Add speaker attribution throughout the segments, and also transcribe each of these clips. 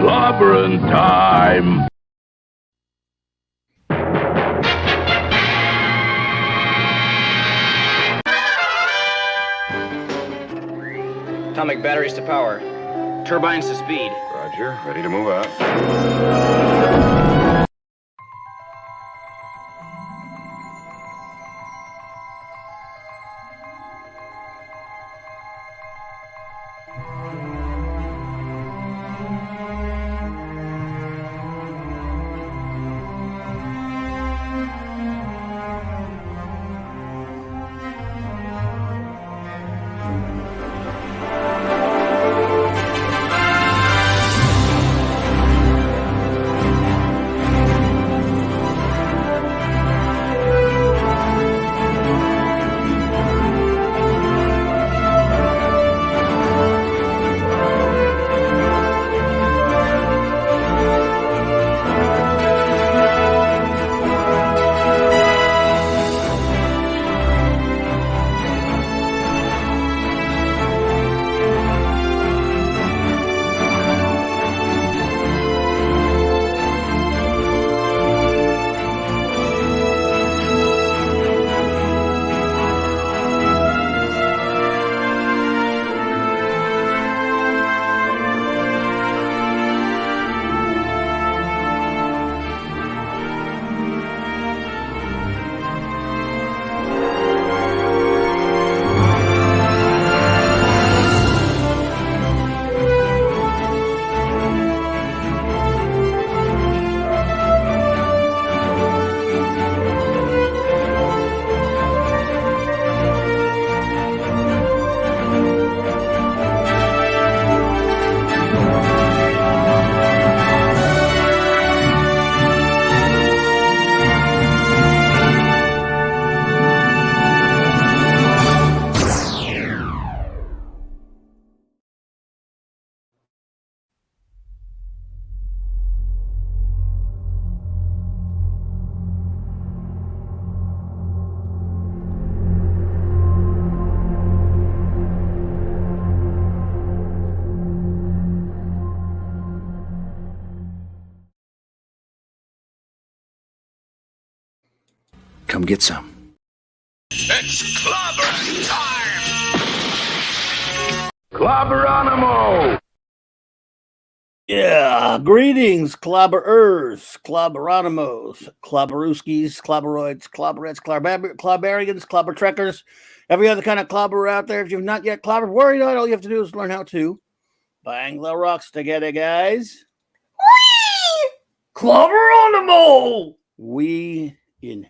Speaker 1: Clobberin' time!
Speaker 2: Atomic batteries to power. Turbines to speed.
Speaker 3: Roger. Ready to move out.
Speaker 4: Come get some.
Speaker 1: It's clobberin' time! Clobberonimo!
Speaker 5: Yeah, greetings, clobberers, clobberonimos, clobberooskies, clobberoids, clobberettes, clobberians, clobbertrekkers, every other kind of clobber out there. If you've not yet clobbered, worry not. All you have to do is learn how to bang the rocks together, guys. Whee! Clobberonimo! We indeed.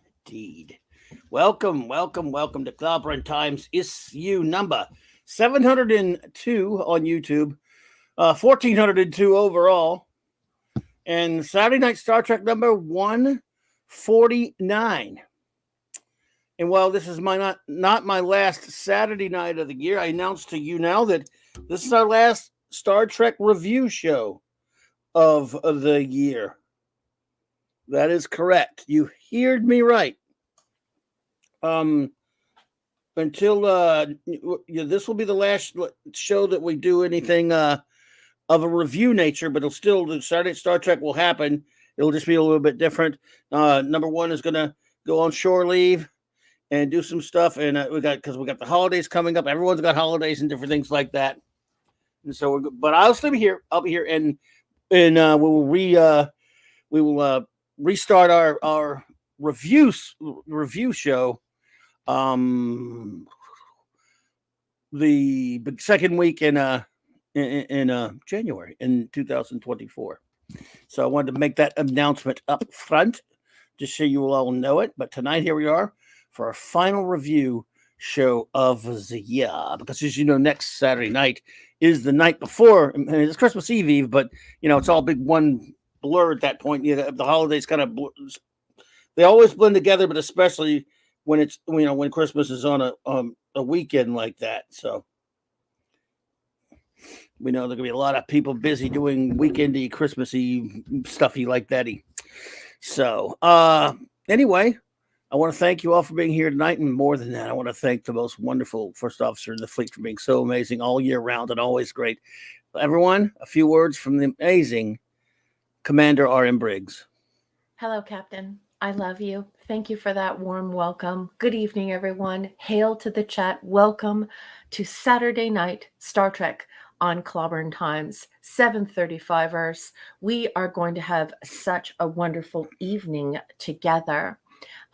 Speaker 5: Welcome to Clobberin' Times issue number 702 on YouTube. 1402 overall, and Saturday night Star Trek number 149. And while this is not my last Saturday night of the year, I announce to you now that this is our last Star Trek review show of the year. That is correct. You heard me right. Until this will be the last show that we do anything of a review nature, but it'll still, the Saturday Star Trek will happen. It'll just be a little bit different. Number one is going to go on shore leave and do some stuff. And we got the holidays coming up. Everyone's got holidays and different things like that. And so, but I'll still be here. I'll be here. And we will restart our review show. The second week in January in 2024. So I wanted to make that announcement up front, just so you will all know it. But tonight, here we are for our final review show of the year. Because as you know, next Saturday night is the night before, and it's Christmas Eve, but it's all big one blur at that point. The holidays kind of they always blend together, but especially when it's when Christmas is on a weekend like that. So we know there are going to be a lot of people busy doing weekendy, Christmassy, stuffy like that. So anyway, I want to thank you all for being here tonight. And more than that, I want to thank the most wonderful first officer in the fleet for being so amazing all year round and always great. Everyone, a few words from the amazing Commander R.M. Briggs.
Speaker 6: Hello, Captain. I love you. Thank you for that warm welcome. Good evening, everyone. Hail to the chat. Welcome to Saturday night Star Trek on Clobberin Times, 7:35 Earth. We are going to have such a wonderful evening together.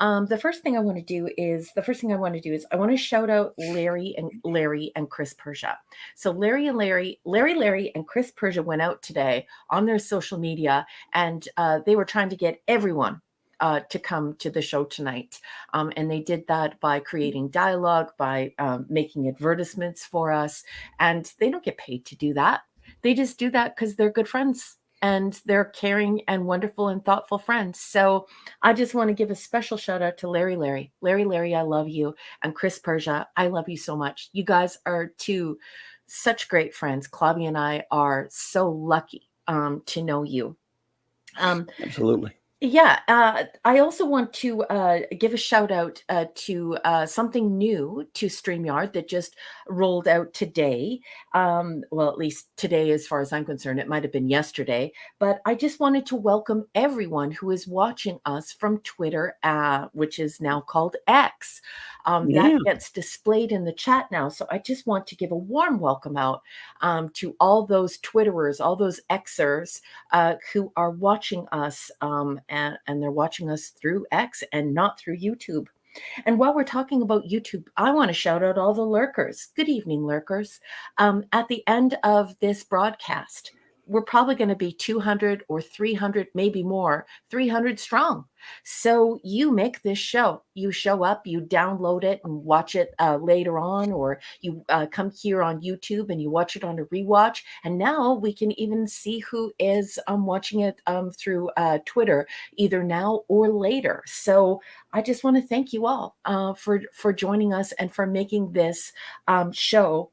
Speaker 6: The first thing I want to do is I want to shout out Larry and Chris Persia. So Larry, and Chris Persia went out today on their social media, and they were trying to get everyone to come to the show tonight. And they did that by creating dialogue, by making advertisements for us. And they don't get paid to do that. They just do that because they're good friends and they're caring and wonderful and thoughtful friends. So I just want to give a special shout out to Larry, I love you. And Chris Persia, I love you so much. You guys are two such great friends. Clobby and I are so lucky to know you.
Speaker 5: Absolutely.
Speaker 6: Yeah, I also want to give a shout out to something new to StreamYard that just rolled out today. Well, at least today, as far as I'm concerned, it might have been yesterday. But I just wanted to welcome everyone who is watching us from Twitter, which is now called X. That gets displayed in the chat now. So I just want to give a warm welcome out to all those Twitterers, all those Xers who are watching us, and they're watching us through X and not through YouTube. And while we're talking about YouTube, I want to shout out all the lurkers. Good evening, lurkers. At the end of this broadcast, we're probably going to be 200 or 300, maybe more, 300 strong. So you make this show. You show up, you download it and watch it later on, or you come here on YouTube and you watch it on a rewatch. And now we can even see who is watching it through Twitter, either now or later. So I just want to thank you all for joining us and for making this show,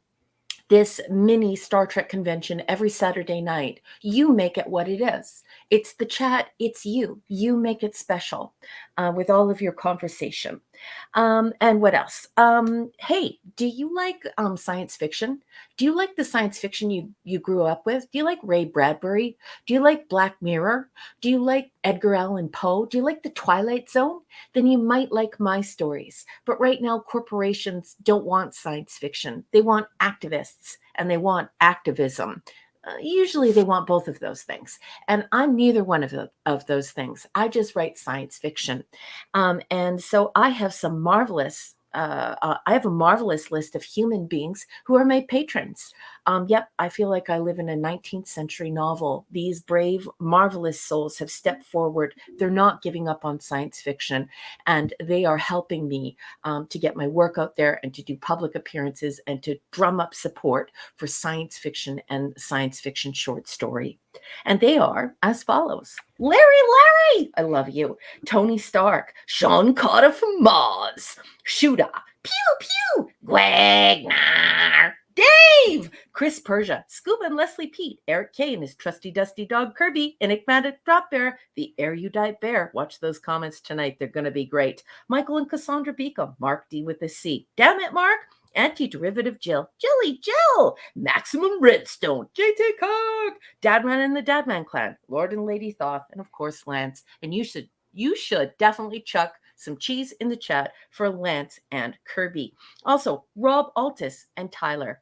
Speaker 6: this mini Star Trek convention every Saturday night. You make it what it is. It's the chat. It's you. You make it special with all of your conversation. And what else? Hey, do you like science fiction? Do you like the science fiction you grew up with? Do you like Ray Bradbury? Do you like Black Mirror? Do you like Edgar Allan Poe? Do you like the Twilight Zone? Then you might like my stories. But right now, corporations don't want science fiction. They want activists and they want activism. Usually they want both of those things. And I'm neither one of those things. I just write science fiction. And so I have some marvelous, I have a marvelous list of human beings who are my patrons. Yep, I feel like I live in a 19th century novel. These brave, marvelous souls have stepped forward. They're not giving up on science fiction, and they are helping me to get my work out there and to do public appearances and to drum up support for science fiction and science fiction short story. And they are as follows. Larry, I love you. Tony Stark, Sean Carter from Mars, Shooter, Pew Pew, Gwagnar, Dave, Chris Persia, Scuba and Leslie Pete, Eric Kane, his trusty dusty dog Kirby, Enigmatic Drop Bear, the Erudite Bear. Watch those comments tonight. They're going to be great. Michael and Cassandra Beacom, Mark D with a C. Damn it, Mark. Anti-Derivative Jill, Jilly Jill, Maximum Redstone, JT Cook, Dadman and the Dadman Clan, Lord and Lady Thoth, and of course Lance. And you should definitely chuck some cheese in the chat for Lance and Kirby. Also, Rob Altus and Tyler.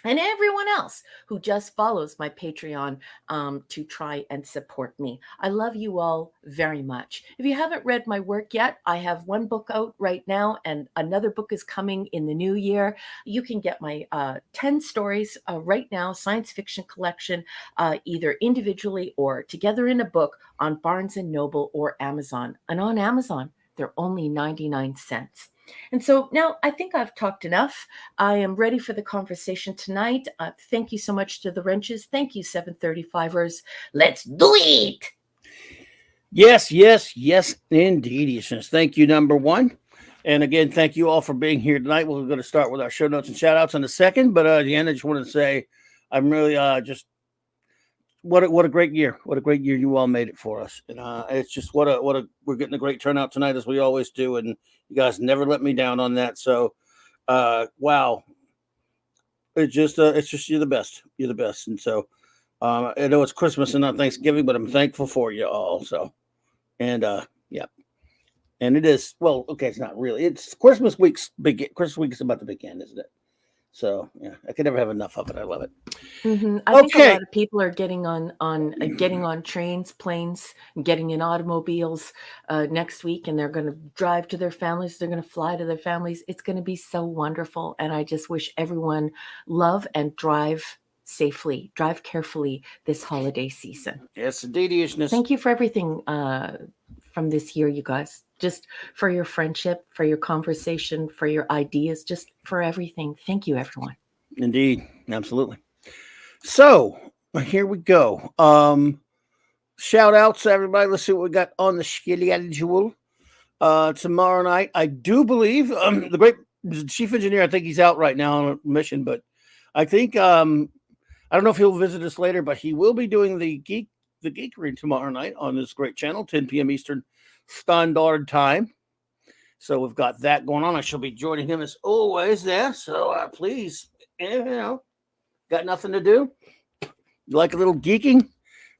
Speaker 6: And everyone else who just follows my Patreon to try and support me. I love you all very much. If you haven't read my work yet, I have one book out right now and another book is coming in the new year. You can get my 10 stories right now, science fiction collection, either individually or together in a book on Barnes & Noble or Amazon. And on Amazon, they're only 99 cents. And so now I think I've talked enough. I am ready for the conversation tonight. Thank you so much to the Wrenches. Thank you, 735ers. Let's do it.
Speaker 5: Yes, indeed. Thank you, number one. And again, thank you all for being here tonight. We're going to start with our show notes and shout outs in a second. But again, I just wanted to say I'm really just what a great year. What a great year you all made it for us. And it's just we're getting a great turnout tonight, as we always do. And you guys never let me down on that. So, wow. it's just you're the best. You're the best. And so I know it's Christmas and not Thanksgiving, but I'm thankful for you all. So, and yeah, and it is. Well, okay, it's not really. It's Christmas week's big. Christmas week is about to begin, isn't it? So yeah, I can never have enough of it. I love it.
Speaker 6: I think a lot of people are getting on trains, planes, getting in automobiles next week, and they're going to drive to their families. They're going to fly to their families. It's going to be so wonderful, and I just wish everyone love and drive safely, drive carefully this holiday season.
Speaker 5: Yes, indeed.
Speaker 6: Thank you for everything from this year, you guys. Just for your friendship, for your conversation, for your ideas, just for everything. Thank you, everyone.
Speaker 5: Indeed, absolutely. So here we go. Shout outs to everybody. Let's see what we got on the schedule. Tomorrow night, I do believe the great chief engineer. I think he's out right now on a mission, but I think I don't know if he'll visit us later, but he will be doing the geekery tomorrow night on this great channel, 10 p.m. Eastern Standard Time. So we've got that going on. I shall be joining him as always there. So please, got nothing to do. You like a little geeking?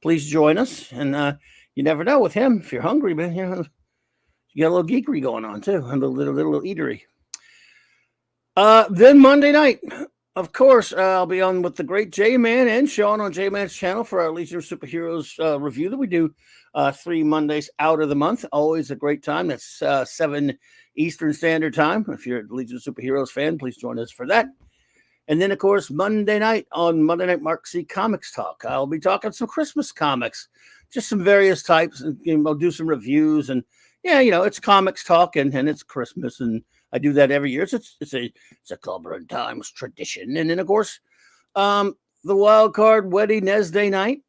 Speaker 5: Please join us. And you never know with him. If you're hungry, man, you got a little geekery going on too, and a little eatery. Then Monday night, of course, I'll be on with the great J-Man and Sean on J-Man's channel for our Legion of Superheroes review that we do 3 Mondays out of the month. Always a great time. That's 7 Eastern Standard Time. If you're a Legion of Superheroes fan, please join us for that. And then, of course, Monday night on Monday Night Mark C Comics Talk, I'll be talking some Christmas comics, just some various types, and I'll do some reviews. And yeah, it's comics talk, and it's Christmas, and I do that every year. It's a Clobbering Times tradition. And then, of course, the Wild Card Wedding Nesday night.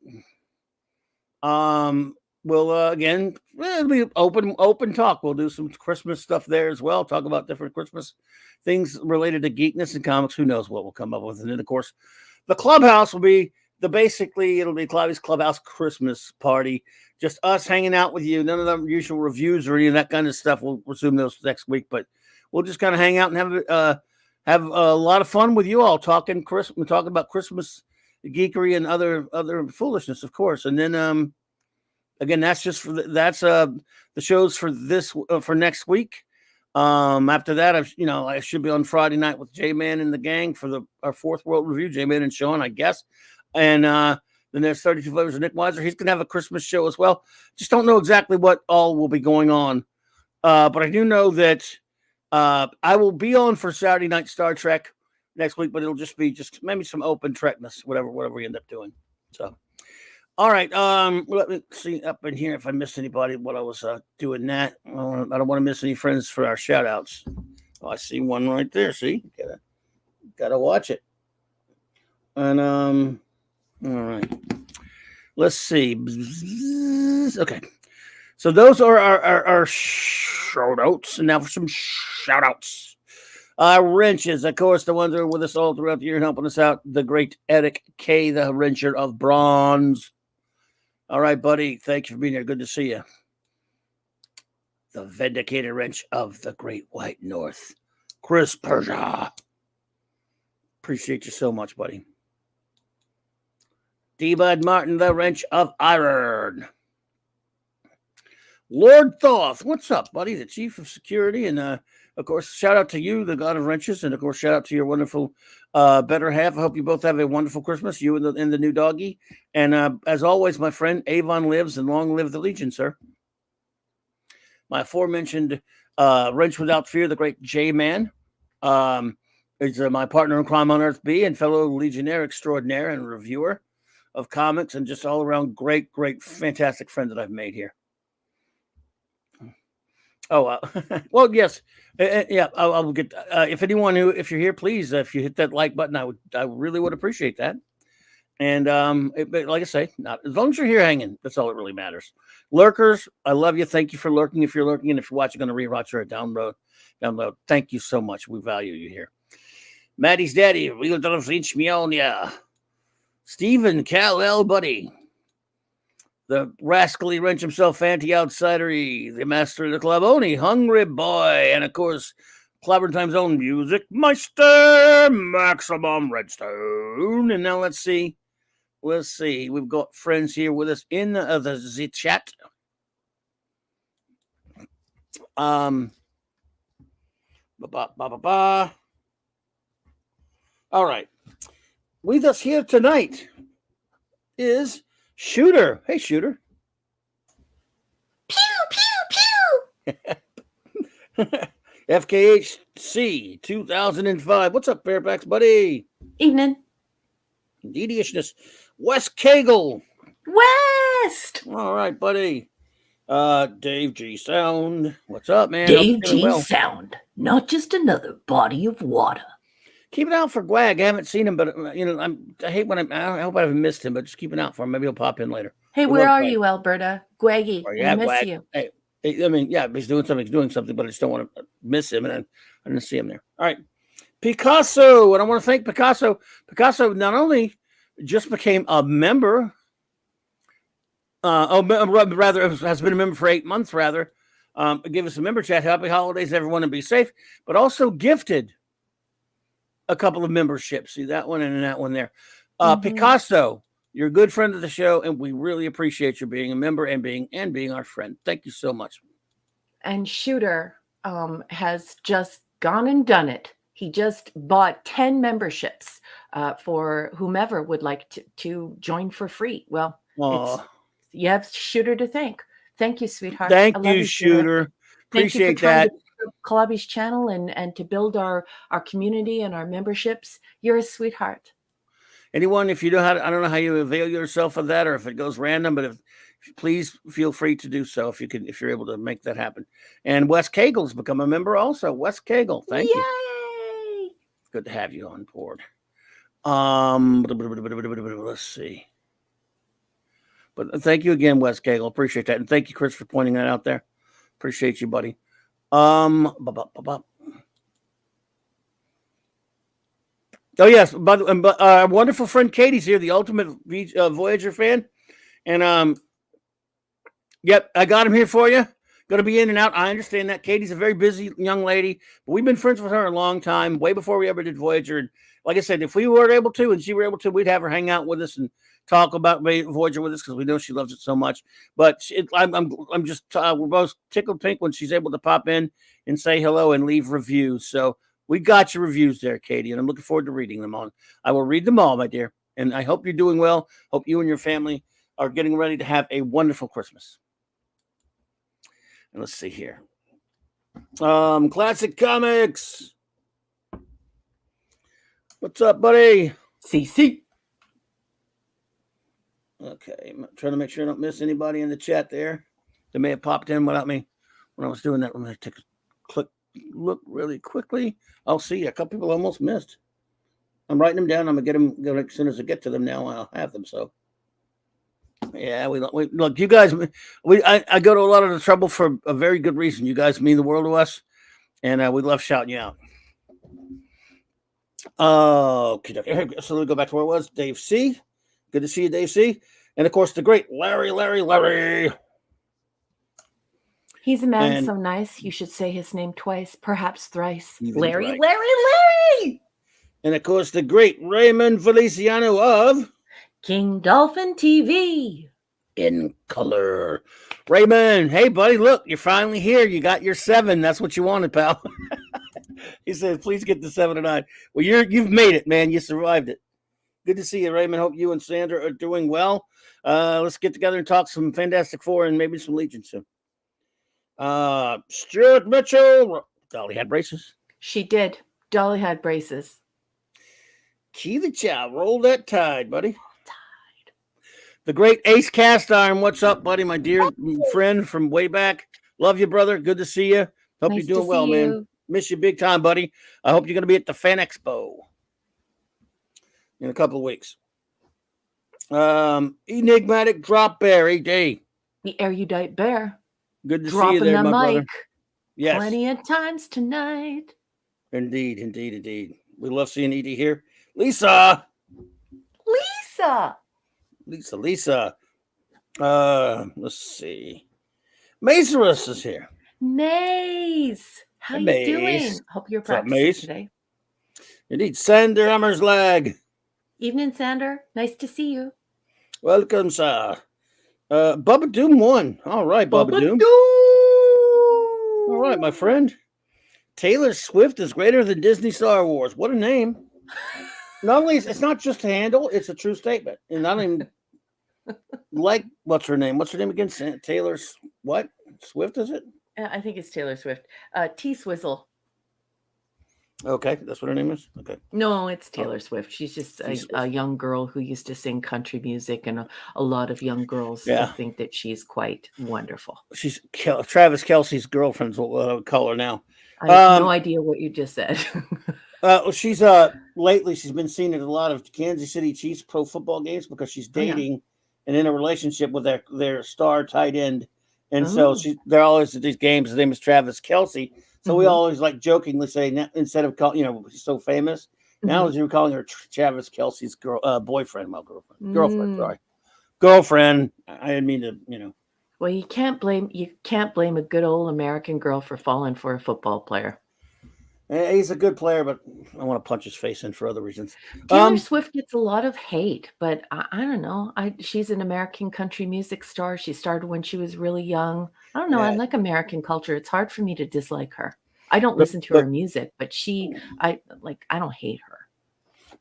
Speaker 5: We'll again, it'll be open talk. We'll do some Christmas stuff there as well. Talk about different Christmas things related to geekness and comics. Who knows what we'll come up with? And then, of course, the clubhouse will be it'll be Clobby's Clubhouse Christmas party. Just us hanging out with you. None of the usual reviews or any of that kind of stuff. We'll resume those next week, but we'll just kind of hang out and have a lot of fun with you all talking about Christmas geekery and other foolishness, of course. And then again, that's just the shows for for next week. After that, I should be on Friday night with J-Man and the gang for our Fourth World Review. J-Man and Sean, I guess. And then there's 32 Flavors of Nick Weiser. He's gonna have a Christmas show as well. Just don't know exactly what all will be going on, but I do know that I will be on for Saturday Night Star Trek next week. But it'll just be maybe some open Trekness, whatever we end up doing. So. All right. Let me see up in here if I missed anybody while I was doing that. I don't want to miss any friends for our shout outs. Oh, I see one right there. See, gotta watch it. And all right. Let's see. Okay. So those are our shout outs. And now for some shout outs. Wrenches, of course, the ones that are with us all throughout the year and helping us out. The great Eric K, the wrencher of bronze. All right, buddy. Thank you for being here. Good to see you. The Vindicator Wrench of the Great White North, Chris Persia. Appreciate you so much, buddy. D-Bud Martin, the Wrench of Iron. Lord Thoth, what's up, buddy? The Chief of Security. And, of course, shout out to you, the God of Wrenches. And, of course, shout out to your wonderful better half. I hope you both have a wonderful Christmas, you and the new doggy. And, as always, my friend, Avon lives, and long live the Legion, sir. My aforementioned Wrench Without Fear, the great J-Man. Is my partner in crime on Earth B and fellow Legionnaire extraordinaire and reviewer of comics and just all around great, fantastic friend that I've made here. Oh, well, yes. Yeah, I'll get, if you're here, please, if you hit that like button, I really would appreciate that. And, like I say, not as long as you're here hanging, that's all that really matters. Lurkers, I love you. Thank you for lurking. If you're lurking, and if you're watching on a rewatch or a download, thank you so much. We value you here. Maddie's daddy, real doesn't reach me on ya. Stephen Cal-El, buddy. The rascally wrench himself, anti-outsidery, the master of the club, Oni, hungry boy, and of course, Clobbering Time Zone Music Meister Maximum Redstone. And now let's see. We've got friends here with us in the chat. All right. With us here tonight is Shooter. Hey, Shooter.
Speaker 6: Pew, pew, pew.
Speaker 5: FKHC 2005. What's up, Fairfax, buddy?
Speaker 6: Evening.
Speaker 5: Deedishness. Wes Cagle.
Speaker 6: West.
Speaker 5: All right, buddy. Dave G Sound. What's up, man?
Speaker 7: Dave G Sound. Not just another body of water.
Speaker 5: Keep it out for Gwag. I haven't seen him, but I hate when I hope I haven't missed him, but just keep it out for him. Maybe he'll pop in later.
Speaker 6: Hey, where are you, Alberta? Gwaggy, I miss
Speaker 5: Gwag.
Speaker 6: you.
Speaker 5: Hey, I mean, yeah, he's doing something, but I just don't want to miss him, and I didn't see him there. All right, Picasso, and I want to thank Picasso. Picasso not only just became a member, rather has been a member for 8 months. Rather, give us a member chat. Happy holidays, everyone, and be safe. But also gifted a couple of memberships. See that one and that one there. Picasso, you're a good friend of the show, and we really appreciate you being a member and being our friend. Thank you so much.
Speaker 6: And Shooter has just gone and done it. He just bought 10 memberships for whomever would like to join for free. Well, you have Shooter to thank. Thank you, sweetheart.
Speaker 5: Thank you, Shooter. Appreciate that.
Speaker 6: Klobby's channel and to build our community and our memberships. You're a sweetheart.
Speaker 5: Anyone, if you know how to, I don't know how you avail yourself of that, or if it goes random, but if please feel free to do so if you're able to make that happen. And Wes Cagle's become a member also. Wes Cagle, thank you.
Speaker 6: Yay!
Speaker 5: Good to have you on board. Let's see. But thank you again, Wes Cagle. Appreciate that. And thank you, Chris, for pointing that out there. Appreciate you, buddy. Oh, yes. But our wonderful friend Katie's here, the ultimate Voyager fan. And, yep, I got him here for you. Going to be in and out. I understand that. Katie's a very busy young lady, but we've been friends with her a long time, way before we ever did Voyager. And like I said, if we were able to and she were able to, we'd have her hang out with us and talk about Voyager with us because we know she loves it so much. But I'm just we're both tickled pink when she's able to pop in and say hello and leave reviews. So we got your reviews there, Katie, and I'm looking forward to reading them on. I will read them all, my dear, and I hope you're doing well. Hope you and your family are getting ready to have a wonderful Christmas. And let's see here. Classic Comics. What's up, buddy?
Speaker 7: CC.
Speaker 5: Okay, I'm trying to make sure I don't miss anybody in the chat there. They may have popped in without me when I was doing that. Let me take a look really quickly. I'll see a couple people almost missed. I'm writing them down. I'm gonna get them as soon as I get to them. Now I'll have them. So yeah, we look. You guys, I go to a lot of the trouble for a very good reason. You guys mean the world to us, and we love shouting you out. Okay, so let me go back to where it was. Dave C. Good to see you, Dave C. And of course, the great Larry.
Speaker 6: He's a man so nice, you should say his name twice, perhaps thrice.
Speaker 5: Even
Speaker 6: Larry,
Speaker 5: right.
Speaker 6: Larry!
Speaker 5: And of course, the great Raymond Feliciano of
Speaker 6: King Dolphin TV.
Speaker 5: In Color. Raymond, hey, buddy, look, you're finally here. You got your 7. That's what you wanted, pal. He said, please get the 7 or 9. Well, you've made it, man. You survived it. Good to see you, Raymond. Hope you and Sandra are doing well. Let's get together and talk some Fantastic Four and maybe some Legion soon. Stuart Mitchell. Dolly had braces.
Speaker 6: She did. Dolly had braces.
Speaker 5: Key the Chow. Roll that tide, buddy. The great Ace Cast Iron. What's up, buddy? My dear friend from way back. Love you, brother. Good to see you. Hope
Speaker 6: Nice
Speaker 5: you're doing well,
Speaker 6: you.
Speaker 5: man. Miss you big time, buddy. I hope you're going to be at the Fan Expo in a couple of weeks. Enigmatic Drop Bear, AD.
Speaker 6: The erudite bear.
Speaker 5: Good to
Speaker 6: Dropping
Speaker 5: see you there,
Speaker 6: the
Speaker 5: my
Speaker 6: mic.
Speaker 5: brother. Yes.
Speaker 6: Plenty of times tonight.
Speaker 5: Indeed. We love seeing Edie here. Lisa. Let's see. Mazarus is here.
Speaker 6: Maze. How
Speaker 5: Hey,
Speaker 6: you doing?
Speaker 5: Mace.
Speaker 6: Hope you're
Speaker 5: What's up,
Speaker 6: practicing
Speaker 5: Mace?
Speaker 6: today.
Speaker 5: Indeed. Sander Hammerslag.
Speaker 6: Evening, Sander. Nice to see you.
Speaker 5: Welcome, sir. Bubba Doom won. All right, Bubba Doom. All right, my friend. Taylor Swift is greater than Disney Star Wars. What a name. Not only it's not just a handle, it's a true statement. And I don't even like what's her name? What's her name again? Taylor what? Swift, is it?
Speaker 6: I think it's Taylor Swift. T Swizzle.
Speaker 5: Okay, that's what her name is. Okay.
Speaker 6: No, it's Taylor Swift. She's just a young girl who used to sing country music, and a lot of young girls think that she's quite wonderful.
Speaker 5: She's Travis Kelce's girlfriend's what I would call her now.
Speaker 6: I have no idea what you just said.
Speaker 5: She's lately she's been seen at a lot of Kansas City Chiefs pro football games because she's dating and in a relationship with their star tight end. And so they're always at these games. His name is Travis Kelce. So we always like jokingly say, instead of calling, she's so famous. Now as you're calling her Travis Kelce's boyfriend, girlfriend. I didn't mean to,
Speaker 6: Well, you can't blame a good old American girl for falling for a football player.
Speaker 5: He's a good player, but I want to punch his face in for other reasons.
Speaker 6: Taylor Swift gets a lot of hate, but I don't know. She's an American country music star. She started when she was really young. I don't know. I like American culture. It's hard for me to dislike her. I don't listen to her music, but I don't hate her.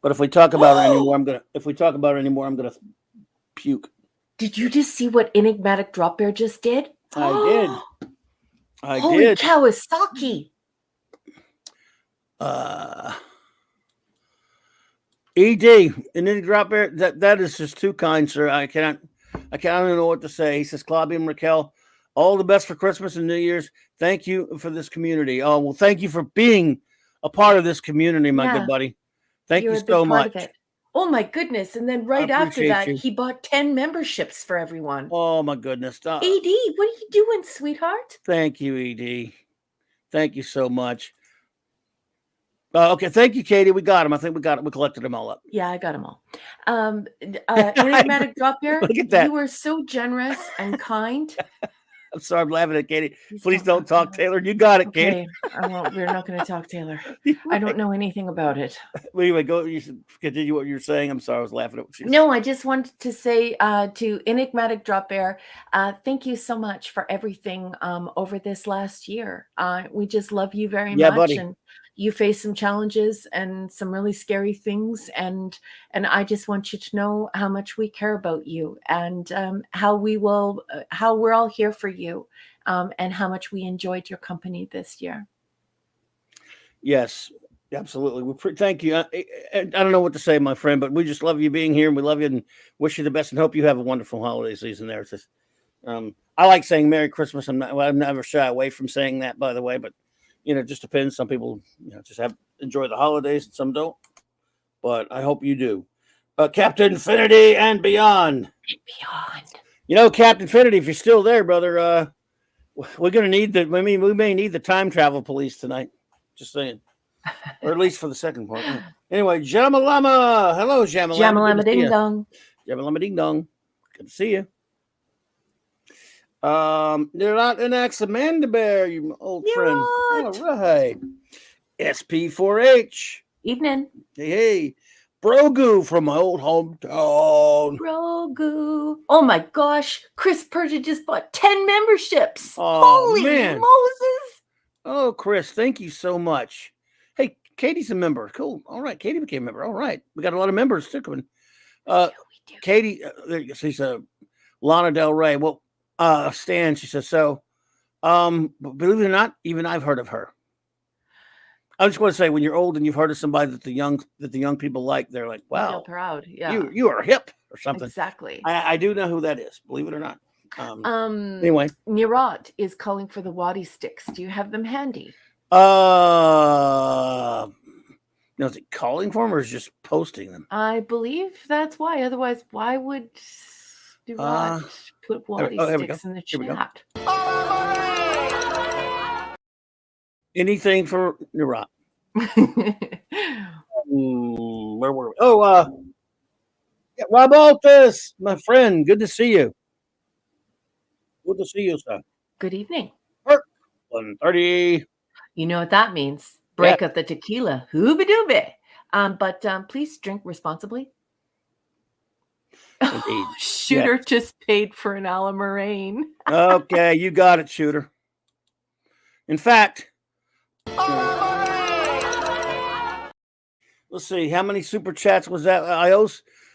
Speaker 5: But if we talk about her anymore, I'm gonna puke.
Speaker 6: Did you just see what Enigmatic Drop Bear just did?
Speaker 5: I did.
Speaker 6: Holy Kawasaki.
Speaker 5: ED, and then drop bear. That is just too kind, sir. I don't know what to say. He says, Claudia and Raquel, all the best for Christmas and New Year's. Thank you for this community. Oh, well, thank you for being a part of this community, my good buddy. Thank you so much.
Speaker 6: Oh my goodness. And then right after that, he bought 10 memberships for everyone.
Speaker 5: Oh my goodness.
Speaker 6: ED, what are you doing, sweetheart?
Speaker 5: Thank you, ED. Thank you so much. Okay, thank you, Katie. We got him. I think we got it. We collected them all up.
Speaker 6: Yeah, I got them all. Enigmatic Drop Bear,
Speaker 5: Look at that.
Speaker 6: You were so generous and kind.
Speaker 5: I'm sorry, I'm laughing at Katie. Please don't talk, Taylor. You got it, Katie.
Speaker 6: We're not going to talk, Taylor. I don't know anything about it.
Speaker 5: Anyway, go. You should continue what you're saying. I'm sorry, I was laughing at what you said.
Speaker 6: No, I just wanted to say to Enigmatic Drop Bear, thank you so much for everything over this last year. We just love you very much.
Speaker 5: Buddy.
Speaker 6: And you face some challenges and some really scary things, and I just want you to know how much we care about you, and how we're all here for you, and how much we enjoyed your company this year.
Speaker 5: Yes, absolutely. Thank you. I don't know what to say, my friend, but we just love you being here, and we love you and wish you the best, and hope you have a wonderful holiday season there. It's just, I like saying Merry Christmas. I'm never shy away from saying that, by the way, but it just depends. Some people, just enjoy the holidays, and some don't. But I hope you do. Captain Infinity and beyond. Captain Infinity, if you're still there, brother, we're gonna need we may need the time travel police tonight. Just saying, or at least for the second part. Anyway, Jamalama, hello, Jamalama.
Speaker 6: Jamalama ding dong.
Speaker 5: Jamalama ding dong. Good to see you. They're not an ex Amanda Bear, you old friend. All right. SP4H.
Speaker 6: Evening.
Speaker 5: Hey. Brogu from my old hometown.
Speaker 6: Brogu. Oh my gosh. Chris Purdy just bought 10 memberships.
Speaker 5: Oh,
Speaker 6: holy
Speaker 5: man.
Speaker 6: Moses.
Speaker 5: Oh, Chris, thank you so much. Hey, Katie's a member. Cool. All right. Katie became a member. All right. We got a lot of members too coming. Katie, she's Lana Del Rey. Well, Stan, she says, so, believe it or not, even I've heard of her. I just want to say, when you're old and you've heard of somebody that the young people like, they're like, wow,
Speaker 6: I feel proud. Yeah.
Speaker 5: You are hip or something.
Speaker 6: Exactly.
Speaker 5: I do know who that is, believe it or not. Anyway.
Speaker 6: Nirat is calling for the Wadi sticks. Do you have them handy?
Speaker 5: Is it calling for them or is just posting them?
Speaker 6: I believe that's why. Otherwise, why would Nirat put Wadi sticks in the chat?
Speaker 5: Anything for Nirat. Where were we? Rob Altus, my friend. Good to see you. Good to see you, sir.
Speaker 6: Good evening.
Speaker 5: 1:30.
Speaker 6: You know what that means. Break out the tequila. Hooba dooby. But please drink responsibly.
Speaker 5: Indeed.
Speaker 6: Shooter just paid for an Alamarine.
Speaker 5: Okay, you got it, Shooter. In fact, let's see, how many super chats was that?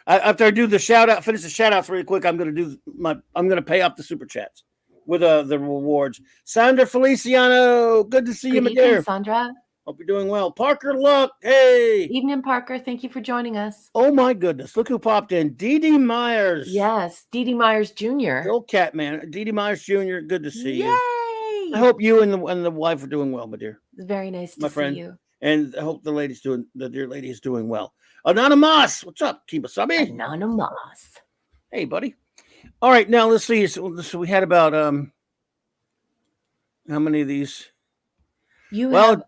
Speaker 5: After I do the shout out, finish the shout outs really quick, I'm gonna pay off the super chats with the rewards. Sandra Feliciano, good to see you, my dear.
Speaker 6: Sandra.
Speaker 5: Hope you're doing well. Parker Luck, hey.
Speaker 6: Evening, Parker. Thank you for joining us.
Speaker 5: Oh my goodness, look who popped in. Dee Dee Myers.
Speaker 6: Yes, Dee Dee Myers Jr.
Speaker 5: Old cat man. Dee Dee Myers Jr., good to see
Speaker 6: Yay!
Speaker 5: you. I hope you and the wife are doing well, my dear.
Speaker 6: It's very nice to
Speaker 5: friend.
Speaker 6: see you.
Speaker 5: And I hope the dear lady is doing well. Anonymous, what's up, Kibasabi?
Speaker 6: Anonymous.
Speaker 5: Hey, buddy. All right, now let's see. So we had about how many of these?
Speaker 6: You have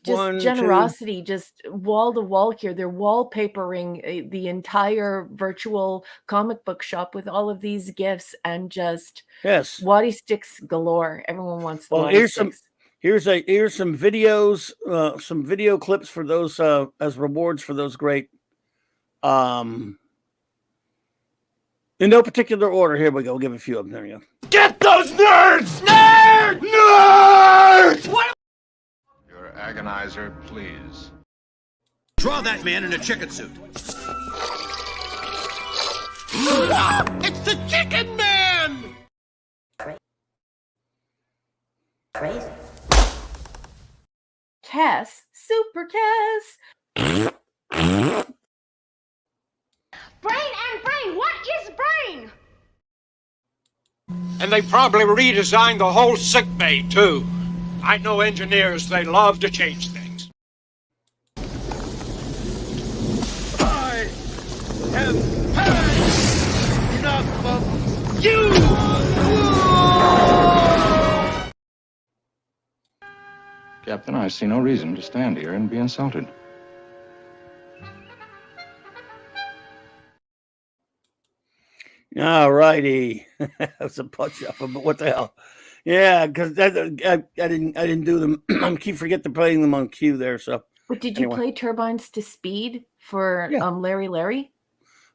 Speaker 6: just
Speaker 5: one,
Speaker 6: generosity, just wall to wall here. They're wallpapering the entire virtual comic book shop with all of these gifts and just Waddy sticks galore. Everyone wants the Waddy sticks.
Speaker 5: Here's some videos, some video clips for those as rewards for those great. In no particular order. Here we go. We'll give a few of them. There you go.
Speaker 1: Get those nerds! Nerds! Nerds! What?
Speaker 3: Your agonizer, please.
Speaker 4: Draw that man in a chicken suit.
Speaker 1: It's the Chicken Man!
Speaker 7: Crazy.
Speaker 6: Cass, Super Cass.
Speaker 8: Brain, what is brain?
Speaker 9: And they probably redesigned the whole sick bay, too. I know engineers, they love to change things.
Speaker 1: I have had enough of you!
Speaker 3: Captain, I see no reason to stand here and be insulted.
Speaker 5: All righty. That's a punch up, but what the hell? Yeah, because I didn't do them. I keep forgetting to play them on cue there. So,
Speaker 6: but did you play Turbines to Speed for Larry?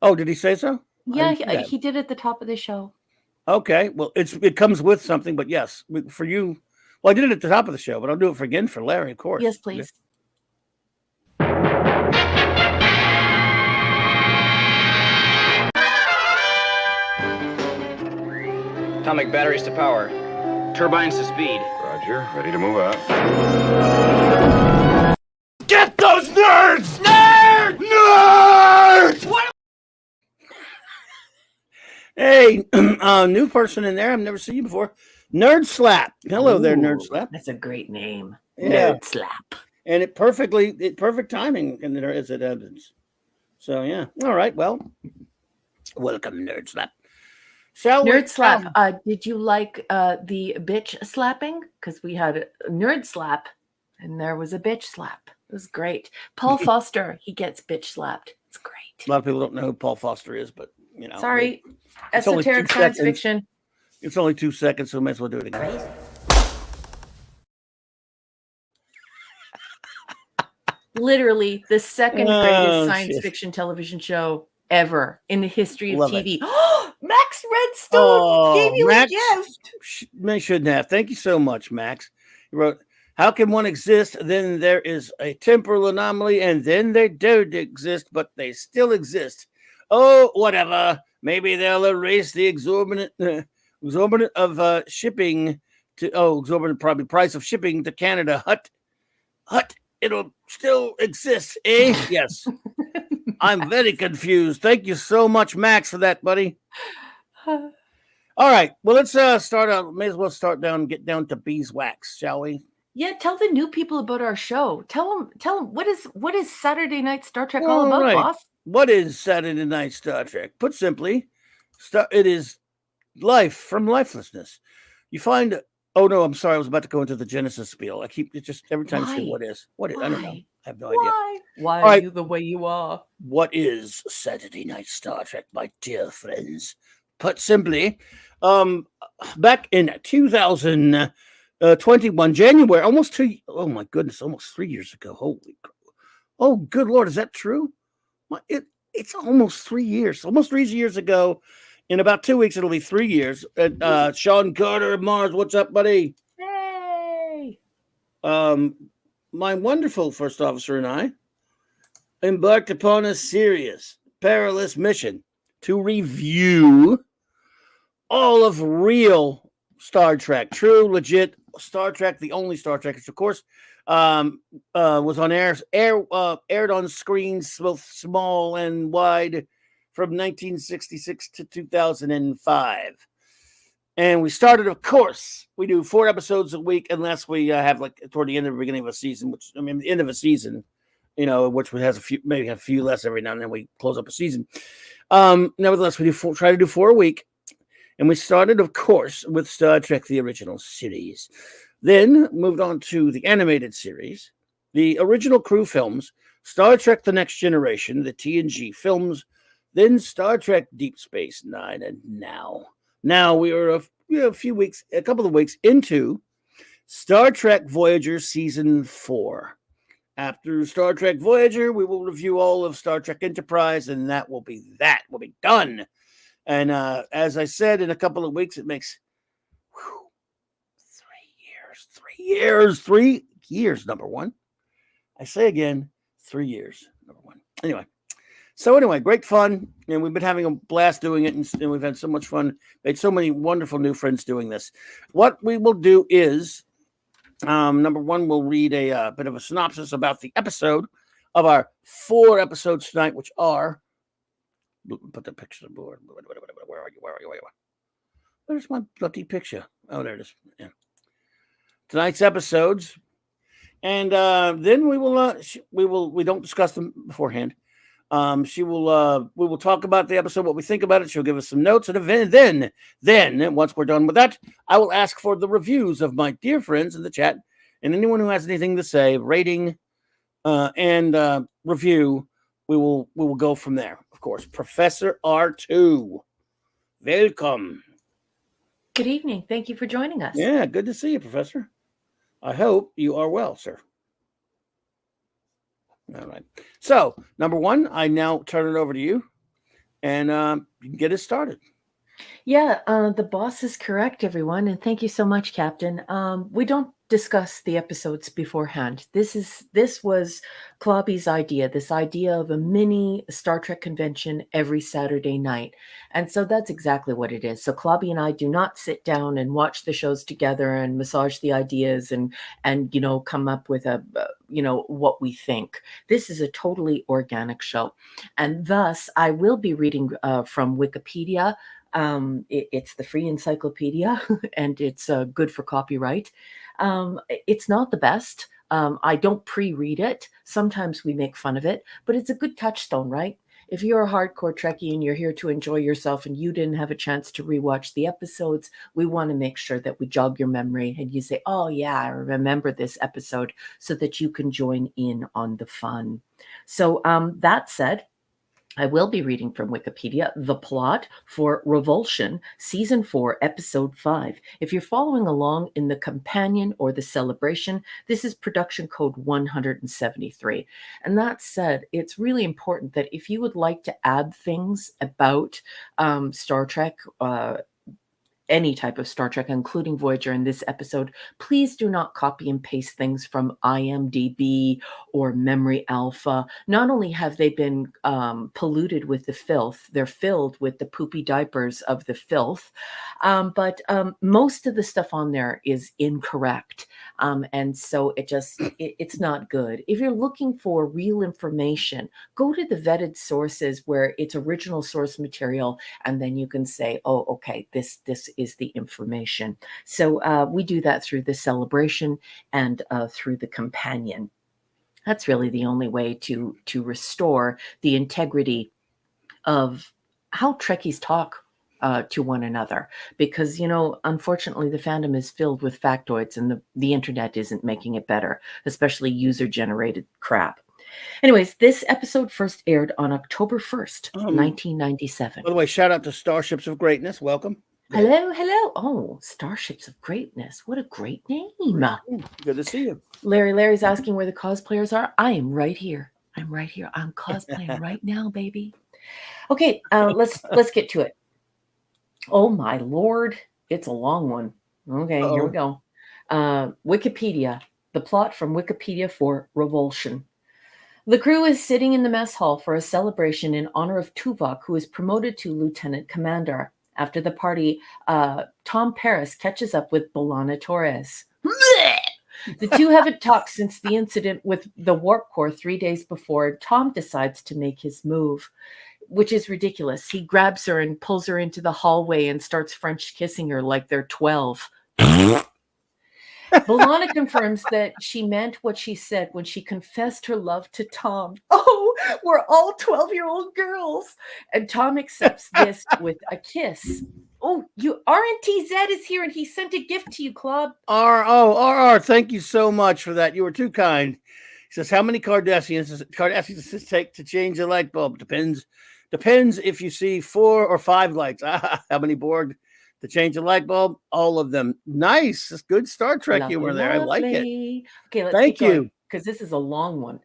Speaker 5: Oh, did he say so?
Speaker 6: Yeah, he did at the top of the show.
Speaker 5: Okay, well, it comes with something, but yes, for you. Well, I did it at the top of the show, but I'll do it again for Larry, of course.
Speaker 6: Yes, please.
Speaker 2: Atomic batteries to power. Turbines to speed.
Speaker 3: Roger, ready to move out.
Speaker 1: Get those nerds! Nerds! Nerds! What?
Speaker 5: Hey, new person in there. I've never seen you before. Nerd Slap. Hello there, Nerd Slap.
Speaker 6: That's a great name.
Speaker 5: Yeah.
Speaker 6: Nerd Slap.
Speaker 5: And perfect timing in there as it happens. So yeah. All right. Well, welcome, Nerd Slap.
Speaker 6: Nerd Slap. Did you like the bitch slapping? Because we had a Nerd Slap, and there was a bitch slap. It was great. Paul Foster, he gets bitch slapped. It's great.
Speaker 5: A lot of people don't know who Paul Foster is, but you know.
Speaker 6: Sorry, esoteric science fiction.
Speaker 5: It's only 2 seconds, so we might as well do it again.
Speaker 6: Literally the second greatest science fiction television show ever in the history of TV. Oh, Max Redstone gave you a gift.
Speaker 5: They shouldn't have. Thank you so much, Max. He wrote, how can one exist? Then there is a temporal anomaly, and then they don't exist, but they still exist. Oh, whatever. Maybe they'll erase the exorbitant of shipping to exorbitant probably price of shipping to Canada. Hut. It'll still exist, eh? Yes. I'm very confused. Thank you so much, Max, for that, buddy. All right. Well, let's start out. May as well get down to beeswax, shall we?
Speaker 6: Yeah, tell the new people about our show. Tell them what is Saturday Night Star Trek all about, boss?
Speaker 5: What is Saturday Night Star Trek? Put simply, it is life from lifelessness. You find. Oh no, I'm sorry. I was about to go into the Genesis spiel. I keep it just every time I say what is. I don't know. I have no idea.
Speaker 6: Why are you the way you are?
Speaker 5: What is Saturday Night Star Trek, my dear friends? Put simply, back in 2000, 21 January, almost 2. Oh my goodness, almost 3 years ago. Holy, oh good Lord, is that true? It's almost 3 years, almost 3 years ago. In about 2 weeks, it'll be 3 years. Sean Carter of Mars, what's up, buddy?
Speaker 6: Hey.
Speaker 5: My wonderful first officer and I embarked upon a serious, perilous mission to review all of real Star Trek, true, legit Star Trek, the only Star Trek, which of course was on aired on screens both small and wide from 1966 to 2005. And we started, of course, we do 4 episodes a week unless we have like toward the end of the beginning of a season, which I mean, the end of a season, which has a few, maybe a few less every now and then we close up a season. Nevertheless, we try to do 4 a week. And we started, of course, with Star Trek, the original series. Then moved on to the animated series, the original crew films, Star Trek The Next Generation, the TNG films, then Star Trek Deep Space Nine, and now we are a couple of weeks into Star Trek Voyager Season 4. After Star Trek Voyager, we will review all of Star Trek Enterprise, and that will be done. And as I said, in a couple of weeks, it makes 3 years, number one. I say again, 3 years, number one. Anyway, great fun. And we've been having a blast doing it, and we've had so much fun. Made so many wonderful new friends doing this. What we will do is, number one, we'll read a bit of a synopsis about the episode of our 4 episodes tonight, which are, put the picture on the board. Where are you? Where's my bloody picture? Oh, there it is. Yeah. Tonight's episodes, and then we don't discuss them beforehand. We will talk about the episode, what we think about it. She'll give us some notes, and then once we're done with that, I will ask for the reviews of my dear friends in the chat, and anyone who has anything to say, rating and review. We will go from there. Of course, Professor R2, welcome.
Speaker 6: Good evening. Thank you for joining us.
Speaker 5: Yeah, good to see you, Professor. I hope you are well, sir. All right. So, number one, I now turn it over to you, and you can get it started.
Speaker 6: Yeah, the boss is correct, everyone, and thank you so much, Captain. We don't discuss the episodes beforehand. This was Clobby's idea, this idea of a mini Star Trek convention every Saturday night. And so that's exactly what it is. So Clobby and I do not sit down and watch the shows together and massage the ideas and come up with what we think. This is a totally organic show. And thus, I will be reading from Wikipedia. It's the free encyclopedia, and it's good for copyright. It's not the best. I don't pre-read it. Sometimes we make fun of it, but it's a good touchstone, right? If you're a hardcore Trekkie and you're here to enjoy yourself and you didn't have a chance to rewatch the episodes, we want to make sure that we jog your memory and you say, oh yeah, I remember this episode, so that you can join in on the fun. So that said, I will be reading from Wikipedia the plot for Revulsion, Season 4, Episode 5. If you're following along in the companion or the celebration, this is production code 173. And that said, it's really important that if you would like to add things about Star Trek, any type of Star Trek, including Voyager in this episode, please do not copy and paste things from IMDb or Memory Alpha. Not only have they been polluted with the filth, they're filled with the poopy diapers of the filth, but most of the stuff on there is incorrect. And so it's not good. If you're looking for real information, go to the vetted sources where it's original source material, and then you can say, oh, okay, this is the information. So we do that through the celebration and through the companion. That's really the only way to restore the integrity of how Trekkies talk to one another, because unfortunately the fandom is filled with factoids, and the internet isn't making it better, especially user-generated crap. Anyways, this episode first aired on October 1st, 1997.
Speaker 5: By the way, shout out to Starships of Greatness. Welcome.
Speaker 6: Hello, hello. Oh, Starships of Greatness. What a great name.
Speaker 5: Good to see you.
Speaker 6: Larry's asking where the cosplayers are. I am right here. I'm right here. I'm cosplaying right now, baby. Okay, let's get to it. Oh my Lord, it's a long one. Okay, here we go. Wikipedia. The plot from Wikipedia for Revulsion. The crew is sitting in the mess hall for a celebration in honor of Tuvok, who is promoted to lieutenant commander. After the party, Tom Paris catches up with B'Elanna Torres. The two haven't talked since the incident with the warp core 3 days before. Tom decides to make his move, which is ridiculous. He grabs her and pulls her into the hallway and starts French kissing her like they're 12. B'Elanna confirms that she meant what she said when she confessed her love to Tom. Oh, we're all 12-year-old girls. And Tom accepts this with a kiss. Oh, RNTZ is here and he sent a gift to you, Club.
Speaker 5: RR, thank you so much for that. You were too kind. He says, how many Cardassians does it take to change a light bulb? Depends if you see 4 or 5 lights. How many Borg to change a light bulb? All of them. Nice. That's good Star Trek humor there. I like it.
Speaker 6: Okay, let's
Speaker 5: Thank
Speaker 6: keep going,
Speaker 5: you.
Speaker 6: because this is a long one.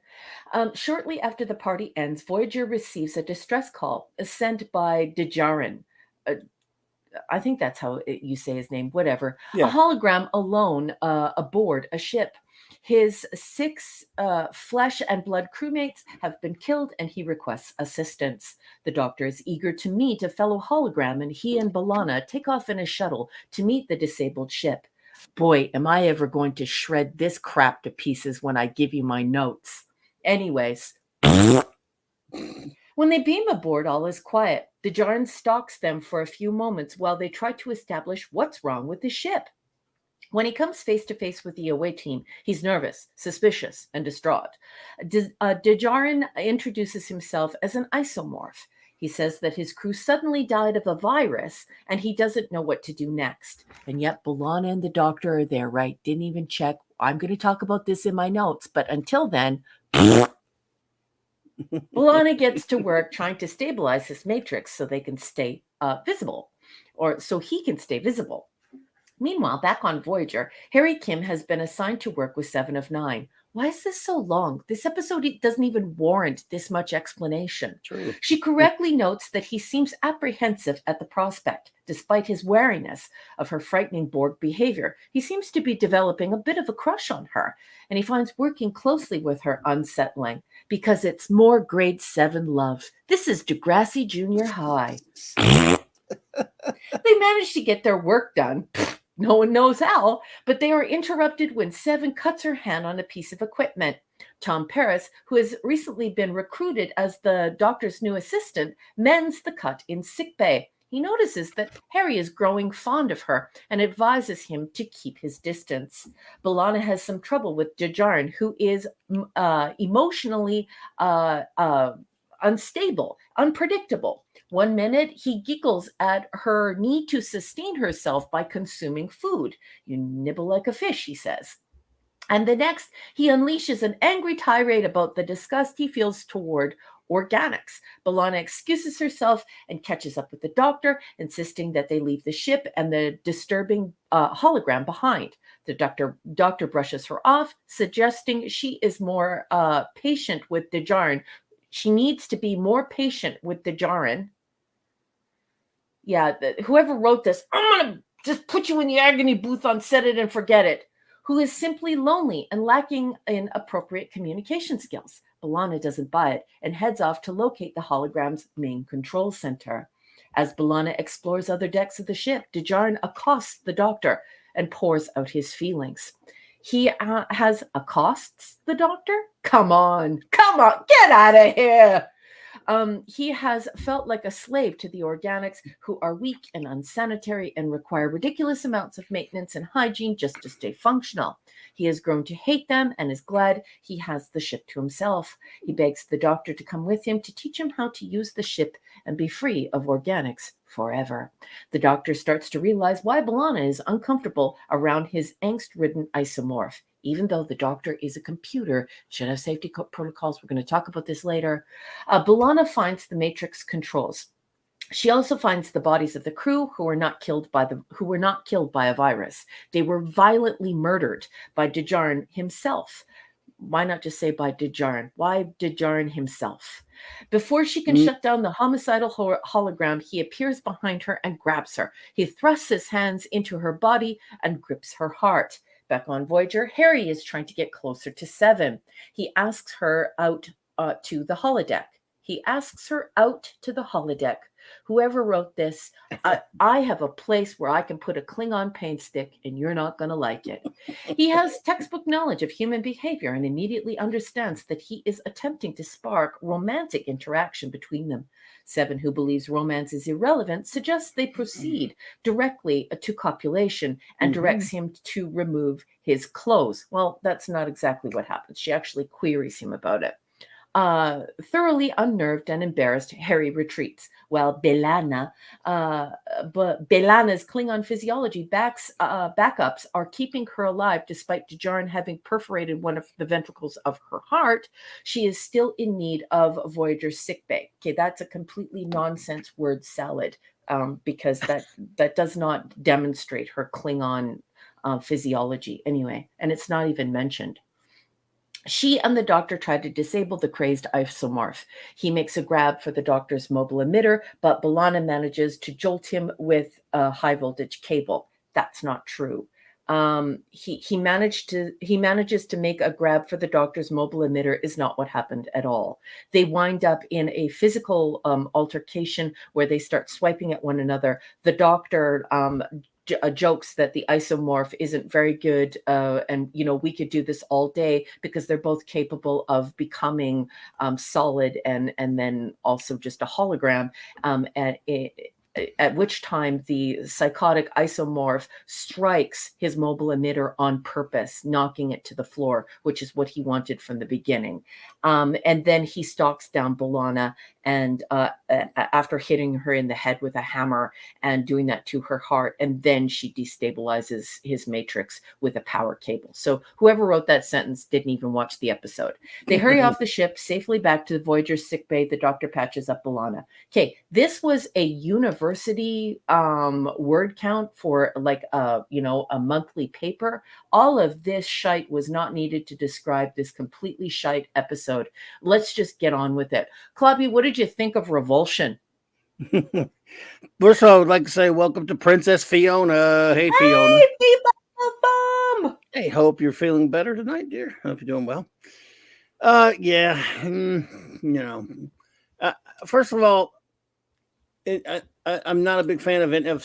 Speaker 6: Shortly after the party ends, Voyager receives a distress call sent by Dejarin. I think that's how you say his name, whatever.
Speaker 5: Yeah.
Speaker 6: A hologram alone aboard a ship. His 6 flesh and blood crewmates have been killed and he requests assistance. The Doctor is eager to meet a fellow hologram and he and B'Elanna take off in a shuttle to meet the disabled ship. Boy, am I ever going to shred this crap to pieces when I give you my notes. Anyways. When they beam aboard, all is quiet. Dejarin stalks them for a few moments while they try to establish what's wrong with the ship. When he comes face to face with the away team, he's nervous, suspicious, and distraught. Dejarin introduces himself as an isomorph. He says that his crew suddenly died of a virus and he doesn't know what to do next. And yet B'Elanna and the Doctor are there, right? Didn't even check. I'm going to talk about this in my notes, but until then... B'Elanna gets to work trying to stabilize his matrix so they can stay visible, or so he can stay visible. Meanwhile, back on Voyager, Harry Kim has been assigned to work with 7 of 9. Why is this so long? This episode doesn't even warrant this much explanation.
Speaker 5: True.
Speaker 6: She correctly notes that he seems apprehensive at the prospect. Despite his wariness of her frightening Borg behavior, he seems to be developing a bit of a crush on her, and he finds working closely with her unsettling because it's more grade 7 love. This is Degrassi Junior High. They manage to get their work done. No one knows how, but they are interrupted when 7 cuts her hand on a piece of equipment. Tom Paris, who has recently been recruited as the Doctor's new assistant, mends the cut in sickbay. He notices that Harry is growing fond of her and advises him to keep his distance. B'Elanna has some trouble with Dejarin, who is emotionally unstable, unpredictable. One minute, he giggles at her need to sustain herself by consuming food. You nibble like a fish, he says. And the next, he unleashes an angry tirade about the disgust he feels toward organics. B'Elanna excuses herself and catches up with the Doctor, insisting that they leave the ship and the disturbing hologram behind. The doctor brushes her off, suggesting she is more patient with Dejarin. She needs to be more patient with Dejarin. Yeah, whoever wrote this, I'm going to just put you in the agony booth on Set It and Forget It, who is simply lonely and lacking in appropriate communication skills. B'Elanna doesn't buy it and heads off to locate the hologram's main control center. As B'Elanna explores other decks of the ship, Dejarin accosts the Doctor and pours out his feelings. He has accosts the Doctor? Come on, get out of here! He has felt like a slave to the organics, who are weak and unsanitary and require ridiculous amounts of maintenance and hygiene just to stay functional. He has grown to hate them and is glad he has the ship to himself. He begs the Doctor to come with him to teach him how to use the ship and be free of organics forever. The Doctor starts to realize why B'Elanna is uncomfortable around his angst-ridden isomorph. Even though the Doctor is a computer, should have safety protocols. We're going to talk about this later. B'Elanna finds the Matrix controls. She also finds the bodies of the crew who were not killed by a virus. They were violently murdered by Dejarn himself. Why not just say by Dejarn? Why Dejarn himself? Before she can shut down the homicidal hologram, he appears behind her and grabs her. He thrusts his hands into her body and grips her heart. Back on Voyager, Harry is trying to get closer to Seven. He asks her out to the holodeck. Whoever wrote this, I have a place where I can put a Klingon paint stick and you're not going to like it. He has textbook knowledge of human behavior and immediately understands that he is attempting to spark romantic interaction between them. Seven, who believes romance is irrelevant, suggests they proceed directly to copulation and directs him to remove his clothes. Well, that's not exactly what happens. She actually queries him about it. Thoroughly unnerved and embarrassed, Harry retreats, while B'Elanna's Klingon physiology backups are keeping her alive despite Dejarn having perforated one of the ventricles of her heart. She is still in need of Voyager's sickbay. Okay, that's a completely nonsense word salad, because that does not demonstrate her Klingon physiology anyway, and it's not even mentioned. She and the doctor try to disable the crazed isomorph. He makes a grab for the doctor's mobile emitter, but B'Elanna manages to jolt him with a high voltage cable. That's not true. He manages to make a grab for the doctor's mobile emitter is not what happened at all. They wind up in a physical altercation where they start swiping at one another. The doctor jokes that the isomorph isn't very good, and we could do this all day because they're both capable of becoming solid and then also just a hologram. At which time the psychotic isomorph strikes his mobile emitter on purpose, knocking it to the floor, which is what he wanted from the beginning. And then he stalks down B'Elanna, and after hitting her in the head with a hammer and doing that to her heart, and then she destabilizes his matrix with a power cable. So whoever wrote that sentence didn't even watch the episode. They hurry off the ship safely back to the Voyager's sickbay. The doctor patches up B'Elanna. Okay, this was a university word count for like a monthly paper. All of this shite was not needed to describe this completely shite episode. Let's just get on with it. Clubby, what did you think of Revulsion?
Speaker 5: First of all, I would like to say welcome to Princess Fiona. Hey, Fiona. Hey, hope you're feeling better tonight, dear. Hope you're doing well. First of all, I'm not a big fan of it. I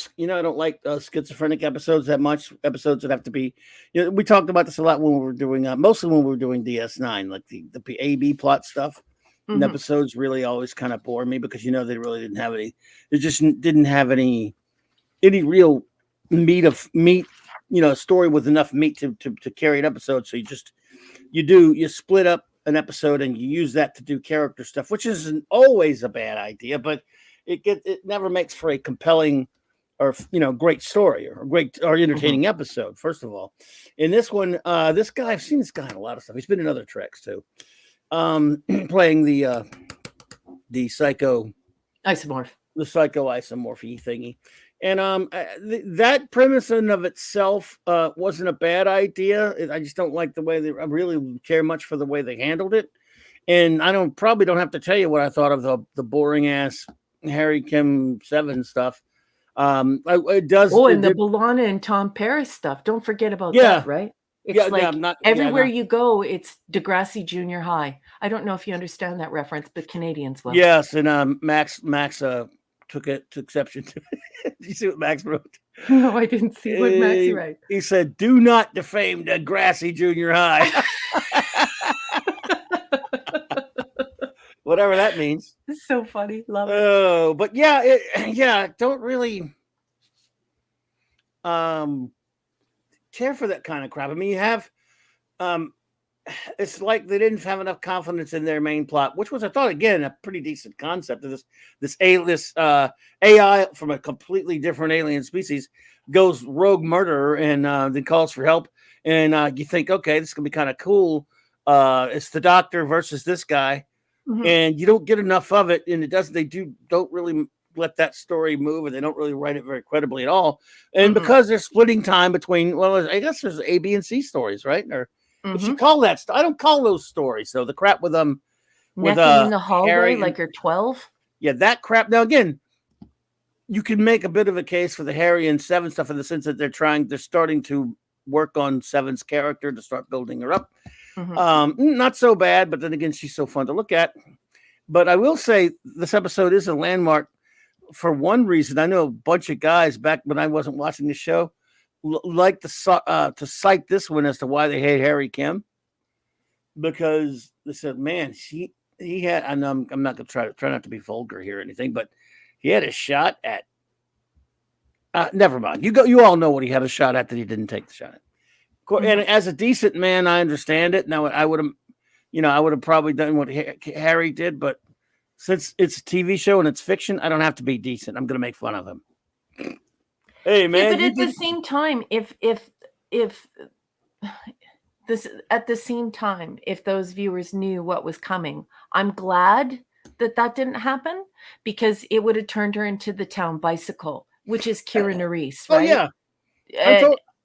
Speaker 5: don't like schizophrenic episodes that much. Episodes that have to be, we talked about this a lot when we were doing, mostly when we were doing DS9, like the AB plot stuff. And episodes really always kind of bore me because they really didn't have any. They just didn't have any real meat. Story with enough meat to carry an episode. So you split up an episode and you use that to do character stuff, which isn't always a bad idea, but it never makes for a compelling or great story or entertaining episode. First of all, in this one, this guy, I've seen this guy in a lot of stuff. He's been in other Treks too. Playing the psycho isomorphy thingy, and that premise in of itself wasn't a bad idea. I just don't like the way I really care much for the way they handled it, and I probably don't have to tell you what I thought of the boring ass Harry Kim 7 stuff. It does.
Speaker 6: And the B'Elanna and Tom Paris stuff. Don't forget about that, right? It's everywhere you go, it's Degrassi Junior High. I don't know if you understand that reference, but Canadians will.
Speaker 5: Yes, and Max took exception to it. Did you see what Max wrote?
Speaker 6: No, I didn't see what Max wrote.
Speaker 5: He said, "Do not defame Degrassi Junior High." Whatever that means.
Speaker 6: It's so funny. Love it.
Speaker 5: Oh, but don't really care for that kind of crap. I mean, you have it's like they didn't have enough confidence in their main plot, which was, I thought, again, a pretty decent concept of this AI from a completely different alien species goes rogue murderer and then calls for help, and you think, okay, this is gonna be kind of cool. It's the doctor versus this guy, and you don't get enough of it, and it doesn't. Don't really let that story move, and they don't really write it very credibly at all. And because they're splitting time between, well, I guess there's A, B, and C stories, right? Or if you call that, I don't call those stories. So the crap with
Speaker 6: necking in the hallway
Speaker 5: Harry
Speaker 6: like you're 12.
Speaker 5: Yeah, that crap. Now again, you can make a bit of a case for the Harry and Seven stuff in the sense that they're starting to work on Seven's character to start building her up. Not so bad, but then again, she's so fun to look at. But I will say this episode is a landmark for one reason. I know a bunch of guys back when I wasn't watching the show like to cite this one as to why they hate Harry Kim, because they said, man, he had, and I'm not going to try not to be vulgar here or anything, but he had a shot at, never mind. You all know what he had a shot at that he didn't take the shot at. And as a decent man, I understand it. Now I would have probably done what Harry did, but since it's a TV show and it's fiction, I don't have to be decent. I'm going to make fun of him. Hey man,
Speaker 6: but at the same time, if those viewers knew what was coming, I'm glad that didn't happen, because it would have turned her into the town bicycle, which is Kira Nerys, right?
Speaker 5: Oh yeah.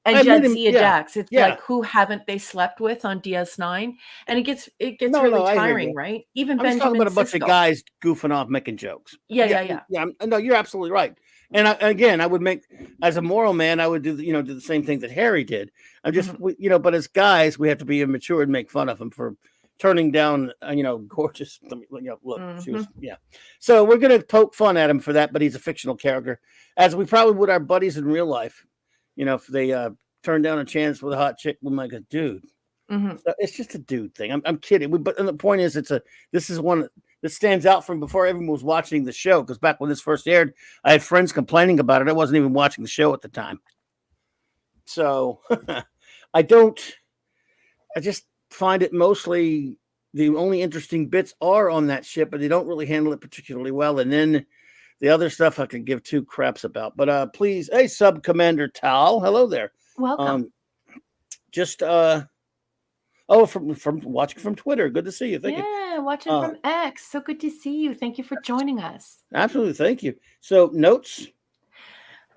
Speaker 6: And Jadzia Dax. It's like, who haven't they slept with on DS9? And it gets really tiring, right? Even
Speaker 5: I'm talking about a bunch of guys goofing off, making jokes.
Speaker 6: Yeah.
Speaker 5: No, you're absolutely right. And I would make, as a moral man, I would do the same thing that Harry did. I'm just, but as guys, we have to be immature and make fun of him for turning down, gorgeous. Look, she was, So we're gonna poke fun at him for that, but he's a fictional character, as we probably would our buddies in real life. If they turn down a chance with a hot chick, we're like, a dude. It's just a dude thing. I'm kidding. But the point is, this is one that stands out from before everyone was watching the show. Because back when this first aired, I had friends complaining about it. I wasn't even watching the show at the time. So I just find it mostly the only interesting bits are on that ship, but they don't really handle it particularly well. And then the other stuff I could give two craps about. But please, hey, Sub Commander Tal, hello there.
Speaker 6: Welcome.
Speaker 5: From watching from Twitter. Good to see you. Thank you.
Speaker 6: Yeah, watching from X. So good to see you. Thank you for joining us.
Speaker 5: Absolutely, thank you. So notes.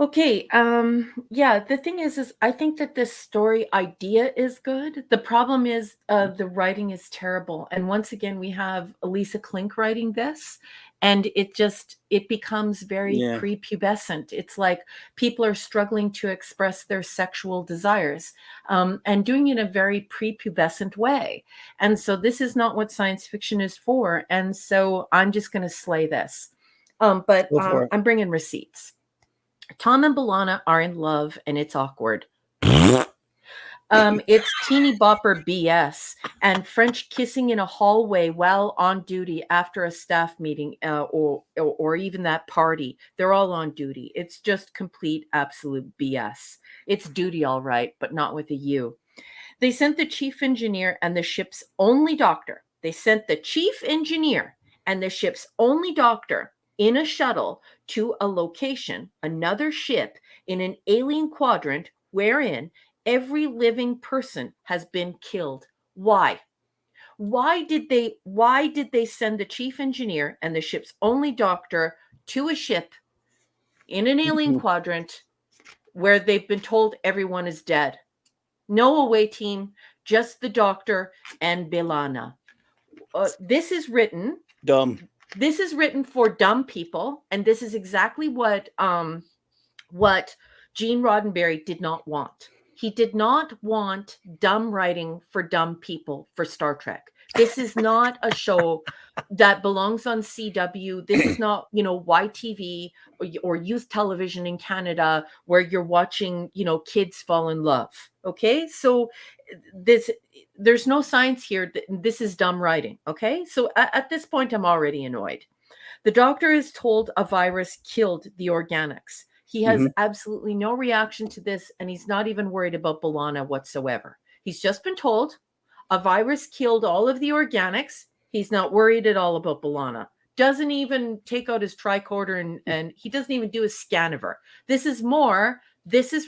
Speaker 6: Okay. The thing is I think that this story idea is good. The problem is the writing is terrible. And once again, we have Elisa Klink writing this, and it becomes very prepubescent. It's like people are struggling to express their sexual desires, and doing it in a very prepubescent way. And so this is not what science fiction is for. And so I'm just going to slay this. But I'm bringing receipts. Tom and B'Elanna are in love, and it's awkward. It's teeny bopper BS and French kissing in a hallway while on duty after a staff meeting, or even that party. They're all on duty. It's just complete, absolute BS. It's duty, all right, but not with a U. They sent the chief engineer and the ship's only doctor. In a shuttle to a location, another ship in an alien quadrant wherein every living person has been killed. Why? Why did they send the chief engineer and the ship's only doctor to a ship in an alien quadrant where they've been told everyone is dead? No away team, just the doctor and B'Elanna. This is written
Speaker 5: dumb.
Speaker 6: This is written for dumb people, and this is exactly what Gene Roddenberry did not want. He did not want dumb writing for dumb people for Star Trek. This is not a show that belongs on CW. This is not, YTV or youth television in Canada where you're watching, kids fall in love. Okay, so there's no science here. This is dumb writing. Okay, so at this point, I'm already annoyed. The doctor is told a virus killed the organics. He has absolutely no reaction to this, and he's not even worried about B'Elanna whatsoever. He's just been told a virus killed all of the organics. He's not worried at all about B'Elanna. Doesn't even take out his tricorder, and he doesn't even do a scan of her. This is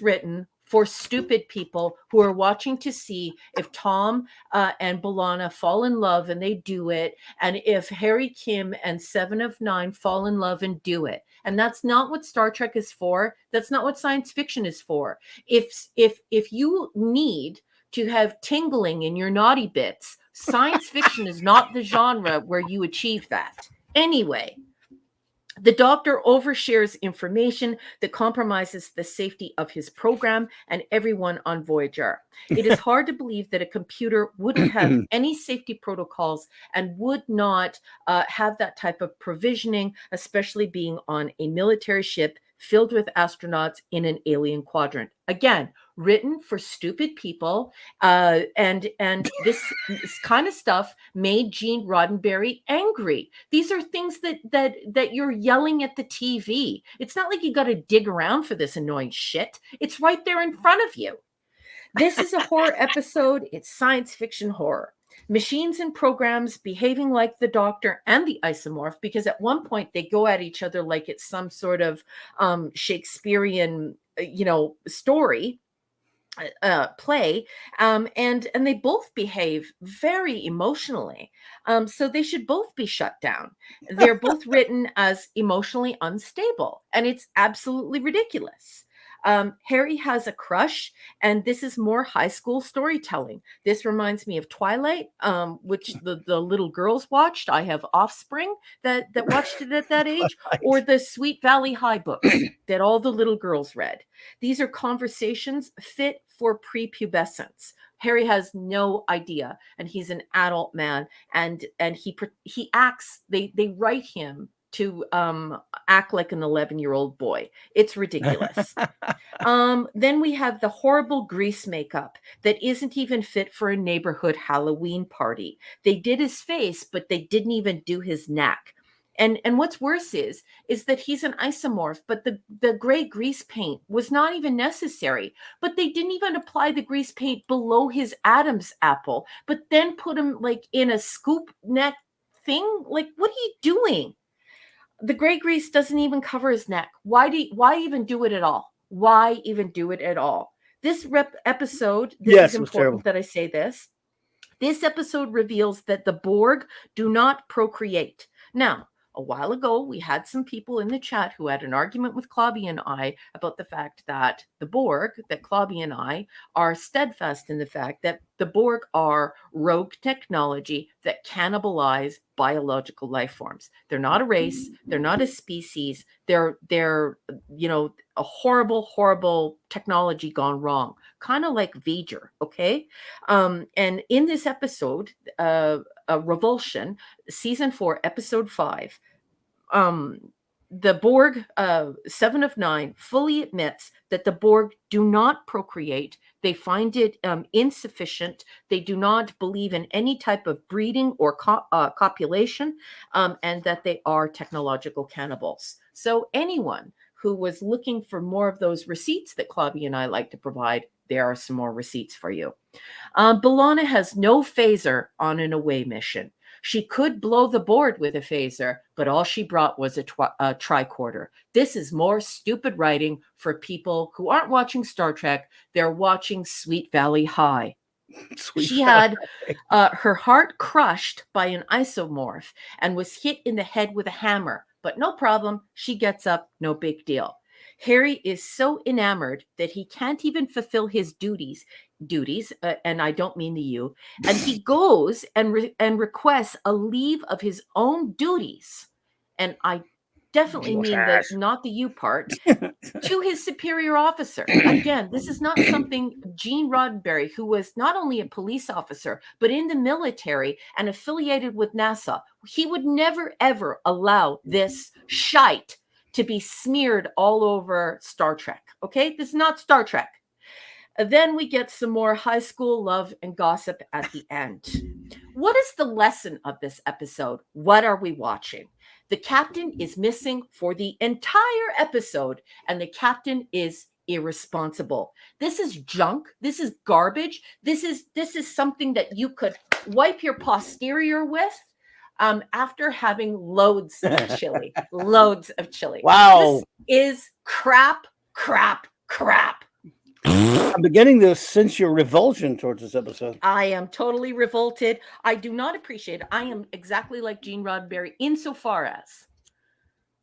Speaker 6: written for stupid people who are watching to see if Tom and B'Elanna fall in love and they do it, and if Harry Kim and Seven of Nine fall in love and do it. And that's not what Star Trek is for. That's not what science fiction is for. If you need to have tingling in your naughty bits, science fiction is not the genre where you achieve that. Anyway, the Doctor overshares information that compromises the safety of his program and everyone on Voyager. It is hard to believe that a computer wouldn't have any safety protocols and would not have that type of provisioning, especially being on a military ship filled with astronauts in an alien quadrant. Again, written for stupid people, and this kind of stuff made Gene Roddenberry angry. These are things that you're yelling at the TV. It's not like you got to dig around for this annoying shit. It's right there in front of you. This is a horror episode. It's science fiction horror. Machines and programs behaving like the Doctor and the Isomorph, because at one point they go at each other like it's some sort of Shakespearean, story play, and they both behave very emotionally. So they should both be shut down. They're both written as emotionally unstable, and it's absolutely ridiculous. Harry has a crush, and this is more high school storytelling. This reminds me of Twilight, which the little girls watched. I have offspring that watched it at that age, or the Sweet Valley High books that all the little girls read. These are conversations fit for prepubescence. Harry has no idea, and he's an adult man, and he acts. They write him to act like an 11-year-old boy. It's ridiculous. Then we have the horrible grease makeup that isn't even fit for a neighborhood Halloween party. They did his face, but they didn't even do his neck. And what's worse is that he's an isomorph, but the gray grease paint was not even necessary. But they didn't even apply the grease paint below his Adam's apple, but then put him like in a scoop neck thing. Like, what are you doing? The gray grease doesn't even cover his neck. Why even do it at all? Why even do it at all? This episode, this is important that I say this. This episode reveals that the Borg do not procreate. Now, a while ago, we had some people in the chat who had an argument with Clobby and I about the fact that the Borg, that Clobby and I are steadfast in the fact that the Borg are rogue technology that cannibalize biological life forms. They're not a race. They're not a species. They're a horrible, horrible technology gone wrong. Kind of like VOYAGER, okay? And in this episode, Revulsion, season 4, episode 5, the Borg, 7 of 9, fully admits that the Borg do not procreate. They find it insufficient. They do not believe in any type of breeding or copulation, and that they are technological cannibals. So anyone who was looking for more of those receipts that Clobby and I like to provide, there are some more receipts for you. B'Elanna has no phaser on an away mission. She could blow the board with a phaser, but all she brought was a tricorder. This is more stupid writing for people who aren't watching Star Trek. They're watching Sweet Valley High. She had her heart crushed by an isomorph and was hit in the head with a hammer, but no problem. She gets up, no big deal. Harry is so enamored that he can't even fulfill his duties, and I don't mean the you, and he goes and requests a leave of his own duties, and I definitely mean the not the you part, to his superior officer. Again, this is not something Gene Roddenberry, who was not only a police officer, but in the military and affiliated with NASA, he would never, ever allow this shite to be smeared all over Star Trek. Okay, this is not Star Trek. Then we get some more high school love and gossip at the end. What is the lesson of this episode? What are we watching? The captain is missing for the entire episode, and the captain is irresponsible. This is junk. This is garbage. This is something that you could wipe your posterior with. After having loads of chili. Loads of chili.
Speaker 5: Wow.
Speaker 6: This is crap.
Speaker 5: I'm beginning to sense your revulsion towards this episode.
Speaker 6: I am totally revolted. I do not appreciate it. I am exactly like Gene Roddenberry insofar as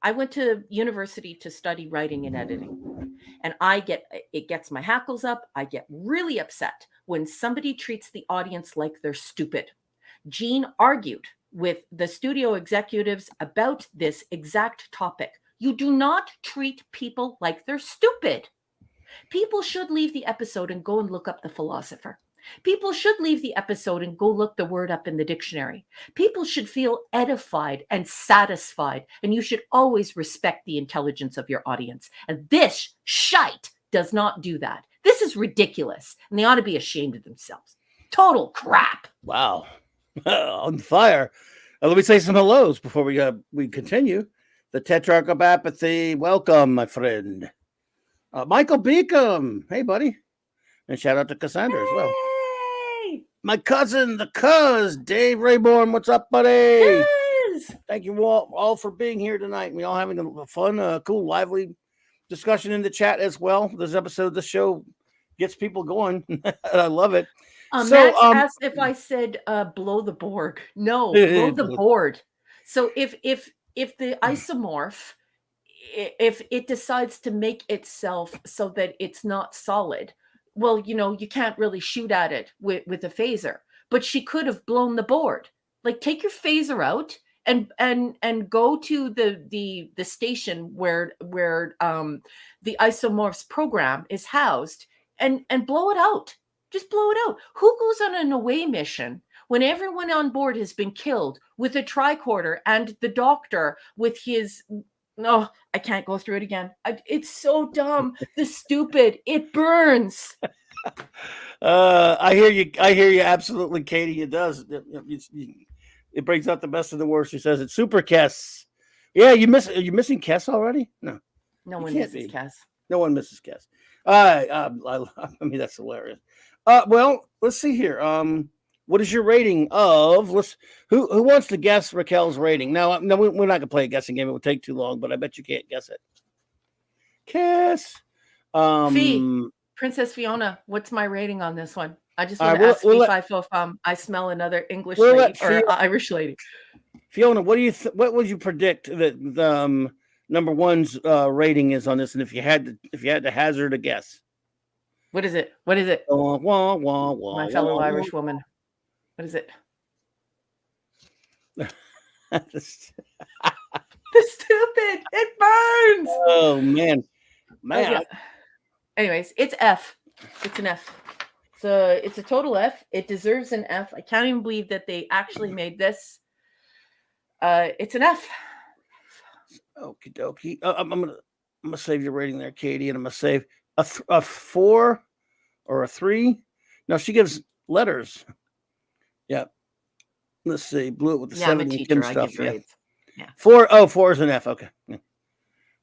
Speaker 6: I went to university to study writing and editing, and it gets my hackles up. I get really upset when somebody treats the audience like they're stupid. Gene argued with the studio executives about this exact topic. You do not treat people like they're stupid. People should leave the episode and go and look up the philosopher. People should leave the episode and go look the word up in the dictionary. People should feel edified and satisfied, and you should always respect the intelligence of your audience. And this shite does not do that. This is ridiculous, and they ought to be ashamed of themselves. Total crap.
Speaker 5: Wow. On fire. Let me say some hellos before we continue. The Tetrarch of Apathy. Welcome, my friend. Michael Beacom. Hey, buddy. And shout out to Cassandra as well. My cousin, the Cuz, Dave Rayborn. What's up, buddy?
Speaker 6: Cuz.
Speaker 5: Thank you all for being here tonight. We all having a fun, cool, lively discussion in the chat as well. This episode of the show gets people going. I love it.
Speaker 6: Max asked if I said blow the Borg. No, blow the board. So if the isomorph, if it decides to make itself so that it's not solid, well, you can't really shoot at it with a phaser. But she could have blown the board. Like, take your phaser out and go to the station where the isomorph's program is housed and blow it out. Just blow it out. Who goes on an away mission when everyone on board has been killed with a tricorder and the doctor with his... No, I can't go through it again. It's so dumb. The stupid. It burns.
Speaker 5: I hear you absolutely, Katie. It does. It brings out the best of the worst. She says it's super Kess. Yeah, are you missing Kess already? No
Speaker 6: one misses Kess.
Speaker 5: No one misses Kess. I mean, that's hilarious. Well, let's see here. What is your rating of? Who wants to guess Raquel's rating? No, we're not gonna play a guessing game. It would take too long, but I bet you can't guess it. Kiss.
Speaker 6: Princess Fiona. What's my rating on this one? I just want to ask I smell another English lady or Irish lady.
Speaker 5: Fiona, what would you predict that the number one's rating is on this? And if you had to hazard a guess,
Speaker 6: what is it? What is it? My fellow Irish woman. What is it?
Speaker 5: The
Speaker 6: stupid. It burns.
Speaker 5: Oh man.
Speaker 6: Yeah. Anyways, it's F. It's an F. So it's a total F. It deserves an F. I can't even believe that they actually made this. It's an F.
Speaker 5: Okie dokie. I'm gonna save your rating there, Katie, and I'm gonna save a 4 or a 3. No, she gives letters. Yeah. Let's see. Blew it with the 70 Kim stuff. Yeah. 4. Oh, 4 is an F. Okay.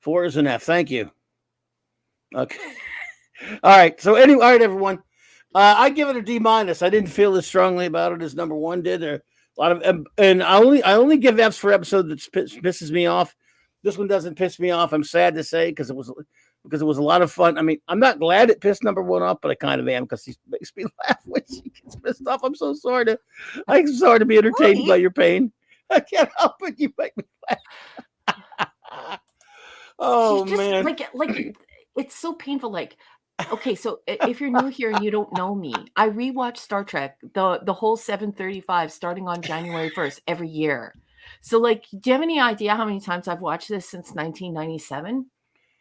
Speaker 5: 4 is an F. Thank you. Okay. All right. So anyway, all right, everyone. I give it a D-. I didn't feel as strongly about it as number one did. There are a lot of, and I only give Fs for episode that pisses me off. This one doesn't piss me off. I'm sad to say because it was a lot of fun. I mean, I'm not glad it pissed number one off, but I kind of am because he makes me laugh when she gets pissed off. I'm sorry to be entertained by your pain. I can't help it. You make me laugh. Oh man,
Speaker 6: like it's so painful. Like, okay, so if you're new here and you don't know me, I rewatch Star Trek the whole 735 starting on January 1st every year. So, like, do you have any idea how many times I've watched this since 1997?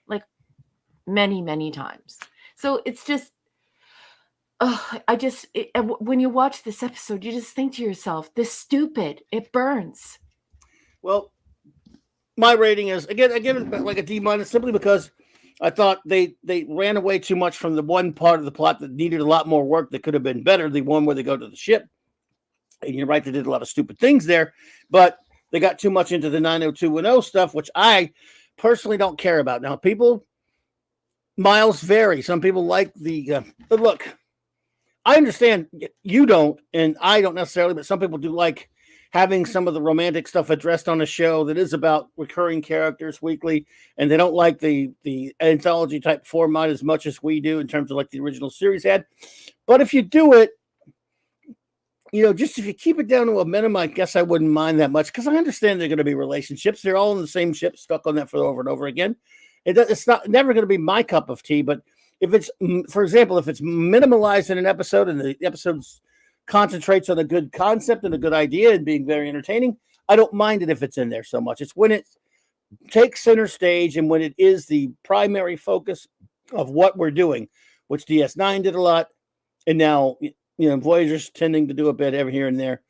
Speaker 6: Like, many, many times. So it's just, when you watch this episode, you just think to yourself, this stupid, it burns.
Speaker 5: Well, my rating is, again, like a D- simply because I thought they ran away too much from the one part of the plot that needed a lot more work that could have been better. The one where they go to the ship. And you're right, they did a lot of stupid things there, but they got too much into the 90210 stuff, which I personally don't care about. Now, miles vary. Some people like but look, I understand you don't, and I don't necessarily, but some people do like having some of the romantic stuff addressed on a show that is about recurring characters weekly, and they don't like the anthology type format as much as we do in terms of like the original series had. But if you do it, just if you keep it down to a minimum, I guess I wouldn't mind that much, because I understand they're going to be relationships. They're all in the same ship, stuck on that for over and over again. It's never going to be my cup of tea, but if it's, for example, if it's minimalized in an episode and the episode concentrates on a good concept and a good idea and being very entertaining, I don't mind it if it's in there so much. It's when it takes center stage and when it is the primary focus of what we're doing, which DS9 did a lot, and now Voyager's tending to do a bit every here and there.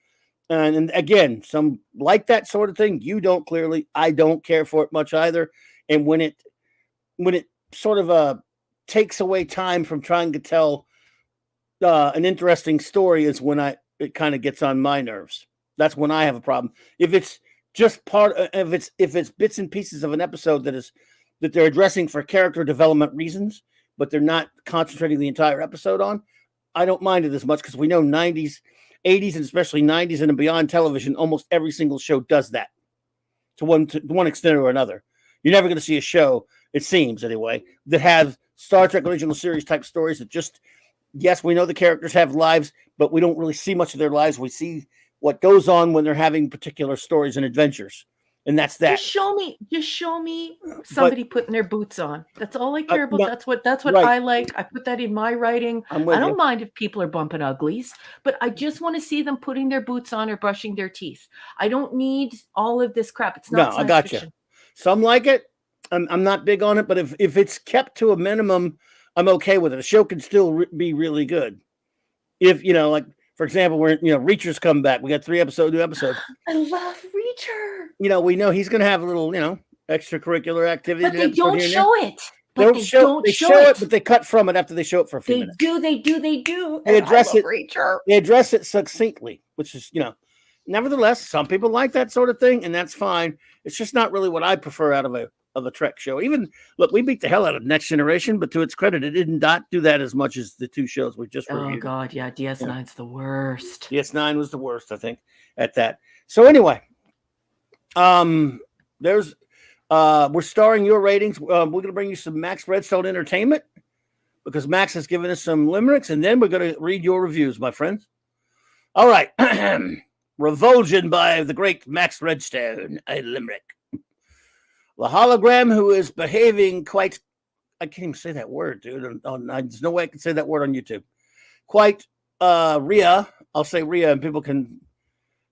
Speaker 5: And again, some like that sort of thing. You don't clearly. I don't care for it much either. And when it sort of takes away time from trying to tell an interesting story is when it kind of gets on my nerves. That's when I have a problem. If it's just if it's bits and pieces of an episode that they're addressing for character development reasons, but they're not concentrating the entire episode on, I don't mind it as much, because we know 90s, 80s, and especially 90s and beyond television, almost every single show does that to one extent or another. You're never going to see a show, it seems anyway, that has Star Trek original series type stories that just, yes, we know the characters have lives, but we don't really see much of their lives. We see what goes on when they're having particular stories and adventures. And that's that.
Speaker 6: Just show me somebody putting their boots on. That's all I care about. That's what
Speaker 5: right.
Speaker 6: I like. I put that in my writing. I don't mind if people are bumping uglies, but I just want to see them putting their boots on or brushing their teeth. I don't need all of this crap. It's not science fiction.
Speaker 5: You. Some like it. I'm not big on it, but if it's kept to a minimum, I'm okay with it. A show can still be really good. If, like, for example, where Reacher's come back. We got new episodes.
Speaker 6: I love Reacher.
Speaker 5: We know he's going to have a little, extracurriculaar activity.
Speaker 6: But they don't show it.
Speaker 5: They show it, but they cut from it after they show it for a few minutes.
Speaker 6: They do.
Speaker 5: They address it.
Speaker 6: Reacher.
Speaker 5: They address it succinctly, which is, nevertheless, some people like that sort of thing, and that's fine. It's just not really what I prefer out of a Trek show. Even, look, we beat the hell out of Next Generation, but to its credit, it did not do that as much as the two shows we just reviewed.
Speaker 6: Oh, God, yeah, DS9's the worst.
Speaker 5: DS9 was the worst, I think, at that. So anyway, we're starring your ratings. We're going to bring you some Max Redstone entertainment, because Max has given us some limericks, and then we're going to read your reviews, my friends. All right. Revulsion by the great Max Redstone, a limerick. The hologram who is behaving quite, I can't even say that word, dude. There's no way I can say that word on YouTube. Quite Rhea. I'll say Rhea, and people can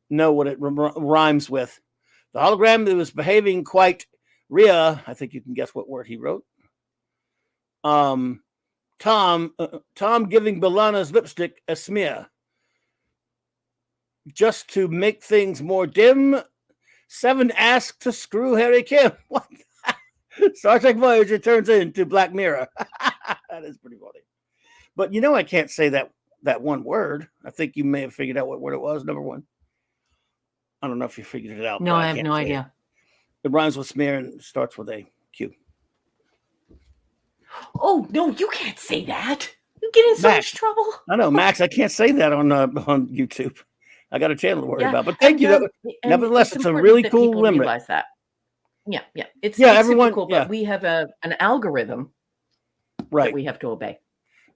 Speaker 5: know what it rhymes with. The hologram who is behaving quite Rhea. I think you can guess what word he wrote. Tom giving Balana's lipstick a smear. Just to make things more dim, Seven asked to screw Harry Kim. What? Star Trek Voyager turns into Black Mirror. That is pretty funny. But I can't say that one word. I think you may have figured out what word it was. Number one. I don't know if you figured it out.
Speaker 6: No, I have no idea.
Speaker 5: It rhymes with smear and starts with a Q.
Speaker 6: Oh, no, you can't say that. You get in so much trouble.
Speaker 5: I know, Max. I can't say that on YouTube. I got a channel to worry about. But thank you. Nevertheless, it's a really cool limerick.
Speaker 6: Realize that. Yeah. It's
Speaker 5: everyone.
Speaker 6: Super cool, but we have an algorithm that we have to obey.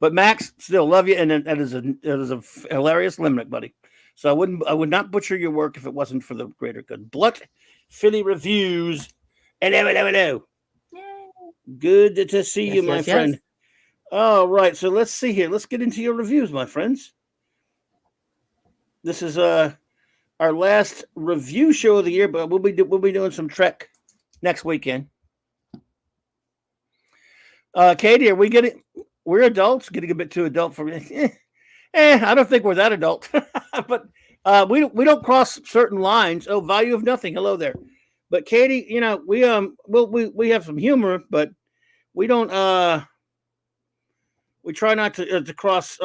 Speaker 5: But Max, still love you, and that is a hilarious limerick, buddy. So I would not butcher your work if it wasn't for the greater good. Blut Philly reviews. Hello. Yay. Good to see you, my friend. Yes. All right, so let's see here. Let's get into your reviews, my friends. This is our last review show of the year, but we'll be doing some Trek next weekend. Katie, are we getting? We're adults, getting a bit too adult for me. I don't think we're that adult, but we don't cross certain lines. Oh, value of nothing. Hello there. But Katie, we have some humor, but we don't. We try not to cross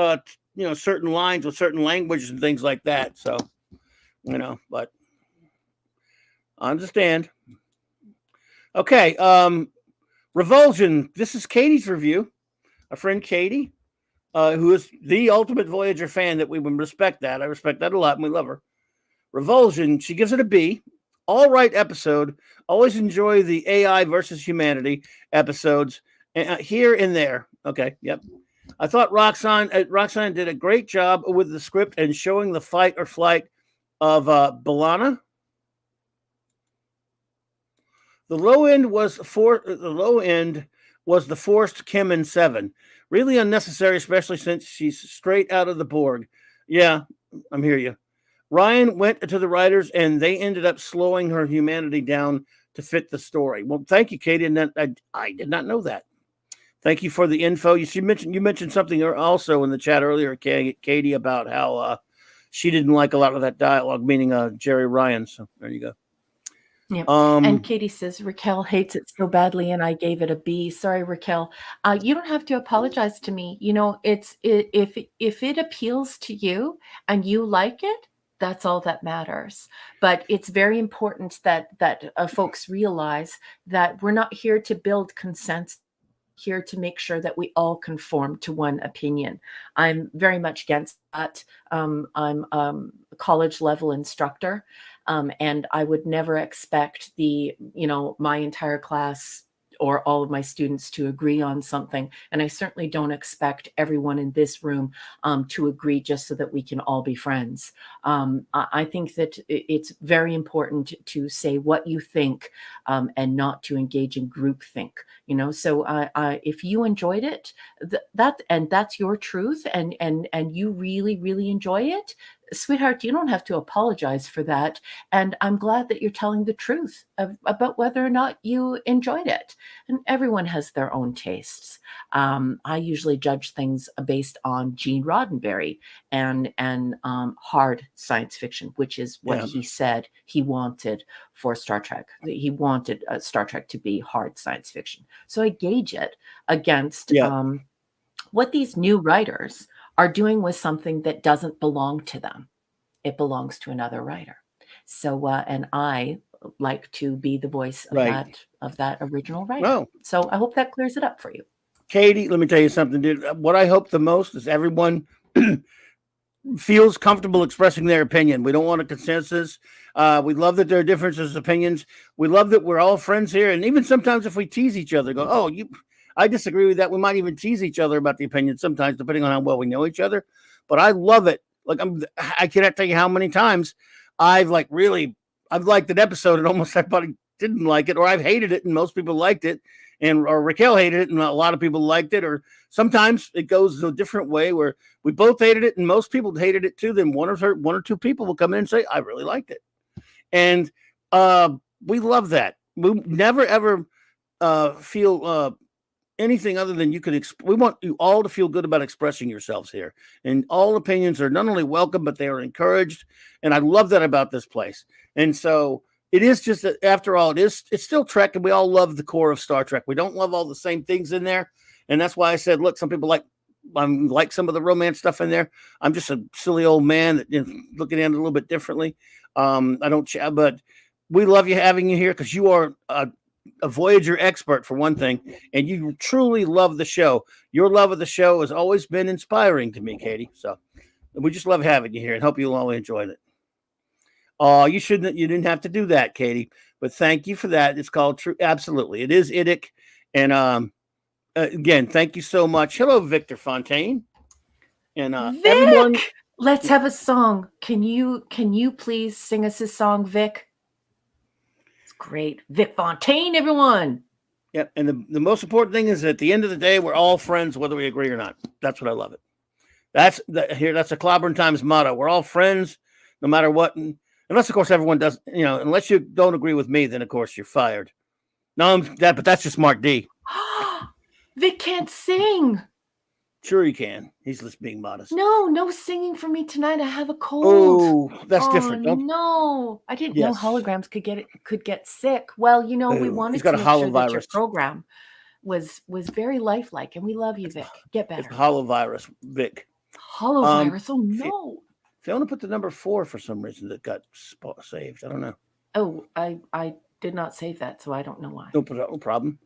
Speaker 5: certain lines with certain languages and things like that. So, but I understand. Okay. Revulsion. This is Katie's review. Our friend Katie, who is the ultimate Voyager fan that we would respect that. I respect that a lot, and we love her. Revulsion, she gives it a B. All right episode. Always enjoy the AI versus humanity episodes here and there. Okay, yep. I thought Roxanne did a great job with the script and showing the fight or flight of Balana. The low end was the forced Kim in 7. Really unnecessary, especially since she's straight out of the Borg. Yeah, I'm hear you. Ryan went to the writers and they ended up slowing her humanity down to fit the story. Well, thank you, Katie. And I did not know that. Thank you for the info. You mentioned something also in the chat earlier, Katie, about how she didn't like a lot of that dialogue, meaning Jerry Ryan. So there you go.
Speaker 6: Yeah. And Katie says Raquel hates it so badly, and I gave it a B. Sorry, Raquel. You don't have to apologize to me. You know, if it appeals to you and you like it, that's all that matters. But it's very important that folks realize that we're not here to build consensus. Here to make sure that we all conform to one opinion. I'm very much against that. I'm a college level instructor, and I would never expect my entire class or all of my students to agree on something. And I certainly don't expect everyone in this room to agree just so that we can all be friends. I think that it's very important to say what you think and not to engage in groupthink. So if you enjoyed it, that's your truth, and you really, really enjoy it, sweetheart, you don't have to apologize for that. And I'm glad that you're telling the truth about whether or not you enjoyed it. And everyone has their own tastes. I usually judge things based on Gene Roddenberry and hard science fiction, which is what he said he wanted for Star Trek. He wanted Star Trek to be hard science fiction. So I gauge it against what these new writers are doing with something that doesn't belong to them. It belongs to another writer. So, and I like to be the voice of that original writer.
Speaker 5: Oh.
Speaker 6: So I hope that clears it up for you.
Speaker 5: Katie, let me tell you something, dude. What I hope the most is everyone feels comfortable expressing their opinion. We don't want a consensus. We love that there are differences of opinions. We love that we're all friends here. And even sometimes if we tease each other, go, I disagree with that. We might even tease each other about the opinion sometimes, depending on how well we know each other. But I love it. Like I cannot tell you how many times I've liked an episode and almost everybody didn't like it, or I've hated it and most people liked it, or Raquel hated it and a lot of people liked it, or sometimes it goes a different way where we both hated it and most people hated it too. Then one or two people will come in and say, I really liked it. And we love that. We never ever feel anything other than you could. We want you all to feel good about expressing yourselves here, and all opinions are not only welcome, but they are encouraged. And I love that about this place. And so it is just that after all, it's still Trek, and we all love the core of Star Trek. We don't love all the same things in there, and that's why I said, look, some people like some of the romance stuff in there. I'm just a silly old man that looking at it a little bit differently. But we love having you here because you are a Voyager expert for one thing, and you truly love the show. Your love of the show has always been inspiring to me, Katie. So we just love having you here and hope you'll all enjoy it. Oh, you didn't have to do that, Katie, but thank you for that. It's called True. Absolutely. It is IDIC. And again, thank you so much. Hello, Victor Fontaine. And
Speaker 6: Vic!
Speaker 5: Everyone.
Speaker 6: Let's have a song. Can you please sing us a song, Vic? Great. Vic Fontaine, everyone.
Speaker 5: Yep. And the most important thing is at the end of the day, we're all friends, whether we agree or not. That's what I love it. That's a Clobbering Times motto. We're all friends, no matter what. Unless, of course, everyone does, unless you don't agree with me, then, of course, you're fired. No, but that's just Mark D.
Speaker 6: Vic can't sing.
Speaker 5: Sure he can. He's just being modest.
Speaker 6: No singing for me tonight. I have a cold.
Speaker 5: Oh, that's different.
Speaker 6: No, I didn't know holograms could get sick. Well, we wanted to make sure that your program was very lifelike, and we love you, Vic. Get better.
Speaker 5: It's holovirus, Vic.
Speaker 6: Holovirus. Oh no.
Speaker 5: Fiona put the number 4 for some reason that got saved. I don't know.
Speaker 6: Oh, I did not save that, so I don't know why.
Speaker 5: No problem.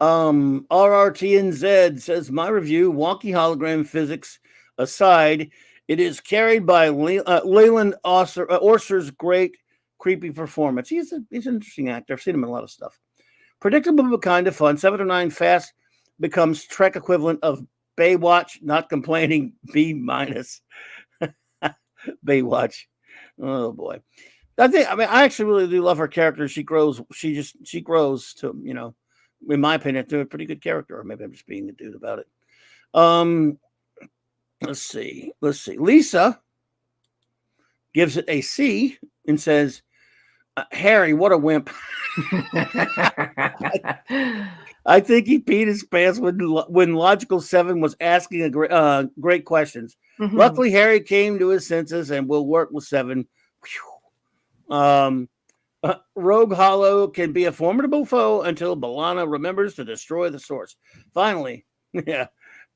Speaker 5: RRTNZ says, my review, wonky hologram physics aside, It is carried by Leland Orser's great creepy performance. He's an interesting actor. I've seen him in a lot of stuff. Predictable but kind of fun. 7 to 9 fast becomes Trek equivalent of Baywatch. Not complaining. B-. Baywatch. Oh boy. I actually really do love her character. She grows to, in my opinion, to a pretty good character. Or maybe I'm just being a dude about it. Let's see. Lisa gives it a C and says, Harry, what a wimp. I think he peed his pants when Logical 7 was asking great questions. Mm-hmm. Luckily, Harry came to his senses and will work with 7. Rogue Hollow can be a formidable foe until B'Elanna remembers to destroy the source. Finally,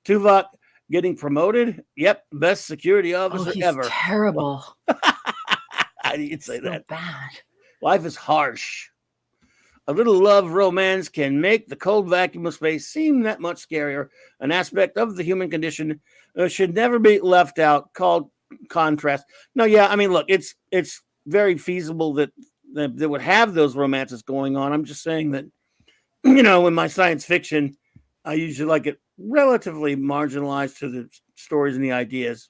Speaker 5: Tuvok getting promoted. Yep, best security officer ever.
Speaker 6: Terrible.
Speaker 5: I didn't say that.
Speaker 6: Bad.
Speaker 5: Life is harsh. A little love romance can make the cold vacuum of space seem that much scarier. An aspect of the human condition should never be left out, called contrast. No, yeah, look, it's very feasible that they would have those romances going on. I'm just saying that, in my science fiction, I usually like it relatively marginalized to the stories and the ideas.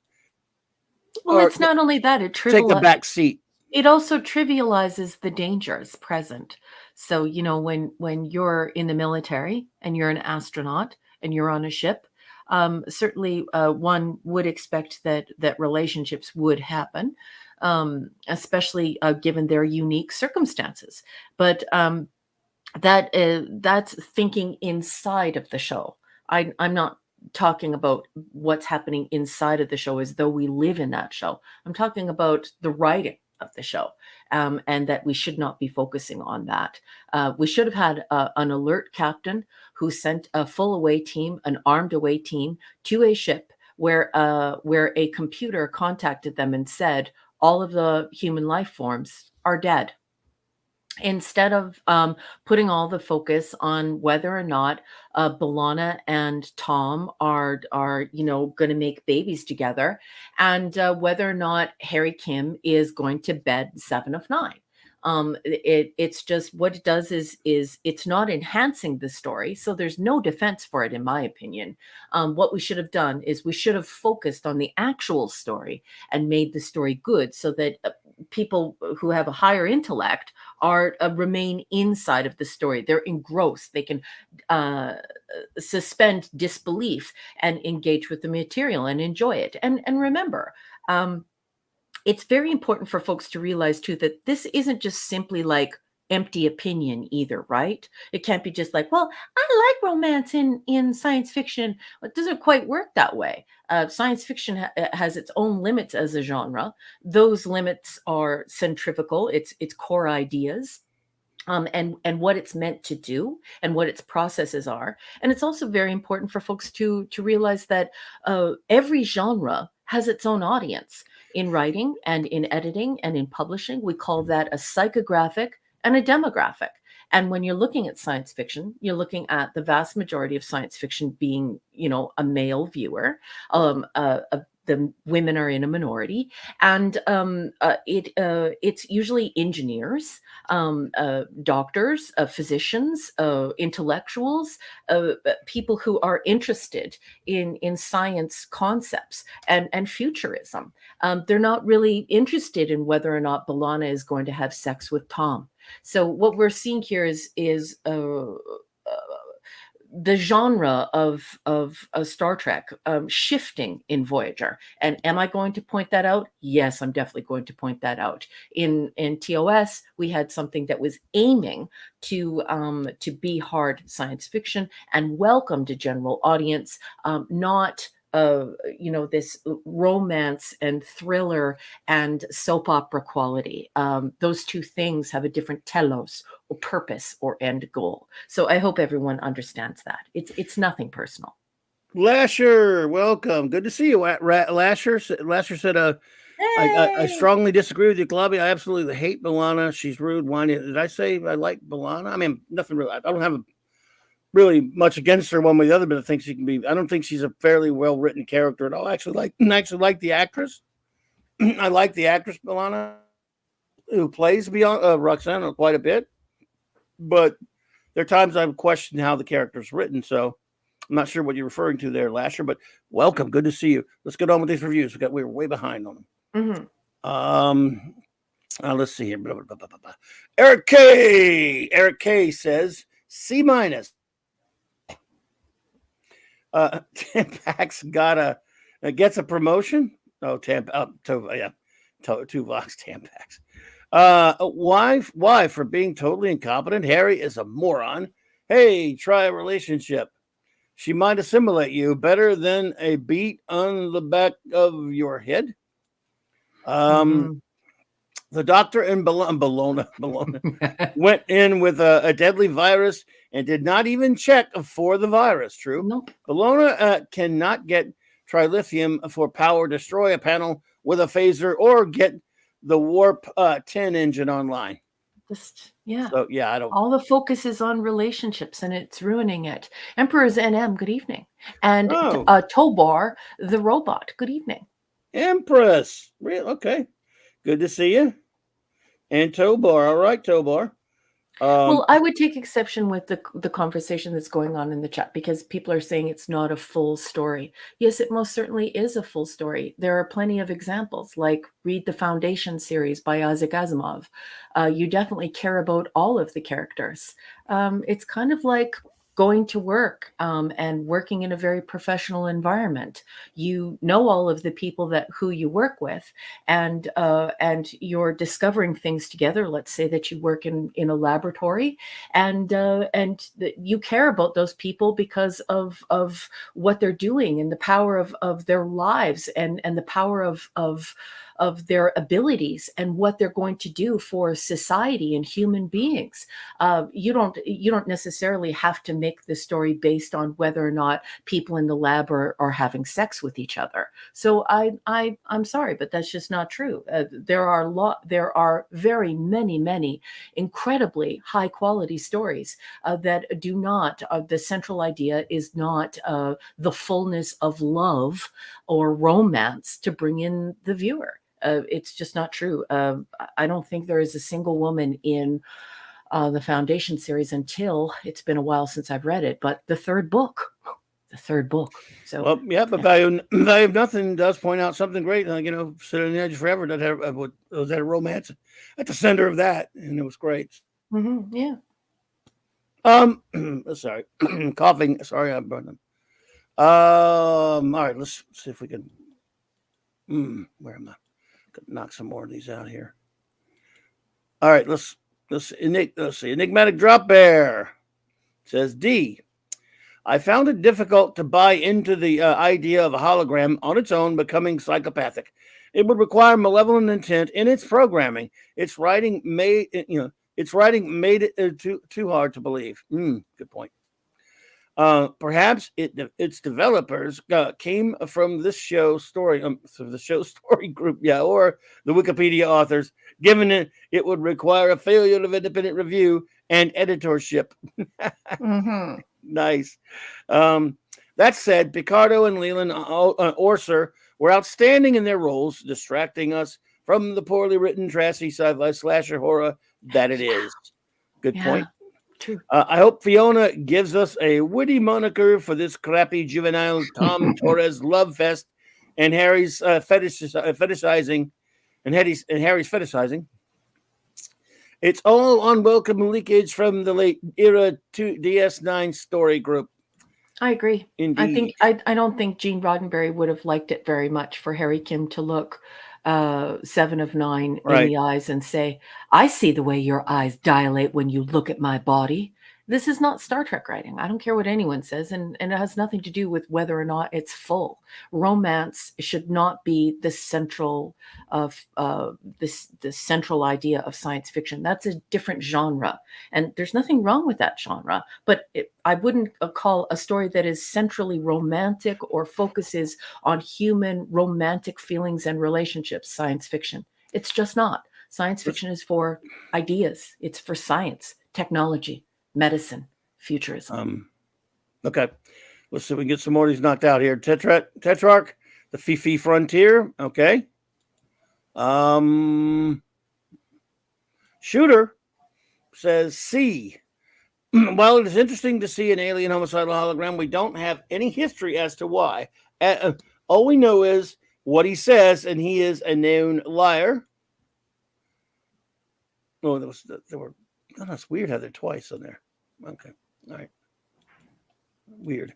Speaker 6: Well, it's not only that,
Speaker 5: take the back seat.
Speaker 6: It also trivializes the dangers present. So, when you're in the military and you're an astronaut and you're on a ship, certainly one would expect that relationships would happen, especially given their unique circumstances. But that's thinking inside of the show. I'm not talking about what's happening inside of the show as though we live in that show. I'm talking about the writing of the show, and that we should not be focusing on that. We should have had an alert captain who sent a full away team, an armed away team, to a ship where a computer contacted them and said all of the human life forms are dead. Instead of putting all the focus on whether or not B'Elanna and Tom are going to make babies together, and whether or not Harry Kim is going to bed 7 of 9. It's just what it does is it's not enhancing the story. So there's no defense for it, in my opinion. What we should have done is we should have focused on the actual story and made the story good, so that people who have a higher intellect are remain inside of the story. They're engrossed. They can suspend disbelief and engage with the material and enjoy it. And remember, it's very important for folks to realize too that this isn't just simply like empty opinion either, right? It can't be just like, well, I like romance in science fiction. It doesn't quite work that way. Science fiction has its own limits as a genre. Those limits are centrifugal. It's core ideas. And what it's meant to do and what its processes are. And it's also very important for folks to realize that every genre has its own audience. In writing and in editing and in publishing, we call that a psychographic and a demographic. And when you're looking at science fiction, you're looking at the vast majority of science fiction being, a male viewer. The women are in a minority, and it's usually engineers, doctors, physicians, intellectuals, people who are interested in science concepts and futurism. They're not really interested in whether or not B'Elanna is going to have sex with Tom. So what we're seeing here is the genre of Star Trek shifting in Voyager. And am I going to point that out? Yes, I'm definitely going to point that out. In TOS, we had something that was aiming to be hard science fiction and welcome to general audience, not this romance and thriller and soap opera quality. Those two things have a different telos or purpose or end goal. So I hope everyone understands that. It's nothing personal.
Speaker 5: Lasher, welcome. Good to see you, Lasher. Lasher said, I strongly disagree with you, Globby. I absolutely hate B'Elanna. She's rude, whiny. Did I say I like B'Elanna? Nothing real. I don't have really much against her one way or the other, but I think she can be. I don't think she's a fairly well written character at all. I actually like the actress. I like the actress Milana, who plays Roxanne quite a bit, but there are times I've questioned how the character's written. So I'm not sure what you're referring to there, Lasher. But welcome, good to see you. Let's get on with these reviews. We were way behind on them. Let's see here. Eric K says C-. Tampax gets a promotion. Oh, Tuvok's Tampax. Why? For being totally incompetent. Harry is a moron. Hey, try a relationship. She might assimilate you better than a beat on the back of your head. The doctor in Bologna went in with a deadly virus and did not even check for the virus. True.
Speaker 6: Nope.
Speaker 5: Bologna cannot get trilithium for power destroy a panel with a phaser or get the warp 10 engine online.
Speaker 6: So
Speaker 5: I don't.
Speaker 6: All the focus is on relationships and it's ruining it. Emperor's NM, good evening. And Tobar, the robot, good evening.
Speaker 5: Empress, real okay. Good to see you. And Tobar, all right, Tobar.
Speaker 6: Well, I would take exception with the conversation that's going on in the chat because people are saying it's not a full story. Yes, it most certainly is a full story. There are plenty of examples, like read the Foundation series by Isaac Asimov. You definitely care about all of the characters. It's kind of like going to work and working in a very professional environment. You know all of the people who you work with, and you're discovering things together. Let's say that you work in a laboratory, and you care about those people because of what they're doing and the power of their lives and the power of their abilities and what they're going to do for society and human beings. You don't necessarily have to make the story based on whether or not people in the lab are having sex with each other. So I'm sorry, but that's just not true. There are very many incredibly high quality stories that do not. The central idea is not the fullness of love or romance to bring in the viewer. It's just not true. I don't think there is a single woman in the Foundation series until it's been a while since I've read it, but the third book. So,
Speaker 5: well, yeah, but Value of Nothing does point out something great. Sit on the Edge Forever was that a romance at the center of that, and it was great.
Speaker 6: Yeah.
Speaker 5: Sorry, coughing. Sorry, I'm burning. All right, let's see if we can. Where am I? Knock some more of these out here. All right, let's see. Enigmatic Drop Bear says D. I found it difficult to buy into the idea of a hologram on its own becoming psychopathic. It would require malevolent intent in its programming. Its writing made it too hard to believe. Good point. Perhaps its developers came from this show story, so the show story group, or the Wikipedia authors, given it would require a failure of independent review and editorship. Nice. That said, Picardo and Leland Orser were outstanding in their roles, distracting us from the poorly written, trashy sci-fi slasher horror that it is. Good point.
Speaker 6: True.
Speaker 5: I hope Fiona gives us a witty moniker for this crappy juvenile Tom Torres love fest and Harry's fetishizing. It's all unwelcome leakage from the late era DS9 story group.
Speaker 6: I agree.
Speaker 5: Indeed.
Speaker 6: I don't think Gene Roddenberry would have liked it very much for Harry Kim to look 7 of 9 in the eyes and say, I see the way your eyes dilate when you look at my body. This is not Star Trek writing. I don't care what anyone says, and it has nothing to do with whether or not it's full. Romance should not be the central of the central idea of science fiction. That's a different genre, and there's nothing wrong with that genre. But I wouldn't call a story that is centrally romantic or focuses on human romantic feelings and relationships science fiction. It's just not. Science fiction is for ideas. It's for science, technology, medicine, futurism.
Speaker 5: Okay. Let's see if we can get some more of these knocked out here. Tetrarch, the Fifi Frontier. Okay. Shooter says C. While it is interesting to see an alien homicidal hologram, we don't have any history as to why. All we know is what he says, and he is a known liar. Oh, there were. Oh, that's weird how they're twice on there. Okay. All right. Weird.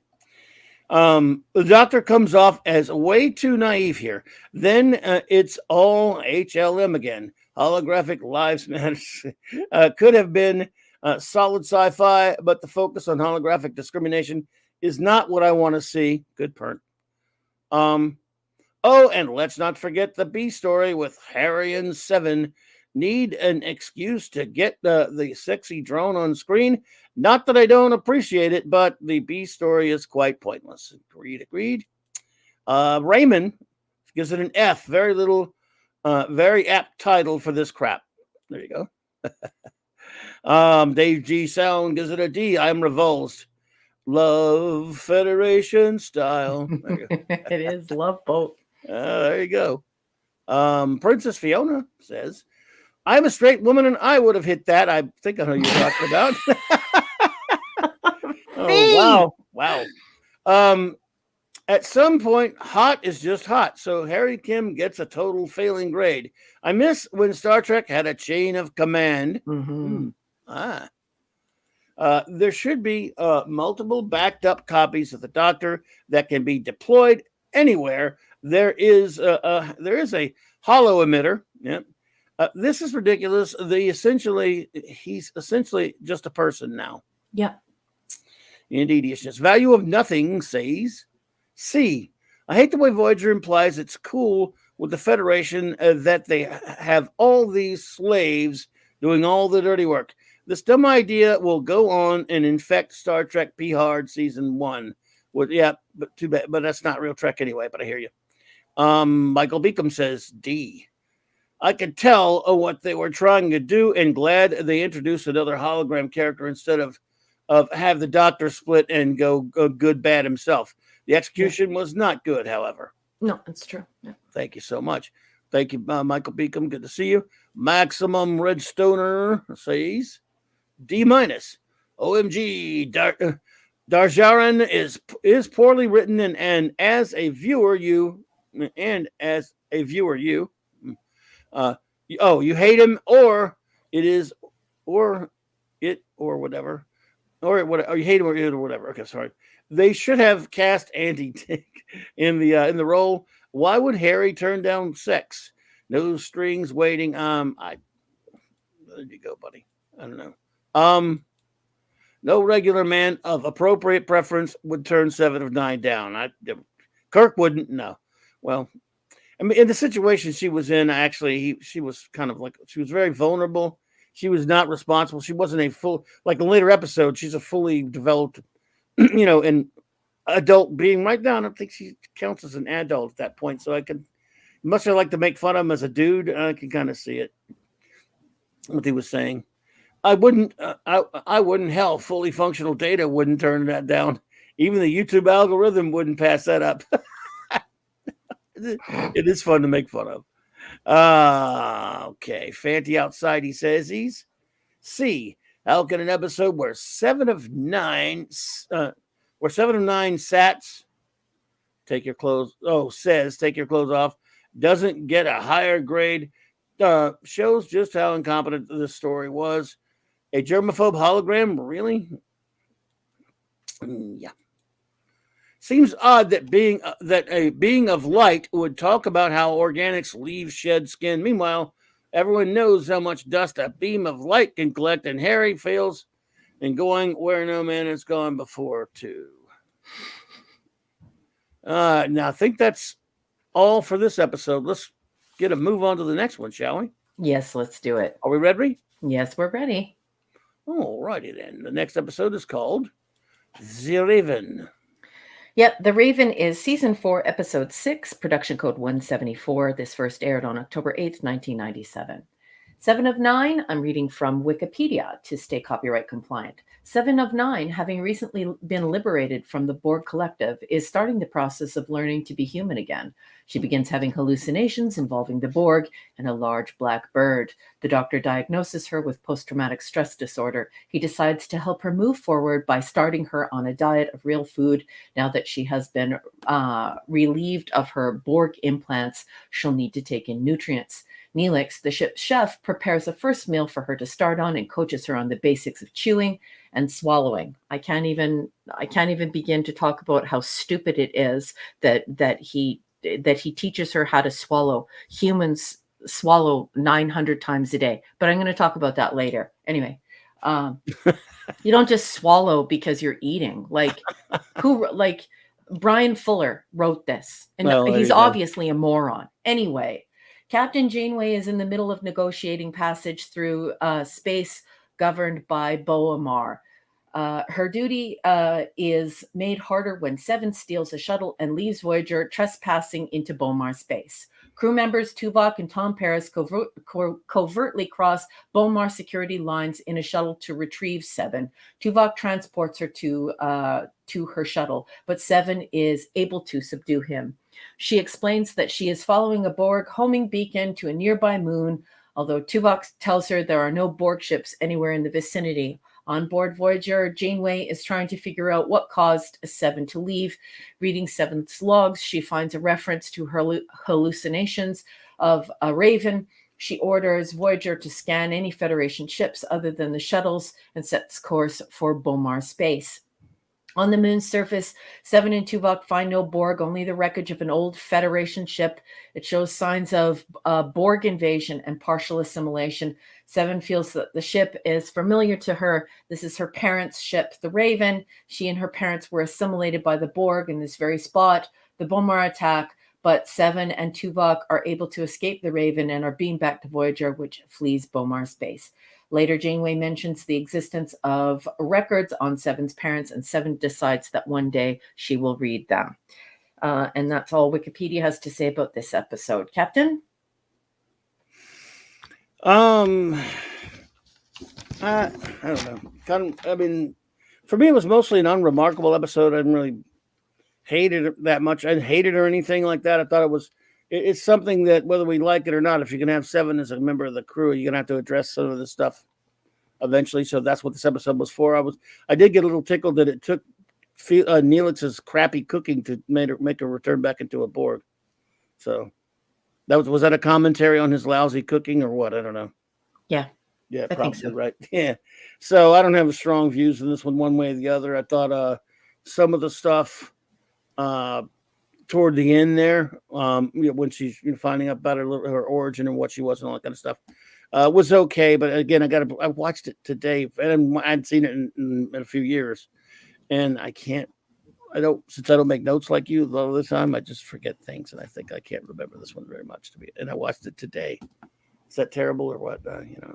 Speaker 5: The doctor comes off as way too naive here. Then it's all HLM again. Holographic lives matter. Could have been solid sci-fi, but the focus on holographic discrimination is not what I want to see. Good pernt. Oh, and let's not forget the B story with Harry and Seven. Need an excuse to get the sexy drone on screen. Not that I don't appreciate it, but the B story is quite pointless. Agreed. Raymond gives it an F. Very very apt title for this crap. There you go. Dave G. Sound gives it a D. I'm revulsed. Love Federation style. There you go.
Speaker 6: It is love boat.
Speaker 5: There you go. Princess Fiona says, I'm a straight woman and I would have hit that. I think I know who you're talking about. Oh, wow. At some point, hot is just hot. So Harry Kim gets a total failing grade. I miss when Star Trek had a chain of command.
Speaker 6: Mm-hmm.
Speaker 5: There should be multiple backed up copies of the Doctor that can be deployed anywhere. There is a hollow emitter. Yep. This is ridiculous. He's essentially just a person now.
Speaker 6: Yeah.
Speaker 5: Indeed, he is just. Value of nothing says C. I hate the way Voyager implies it's cool with the Federation that they have all these slaves doing all the dirty work. This dumb idea will go on and infect Star Trek P Hard Season 1. Well, yeah, but too bad. But that's not real Trek anyway, but I hear you. Michael Beacom says D. I could tell what they were trying to do and glad they introduced another hologram character instead of have the Doctor split and go good, bad himself. The execution was not good, however.
Speaker 6: No, it's true. Yeah.
Speaker 5: Thank you so much. Thank you, Michael Beacom. Good to see you. Maximum Redstoner says D-. OMG. Darjaran is poorly written and as a viewer, you you hate him or you hate him or whatever. Okay, sorry. They should have cast Andy Dick in the role. Why would Harry turn down sex? No strings waiting. There you go, buddy. I don't know. No regular man of appropriate preference would turn 7 of 9 down. Kirk wouldn't. No. Well, I mean, in the situation she was in, actually, she was kind of like, she was very vulnerable. She was not responsible. She wasn't a full, like in later episodes, she's a fully developed, an adult being. Right now, I don't think she counts as an adult at that point. So I could, much have like to make fun of him as a dude. I can kind of see it, what he was saying. I wouldn't, hell, fully functional Data wouldn't turn that down. Even the YouTube algorithm wouldn't pass that up. It is fun to make fun of. Okay. Fanty outside, he says he's C. How can an episode where 7 of 9 sats take your clothes off doesn't get a higher grade shows just how incompetent this story was. A germaphobe hologram, really? Yeah. Seems odd that a being of light would talk about how organics leave shed skin. Meanwhile, everyone knows how much dust a beam of light can collect, and Harry fails in going where no man has gone before, too. Now, I think that's all for this episode. Let's get a move on to the next one, shall we?
Speaker 6: Yes, let's do it.
Speaker 5: Are we ready?
Speaker 6: Yes, we're ready.
Speaker 5: All righty then. The next episode is called The Raven.
Speaker 6: Yep, The Raven is Season 4, Episode 6, Production Code 174. This first aired on October 8th, 1997. 7 of 9, I'm reading from Wikipedia to stay copyright compliant. Seven of Nine, having recently been liberated from the Borg Collective, is starting the process of learning to be human again. She begins having hallucinations involving the Borg and a large black bird. The doctor diagnoses her with post-traumatic stress disorder. He decides to help her move forward by starting her on a diet of real food. Now that she has been relieved of her Borg implants, she'll need to take in nutrients. Neelix, the ship's chef, prepares a first meal for her to start on and coaches her on the basics of chewing and swallowing. I can't even begin to talk about how stupid it is that he teaches her how to swallow. Humans swallow 900 times a day, but I'm going to talk about that later. Anyway, you don't just swallow because you're eating. Like Brian Fuller wrote this, and he's obviously a moron. Anyway, Captain Janeway is in the middle of negotiating passage through space governed by Boamar. Her duty is made harder when Seven steals a shuttle and leaves Voyager, trespassing into Bomar space. Crew members Tuvok and Tom Paris covertly cross Bomar security lines in a shuttle to retrieve Seven. Tuvok transports her to her shuttle, but Seven is able to subdue him. She explains that she is following a Borg homing beacon to a nearby moon, although Tuvok tells her there are no Borg ships anywhere in the vicinity. On board Voyager, Janeway is trying to figure out what caused Seven to leave. Reading Seven's logs, she finds a reference to her hallucinations of a raven. She orders Voyager to scan any Federation ships other than the shuttles and sets course for Bomar space. On the moon's surface, Seven and Tuvok find no Borg, only the wreckage of an old Federation ship. It shows signs of Borg invasion and partial assimilation. Seven feels that the ship is familiar to her. This is her parents' ship, the Raven. She and her parents were assimilated by the Borg in this very spot. The Bomar attack, but Seven and Tuvok are able to escape the Raven and are beamed back to Voyager, which flees Bomar space. Later, Janeway mentions the existence of records on Seven's parents, and Seven decides that one day she will read them. And that's all Wikipedia has to say about this episode. Captain?
Speaker 5: I don't know. For me, it was mostly an unremarkable episode. I didn't really hate it that much. I didn't hate it or anything like that. I thought it's something that, whether we like it or not, if you can have Seven as a member of the crew, you're gonna have to address some of this stuff eventually. So that's what this episode was for. I did get a little tickled that it took Neelix's crappy cooking to make her return back into a Borg. So was that a commentary on his lousy cooking or what? I don't know.
Speaker 6: Yeah,
Speaker 5: I
Speaker 6: think so.
Speaker 5: Right. Yeah. So I don't have strong views in this one way or the other. I thought some of the stuff toward the end there, when she's finding out about her origin and what she was and all that kind of stuff, was okay. But again, I watched it today, and I hadn't seen it in a few years, and since I don't make notes like you all the time, I just forget things, and I think I can't remember this one very much and I watched it today. Is that terrible or what?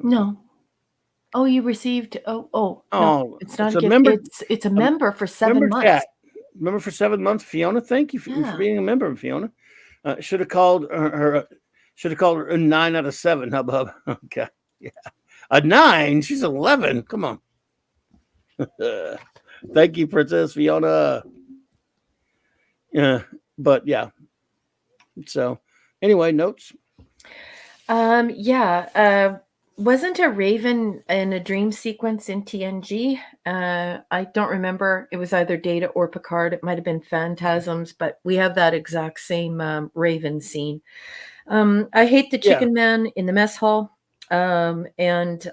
Speaker 6: No. Oh, you received. No, it's not a gift.
Speaker 5: Member.
Speaker 6: It's a member for 7 months.
Speaker 5: Chat. Remember for 7 months, Fiona. Thank you for being a member, Fiona. Should have called her. Should have called her a 9 out of 7. Hubbub. Okay, yeah, a 9. She's 11. Come on. Thank you, Princess Fiona. Yeah, but yeah. So anyway, notes.
Speaker 6: Wasn't a Raven in a dream sequence in TNG? I don't remember. It was either Data or Picard. It might have been Phantasms, but we have that exact same Raven scene. I hate the chicken man in the mess hall. And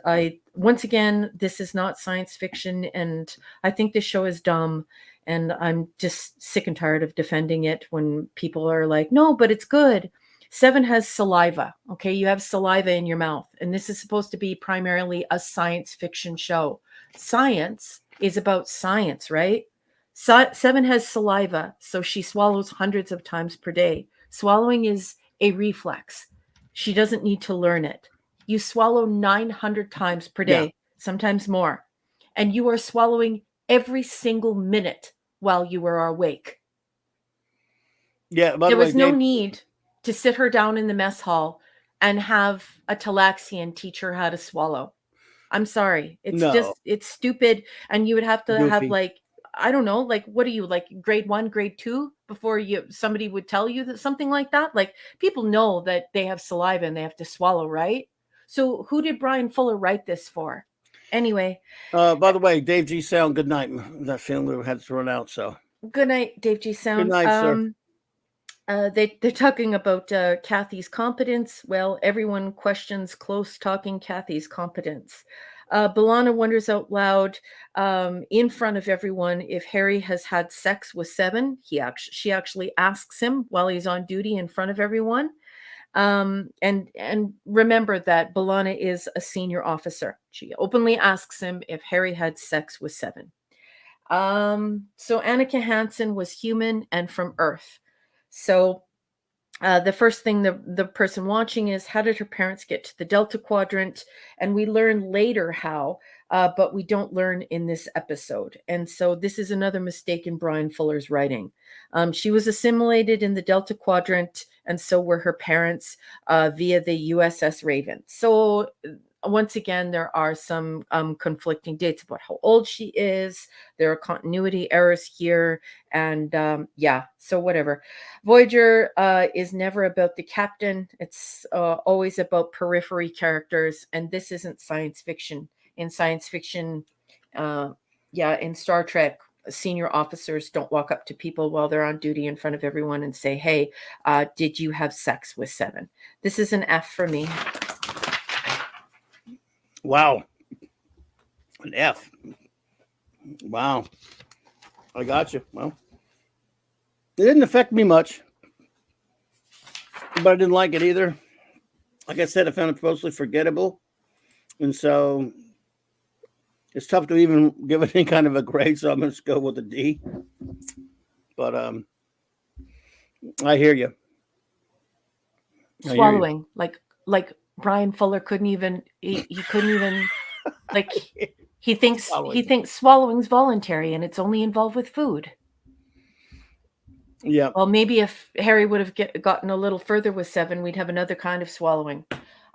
Speaker 6: once again, this is not science fiction, and I think this show is dumb. And I'm just sick and tired of defending it when people are like, no, but it's good. Seven has saliva. Okay, you have saliva in your mouth, and this is supposed to be primarily a science fiction show. Science is about science, right? Seven has saliva, so she swallows hundreds of times per day. Swallowing is a reflex. She doesn't need to learn it. You swallow 900 times per day, sometimes more, and you are swallowing every single minute while you are awake.
Speaker 5: Yeah,
Speaker 6: there was no need to sit her down in the mess hall and have a Talaxian teach her how to swallow. I'm sorry. It's
Speaker 5: No.
Speaker 6: it's stupid. And you would have to have
Speaker 5: Goofy.
Speaker 6: like, I don't know, like, what are you, like grade 1, grade 2 before somebody would tell you that something like that? Like, people know that they have saliva and they have to swallow, right? So who did Brian Fuller write this for? Anyway,
Speaker 5: By the way, Dave G. Sound, good night. That feeling we had to run out. So
Speaker 6: good night, Dave G. Sound.
Speaker 5: good night, sir.
Speaker 6: They're talking about Kathy's competence. Well, everyone questions close talking Kathy's competence. B'Elanna wonders out loud in front of everyone if Harry has had sex with Seven. She actually asks him while he's on duty in front of everyone. And remember that B'Elanna is a senior officer. She openly asks him if Harry had sex with Seven. So Annika Hansen was human and from Earth. So the first thing the person watching is, how did her parents get to the Delta Quadrant? And we learn later how, but we don't learn in this episode. And so this is another mistake in Brian Fuller's writing. She was assimilated in the Delta Quadrant, and so were her parents via the USS Raven. So once again, there are some conflicting dates about how old she is. There are continuity errors here. And yeah, so whatever. Voyager is never about the captain. It's always about periphery characters. And this isn't science fiction. In science fiction, in Star Trek, senior officers don't walk up to people while they're on duty in front of everyone and say, hey, did you have sex with Seven? This is an F for me.
Speaker 5: Wow. An F. Wow. I got you. Well, it didn't affect me much, but I didn't like it either. Like I said, I found it mostly forgettable. And so it's tough to even give it any kind of a grade. So I'm going to go with a D. But I hear you.
Speaker 6: Swallowing. Like Brian Fuller couldn't even, he couldn't even, like, he thinks swallowing's voluntary and it's only involved with food.
Speaker 5: Yeah.
Speaker 6: Well, maybe if Harry would have gotten a little further with Seven, we'd have another kind of swallowing.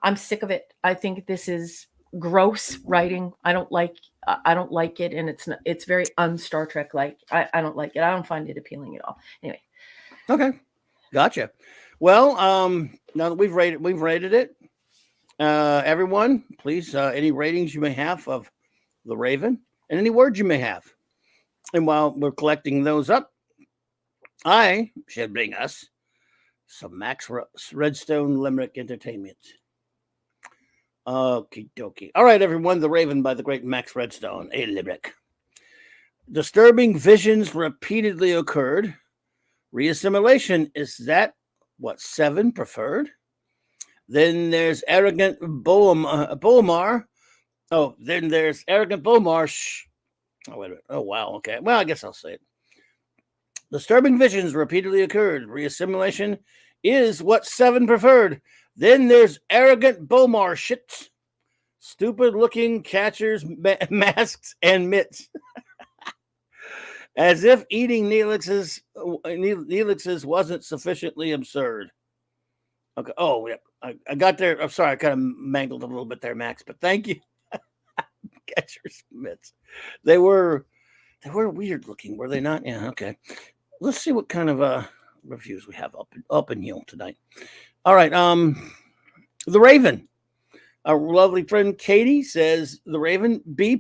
Speaker 6: I'm sick of it. I think this is gross writing. I don't like it, and it's very un-Star Trek like. I don't like it. I don't find it appealing at all. Anyway.
Speaker 5: Okay. Gotcha. Well, now that we've rated it. Everyone, please, any ratings you may have of The Raven and any words you may have. And while we're collecting those up, I should bring us some Max Redstone Limerick entertainment. Okie dokie. All right, everyone. The Raven by the great Max Redstone, a limerick. Disturbing visions repeatedly occurred. Reassimilation, is that what Seven preferred? Then there's arrogant Bomar. Oh, then there's arrogant Bomar. Oh, wait a minute. Oh, wow. Okay. Well, I guess I'll say it. Disturbing visions repeatedly occurred. Reassimilation is what Seven preferred. Then there's arrogant Bomar shit. Stupid looking catchers, masks, and mitts. As if eating Neelix's wasn't sufficiently absurd. Okay. Oh, yeah. I got there. I'm sorry. I kind of mangled a little bit there, Max, but thank you. Catcher's mitts. They were weird looking, were they not? Yeah. Okay. Let's see what kind of reviews we have up in here tonight. All right. The Raven. Our lovely friend Katie says The Raven B+.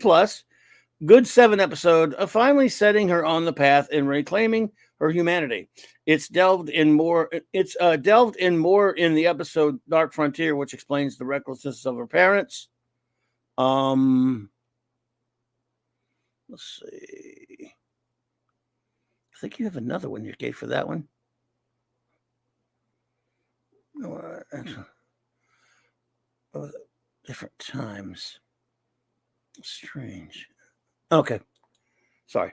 Speaker 5: Good 7 episode of finally setting her on the path and reclaiming her humanity. It's delved in more in the episode Dark Frontier, which explains the recklessness of her parents. Let's see. I think you have another one you gave for that one. Different times. Strange. Okay. Sorry.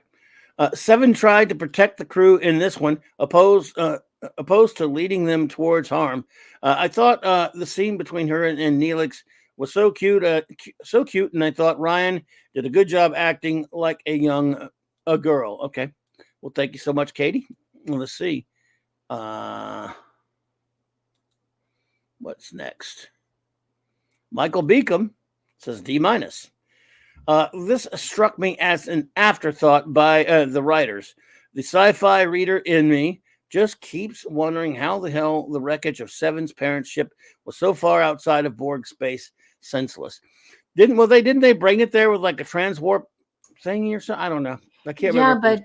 Speaker 5: Seven tried to protect the crew in this one, opposed to leading them towards harm. I thought the scene between her and Neelix was so cute, and I thought Ryan did a good job acting like a girl. Okay. Well, thank you so much, Katie. Well, let's see. What's next? Michael Beacom says D minus. This struck me as an afterthought by the writers. The sci-fi reader in me just keeps wondering how the hell the wreckage of Seven's parent ship was so far outside of Borg space, senseless. Didn't they bring it there with like a transwarp thingy or something? I don't know. I can't remember.
Speaker 6: Yeah,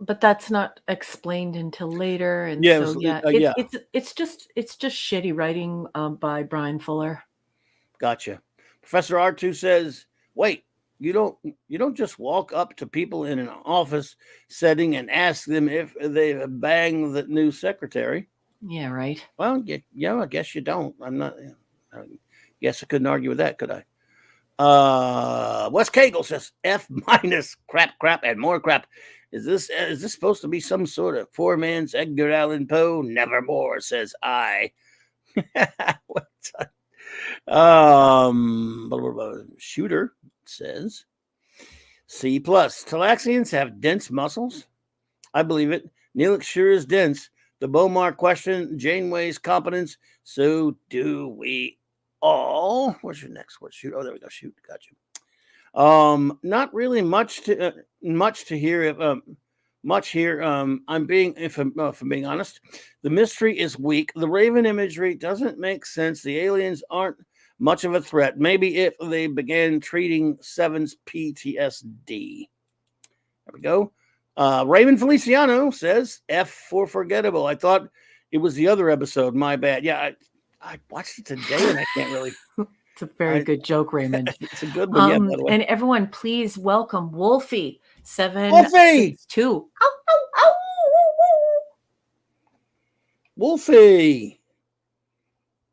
Speaker 6: but that's not explained until later, and
Speaker 5: Yeah,
Speaker 6: so
Speaker 5: yeah.
Speaker 6: it's just shitty writing by Brian Fuller.
Speaker 5: Gotcha. Professor R2 says, "Wait, you don't just walk up to people in an office setting and ask them if they bang the new secretary."
Speaker 6: Yeah, right.
Speaker 5: Well, yeah, I guess you don't. I guess I couldn't argue with that, could I? Wes Cagle says F minus crap and more crap. Is this supposed to be some sort of poor man's Edgar Allan Poe? Nevermore, says I. Shooter says C plus. Talaxians have dense muscles. I believe it. Neelix sure is dense. The Beaumont question, Janeway's competence. So do we all. What's your next one? Shoot. Oh, there we go. Shoot. Got you. Not really much to hear. Much here. If I'm being honest, the mystery is weak. The Raven imagery doesn't make sense. The aliens aren't much of a threat. Maybe if they began treating Seven's PTSD. There we go. Raven Feliciano says F for forgettable. I thought it was the other episode. My bad. Yeah, I watched it today and I can't really.
Speaker 6: It's a very good joke, Raymond.
Speaker 5: It's a good one. Yeah, by the way.
Speaker 6: And everyone, please welcome Wolfie
Speaker 5: 2.762.
Speaker 6: Ow, ow, ow.
Speaker 5: Wolfie,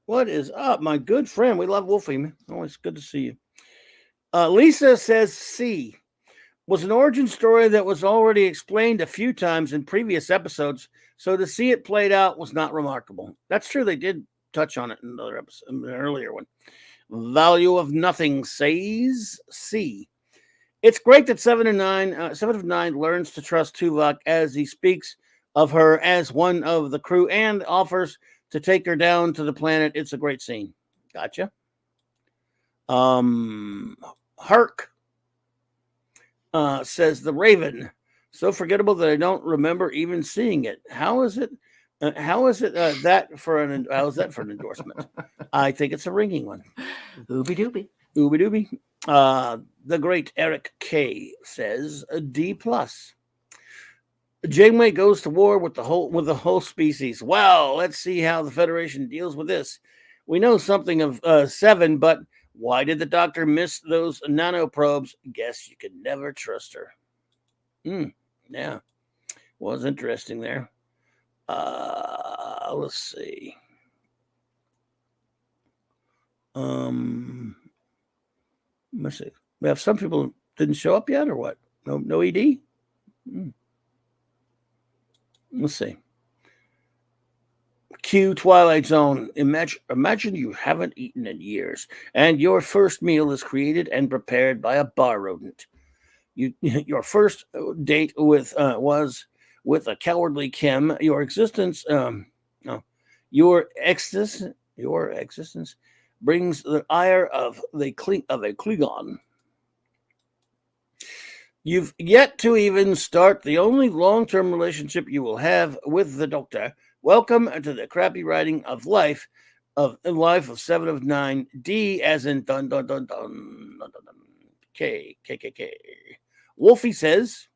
Speaker 5: what is up, my good friend? We love Wolfie, man. Always good to see you. Lisa says C was an origin story that was already explained a few times in previous episodes, so to see it played out was not remarkable. That's true. They did touch on it in another episode, an earlier one. Value of Nothing says C. It's great that 7 of 9 learns to trust Tuvok as he speaks of her as one of the crew and offers to take her down to the planet. It's a great scene. Gotcha. Herc says the Raven. So forgettable that I don't remember even seeing it. How is it that for an endorsement? I think it's a ringing one.
Speaker 6: Ooby dooby.
Speaker 5: Ooby dooby. The great Eric K says a D plus. Janeway goes to war with the whole species. Well, let's see how the Federation deals with this. We know something of 7, but why did the Doctor miss those nanoprobes? Guess you could never trust her. Yeah, was interesting there. Let's see. Let's see. We have some people didn't show up yet, or what? No ED. Let's see. Q Twilight Zone. Imagine you haven't eaten in years, and your first meal is created and prepared by a bar rodent. Your first date was with a cowardly Kim. Your existence brings the ire of a Klingon. You've yet to even start the only long-term relationship you will have with the Doctor. Welcome to the crappy writing of life of 7 of 9. D as in dun dun dun dun dun dun dun. K. Wolfie says,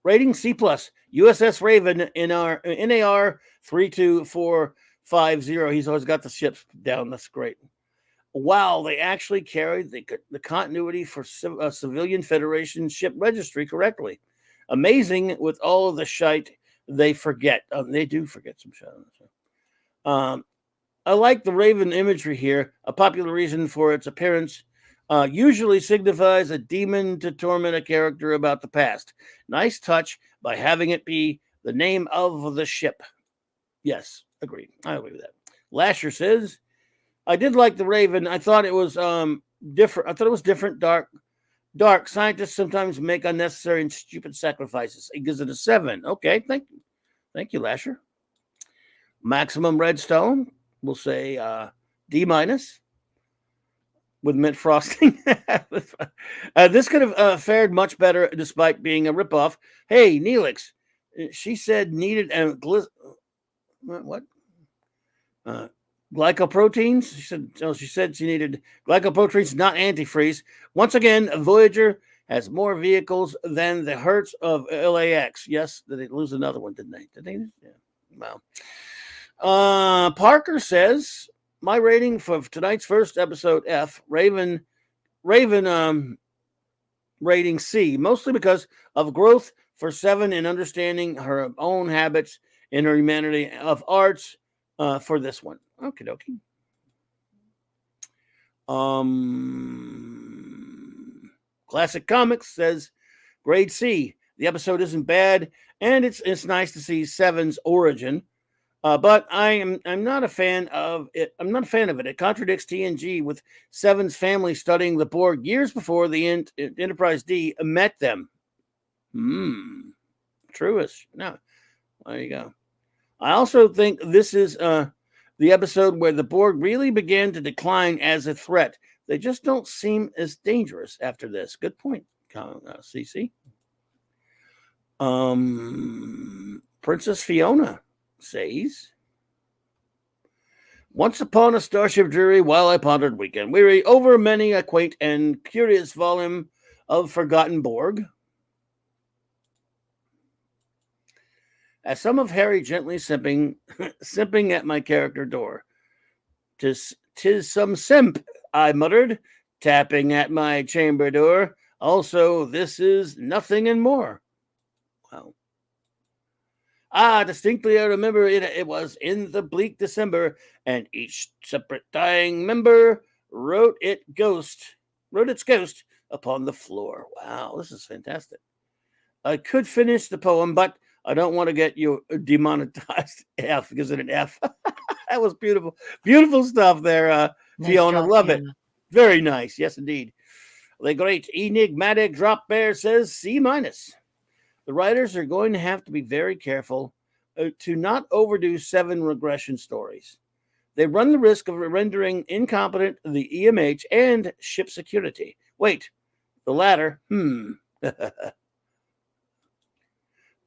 Speaker 5: rating C plus. USS Raven in our NAR 32450. He's always got the ships down. That's great. Wow, they actually carried the continuity for civilian Federation ship registry correctly. Amazing with all of the shite they forget. They do forget some shit. I like the Raven imagery here. A popular reason for its appearance usually signifies a demon to torment a character about the past. Nice touch by having it be the name of the ship. Yes, agreed. I agree with that. Lasher says, I did like the Raven. I thought it was different. I thought it was different, dark. Scientists sometimes make unnecessary and stupid sacrifices. He gives it a 7. Okay, thank you, Lasher. Maximum Redstone, we'll say D minus. with mint frosting. This could have fared much better despite being a ripoff. Hey, Neelix, she said needed what? Glycoproteins. She said she needed glycoproteins, not antifreeze. Once again, Voyager has more vehicles than the Hertz of LAX. Yes, did they lose another one? Didn't they? Did they? Yeah. Wow. Parker says my rating for tonight's first episode F. Raven rating C, mostly because of growth for Seven in understanding her own habits in her humanity of arts for this one. Okie dokie. Classic Comics says grade C. The episode isn't bad, and it's nice to see Seven's origin. But I'm not a fan of it. I'm not a fan of it. It contradicts TNG with Seven's family studying the Borg years before the Enterprise D met them. Truish. No, there you go. I also think this is the episode where the Borg really began to decline as a threat. They just don't seem as dangerous after this. Good point, CC. Princess Fiona says, once upon a starship dreary, while I pondered weekend weary over many a quaint and curious volume of forgotten Borg, as some of Harry gently simping at my character door. Tis some simp, I muttered, tapping at my chamber door. Also, this is nothing and more. Wow. Distinctly I remember it was in the bleak December, and each separate dying member wrote its ghost upon the floor. Wow, this is fantastic. I could finish the poem, but I don't want to get you demonetized F because of an F. That was beautiful. Beautiful stuff there, nice Fiona. Job, love it. Very nice. Yes, indeed. The great enigmatic Drop Bear says C-. The writers are going to have to be very careful to not overdo Seven regression stories. They run the risk of rendering incompetent the EMH and ship security. Wait, the latter?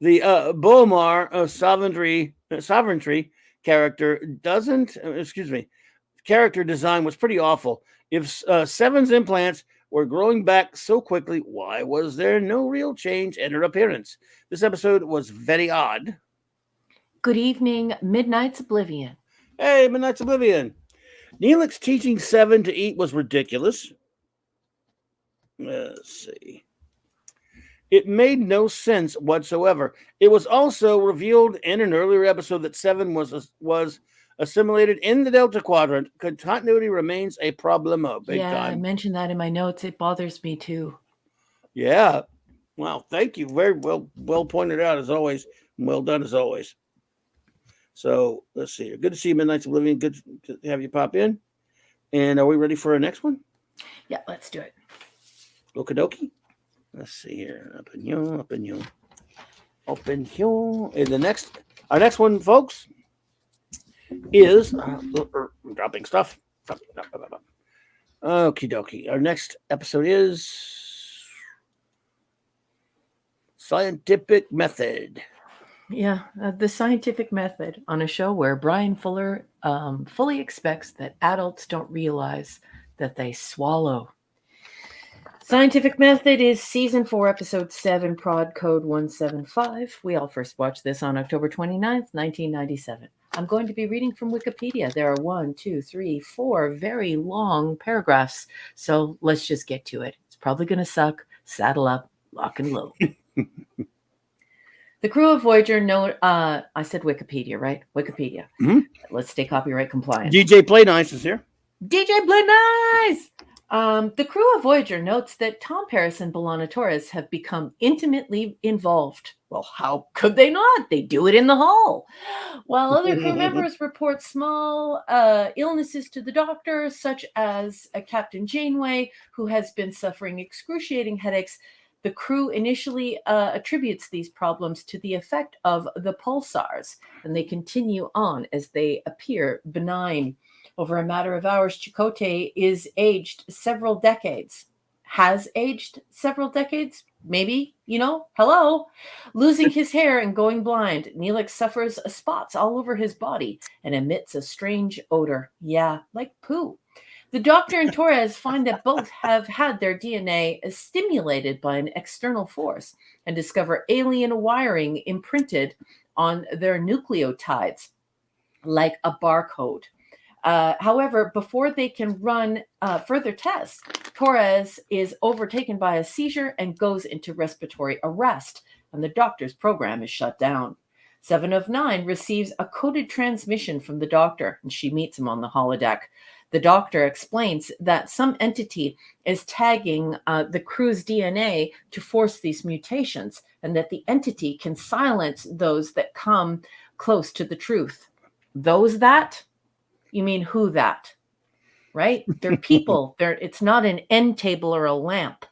Speaker 5: The Bomar sovereignty character character design was pretty awful. If Seven's implants were growing back so quickly, why was there no real change in her appearance? This episode was very odd.
Speaker 6: Good evening, Midnight's Oblivion.
Speaker 5: Hey, Midnight's Oblivion. Neelix teaching Seven to eat was ridiculous. Let's see. It made no sense whatsoever. It was also revealed in an earlier episode that Seven was assimilated in the Delta Quadrant. Continuity remains a problem. Big time.
Speaker 6: I mentioned that in my notes. It bothers me too.
Speaker 5: Yeah. Wow. Thank you. Very well pointed out as always. Well done as always. So let's see. Good to see you, Midnight's Oblivion. Good to have you pop in. And are we ready for our next one?
Speaker 6: Yeah, let's do it.
Speaker 5: Okie dokie. Let's see here. Up in you. And our next one, folks, is dropping stuff. Okie dokie. Our next episode is Scientific Method.
Speaker 6: Yeah, the Scientific Method, on a show where Brian Fuller fully expects that adults don't realize that they swallow. Scientific Method is Season 4, Episode 7, Prod Code 175. We all first watched this on October 29th, 1997. I'm going to be reading from Wikipedia. There are 4 very long paragraphs, so let's just get to it. It's probably going to suck. Saddle up, lock and load. The crew of Voyager I said Wikipedia, right? Wikipedia. Mm-hmm. Let's stay copyright compliant.
Speaker 5: DJ Play Nice is here.
Speaker 6: DJ Play Nice! The crew of Voyager notes that Tom Paris and B'Elanna Torres have become intimately involved. Well, how could they not? They do it in the hull. While other crew members report small illnesses to the doctor, such as Captain Janeway, who has been suffering excruciating headaches, The crew initially attributes these problems to the effect of the pulsars, and they continue on as they appear benign. Over a matter of hours, Chakotay is aged several decades. Has aged several decades? Maybe, hello. Losing his hair and going blind, Neelix suffers spots all over his body and emits a strange odor. Yeah, like poo. The Doctor and Torres find that both have had their DNA stimulated by an external force and discover alien wiring imprinted on their nucleotides, like a barcode. However, before they can run further tests, Torres is overtaken by a seizure and goes into respiratory arrest, and the Doctor's program is shut down. 7 of 9 receives a coded transmission from the Doctor, and she meets him on the holodeck. The Doctor explains that some entity is tagging the crew's DNA to force these mutations, and that the entity can silence those that come close to the truth. Those that? You mean who that? Right? They're people. It's not an end table or a lamp.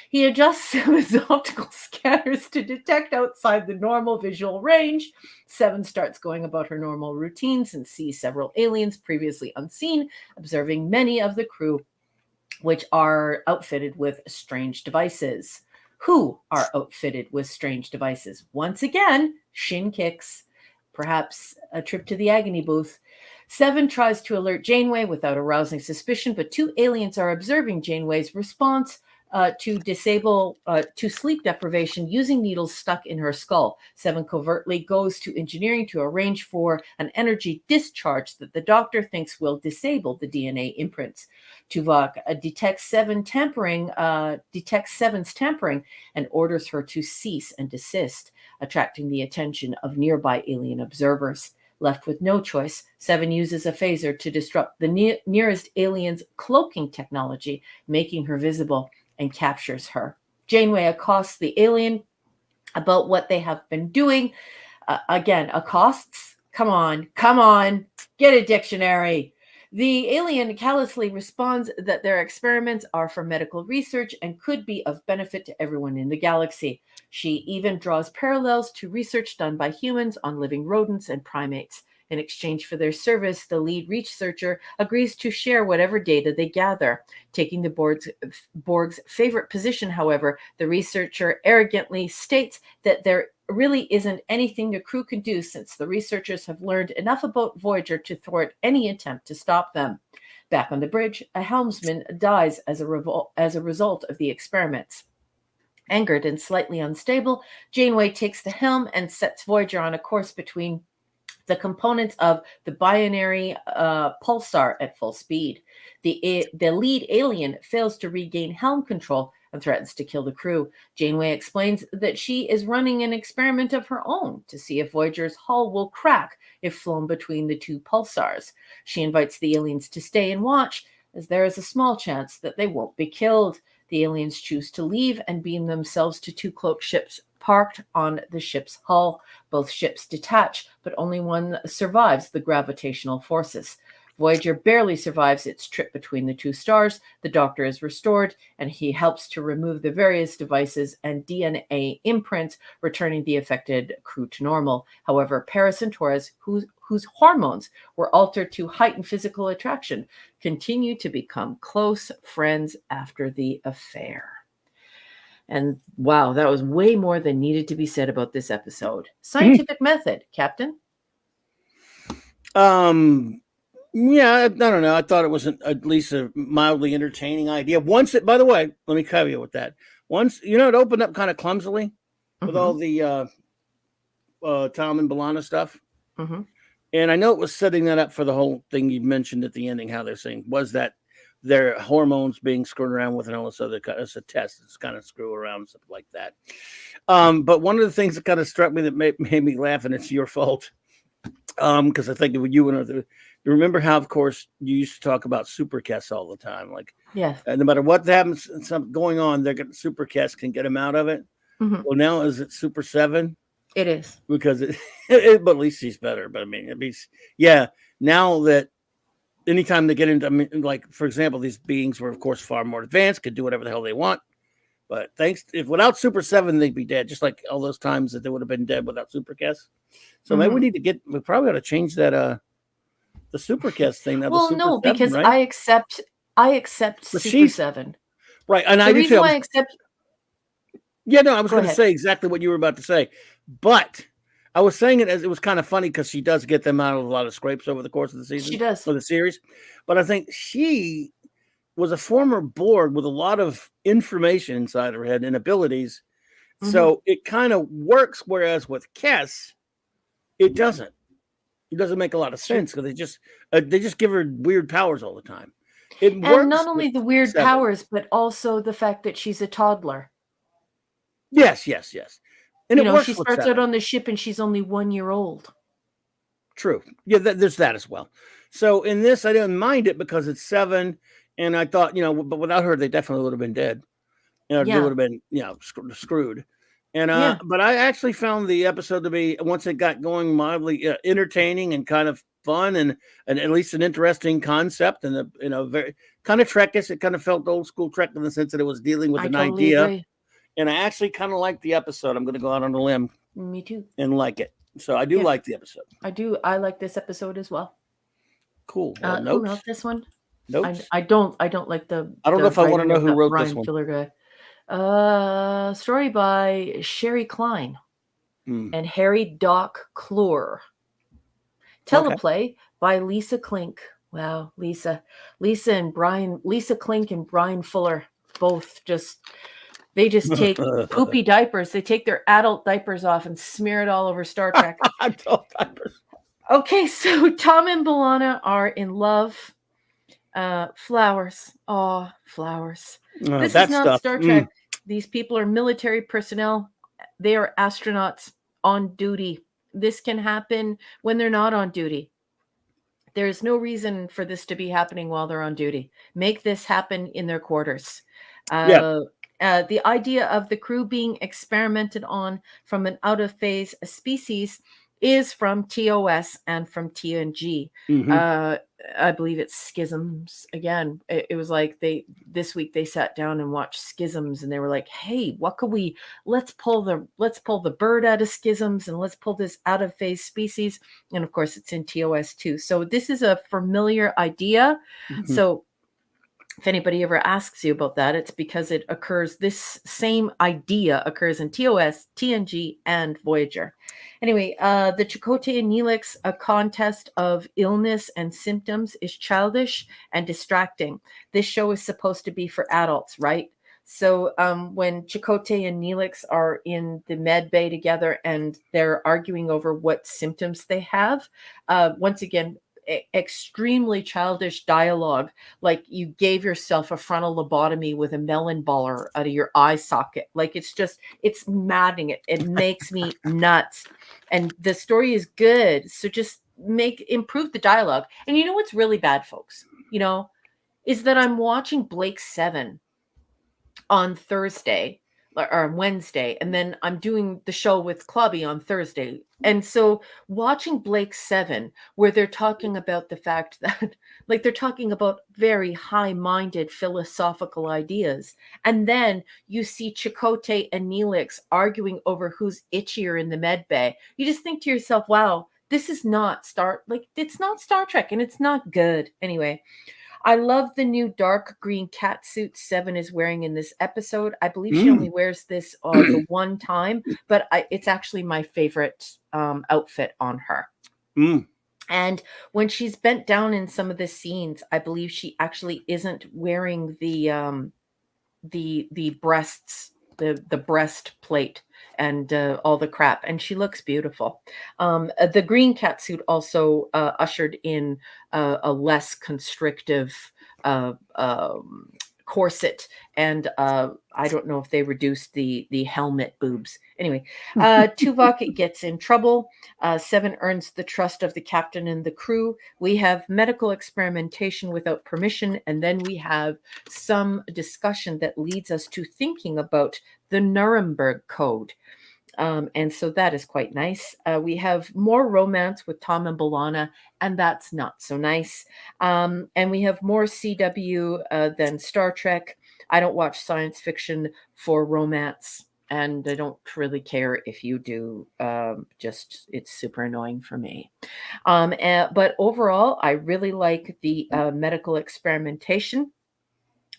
Speaker 6: He adjusts his optical scanners to detect outside the normal visual range. 7 starts going about her normal routines and sees several aliens previously unseen, observing many of the crew, which are outfitted with strange devices. Who are outfitted with strange devices? Once again, shin kicks. Perhaps a trip to the agony booth. 7 tries to alert Janeway without arousing suspicion, but 2 aliens are observing Janeway's response to sleep deprivation using needles stuck in her skull. 7 covertly goes to engineering to arrange for an energy discharge that the Doctor thinks will disable the DNA imprints. Tuvok detects 7's tampering and orders her to cease and desist, attracting the attention of nearby alien observers. Left with no choice, 7 uses a phaser to disrupt the nearest alien's cloaking technology, making her visible, and captures her. Janeway accosts the alien about what they have been doing. Again, accosts? Come on, get a dictionary. The alien callously responds that their experiments are for medical research and could be of benefit to everyone in the galaxy. She even draws parallels to research done by humans on living rodents and primates. In exchange for their service, the lead researcher agrees to share whatever data they gather. Taking the Borg's favorite position, however, the researcher arrogantly states that there really isn't anything the crew can do since the researchers have learned enough about Voyager to thwart any attempt to stop them. Back on the bridge, a helmsman dies as a result of the experiments. Angered and slightly unstable, Janeway takes the helm and sets Voyager on a course between the components of the binary pulsar at full speed. The lead alien fails to regain helm control and threatens to kill the crew. Janeway explains that she is running an experiment of her own to see if Voyager's hull will crack if flown between the 2 pulsars. She invites the aliens to stay and watch, as there is a small chance that they won't be killed. The aliens choose to leave and beam themselves to 2 cloaked ships parked on the ship's hull. Both ships detach, but only one survives the gravitational forces. Voyager barely survives its trip between the 2 stars. The Doctor is restored, and he helps to remove the various devices and DNA imprints, returning the affected crew to normal. However, Paris and Torres, whose hormones were altered to heighten physical attraction, continue to become close friends after the affair. And wow, that was way more than needed to be said about this episode. Scientific method, Captain.
Speaker 5: Yeah, I don't know. I thought it was at least a mildly entertaining idea. By the way, let me caveat with that. Once, it opened up kind of clumsily with all the Tom and B'Elanna stuff.
Speaker 6: Mm-hmm.
Speaker 5: And I know it was setting that up for the whole thing you mentioned at the ending, how they're saying, was that their hormones being screwed around with and all this other kind of a test. It's kind of screw around, stuff like that. But one of the things that kind of struck me that made me laugh, and it's your fault, because I think you and you remember how, of course, you used to talk about supercasts all the time. Like,
Speaker 6: yes,
Speaker 5: no matter what happens, something going on, they're getting supercasts can get them out of it.
Speaker 6: Mm-hmm.
Speaker 5: Well, now is it Super 7?
Speaker 6: It is,
Speaker 5: because but at least he's better. But I mean, now that anytime they get into, like, for example, these beings were, of course, far more advanced, could do whatever the hell they want. But if without Super 7, they'd be dead, just like all those times that they would have been dead without Supercast. So maybe we probably ought to change that the Supercast thing now.
Speaker 6: Well,
Speaker 5: Super
Speaker 6: no,
Speaker 5: 7,
Speaker 6: because
Speaker 5: right?
Speaker 6: I accept
Speaker 5: But
Speaker 6: Super 7.
Speaker 5: Right, and
Speaker 6: The
Speaker 5: I do
Speaker 6: reason
Speaker 5: too.
Speaker 6: why I accept
Speaker 5: Yeah, no, I was
Speaker 6: Go
Speaker 5: going to
Speaker 6: ahead.
Speaker 5: say exactly what you were about to say, but I was saying it as it was kind of funny because she does get them out of a lot of scrapes over the course of the season.
Speaker 6: She does.
Speaker 5: Or the series, but I think she was a former Borg with a lot of information inside her head and abilities, so it kind of works. Whereas with Kes, it doesn't. It doesn't make a lot of sense because they just give her weird powers all the time. It
Speaker 6: And
Speaker 5: works
Speaker 6: not only
Speaker 5: with
Speaker 6: the weird
Speaker 5: 7.
Speaker 6: powers, but also the fact that she's a toddler.
Speaker 5: Yes. And
Speaker 6: You
Speaker 5: it
Speaker 6: know,
Speaker 5: works
Speaker 6: she
Speaker 5: with
Speaker 6: starts
Speaker 5: 7.
Speaker 6: out on the ship and she's only 1 year old.
Speaker 5: True. Yeah, there's that as well. So in this, I didn't mind it because it's 7, and I thought, but without her, they definitely would have been dead. They would have been, screwed. And but I actually found the episode to be, once it got going, mildly entertaining and kind of fun, and at least an interesting concept, and very kind of Trekish. It kind of felt old school Trek in the sense that it was dealing with an
Speaker 6: totally
Speaker 5: idea.
Speaker 6: agree.
Speaker 5: And I actually kind of liked the episode. I'm going to go out on a limb.
Speaker 6: Me too.
Speaker 5: And like it. So I do like the episode.
Speaker 6: I do. I like this episode as well.
Speaker 5: Cool.
Speaker 6: Who wrote this one?
Speaker 5: Notes?
Speaker 6: I don't like the.
Speaker 5: I don't know if I want to know who wrote this one.
Speaker 6: Filler guy. Story by Sherry Klein and Harry Doc Clure. Teleplay by Lisa Klink. Wow, Lisa Klink and Brian Fuller, both they just take poopy diapers. They take their adult diapers off and smear it all over Star Trek.
Speaker 5: Adult diapers.
Speaker 6: Okay, so Tom and B'Elanna are in love. Flowers. Oh, flowers. This is not Star Trek. These people are military personnel. They are astronauts on duty. This can happen when they're not on duty. There's no reason for this to be happening while they're on duty. Make this happen in their quarters. The idea of the crew being experimented on from an out-of-phase species is from TOS and from TNG. I believe it's Schisms again. It was like this week they sat down and watched Schisms, and they were like, "Hey, what could let's pull the bird out of Schisms, and let's pull this out of phase species." And of course, it's in TOS too. So this is a familiar idea. So if anybody ever asks you about that, it's because this same idea occurs in TOS, TNG, and Voyager. Anyway, the Chakotay and Neelix, a contest of illness and symptoms, is childish and distracting. This show is supposed to be for adults, right? So when Chakotay and Neelix are in the med bay together and they're arguing over what symptoms they have, once again, extremely childish dialogue, like you gave yourself a frontal lobotomy with a melon baller out of your eye socket. Like it's maddening. It makes me nuts. And the story is good, so just improve the dialogue. And you know what's really bad, folks, is that I'm watching Blake 7 on Thursday or Wednesday, and then I'm doing the show with Clubby on Thursday. And so watching Blake 7, where they're talking about the fact that they're talking about very high-minded philosophical ideas, and then you see Chakotay and Neelix arguing over who's itchier in the med bay, you just think to yourself, wow, this is not it's not Star Trek, and it's not good. Anyway, I love the new dark green cat suit 7 is wearing in this episode. I believe she only wears this the one time, but it's actually my favorite outfit on her. And when she's bent down in some of the scenes, I believe she actually isn't wearing the breasts, the breastplate and all the crap, and she looks beautiful. The green catsuit also ushered in a less constrictive corset, and I don't know if they reduced the helmet boobs. Anyway, Tuvok gets in trouble. 7 earns the trust of the captain and the crew. We have medical experimentation without permission, and then we have some discussion that leads us to thinking about the Nuremberg Code. And so that is quite nice. We have more romance with Tom and B'Elanna, and that's not so nice. And we have more CW than Star Trek. I don't watch science fiction for romance, and I don't really care if you do. Just it's super annoying for me. But overall, I really like the medical experimentation.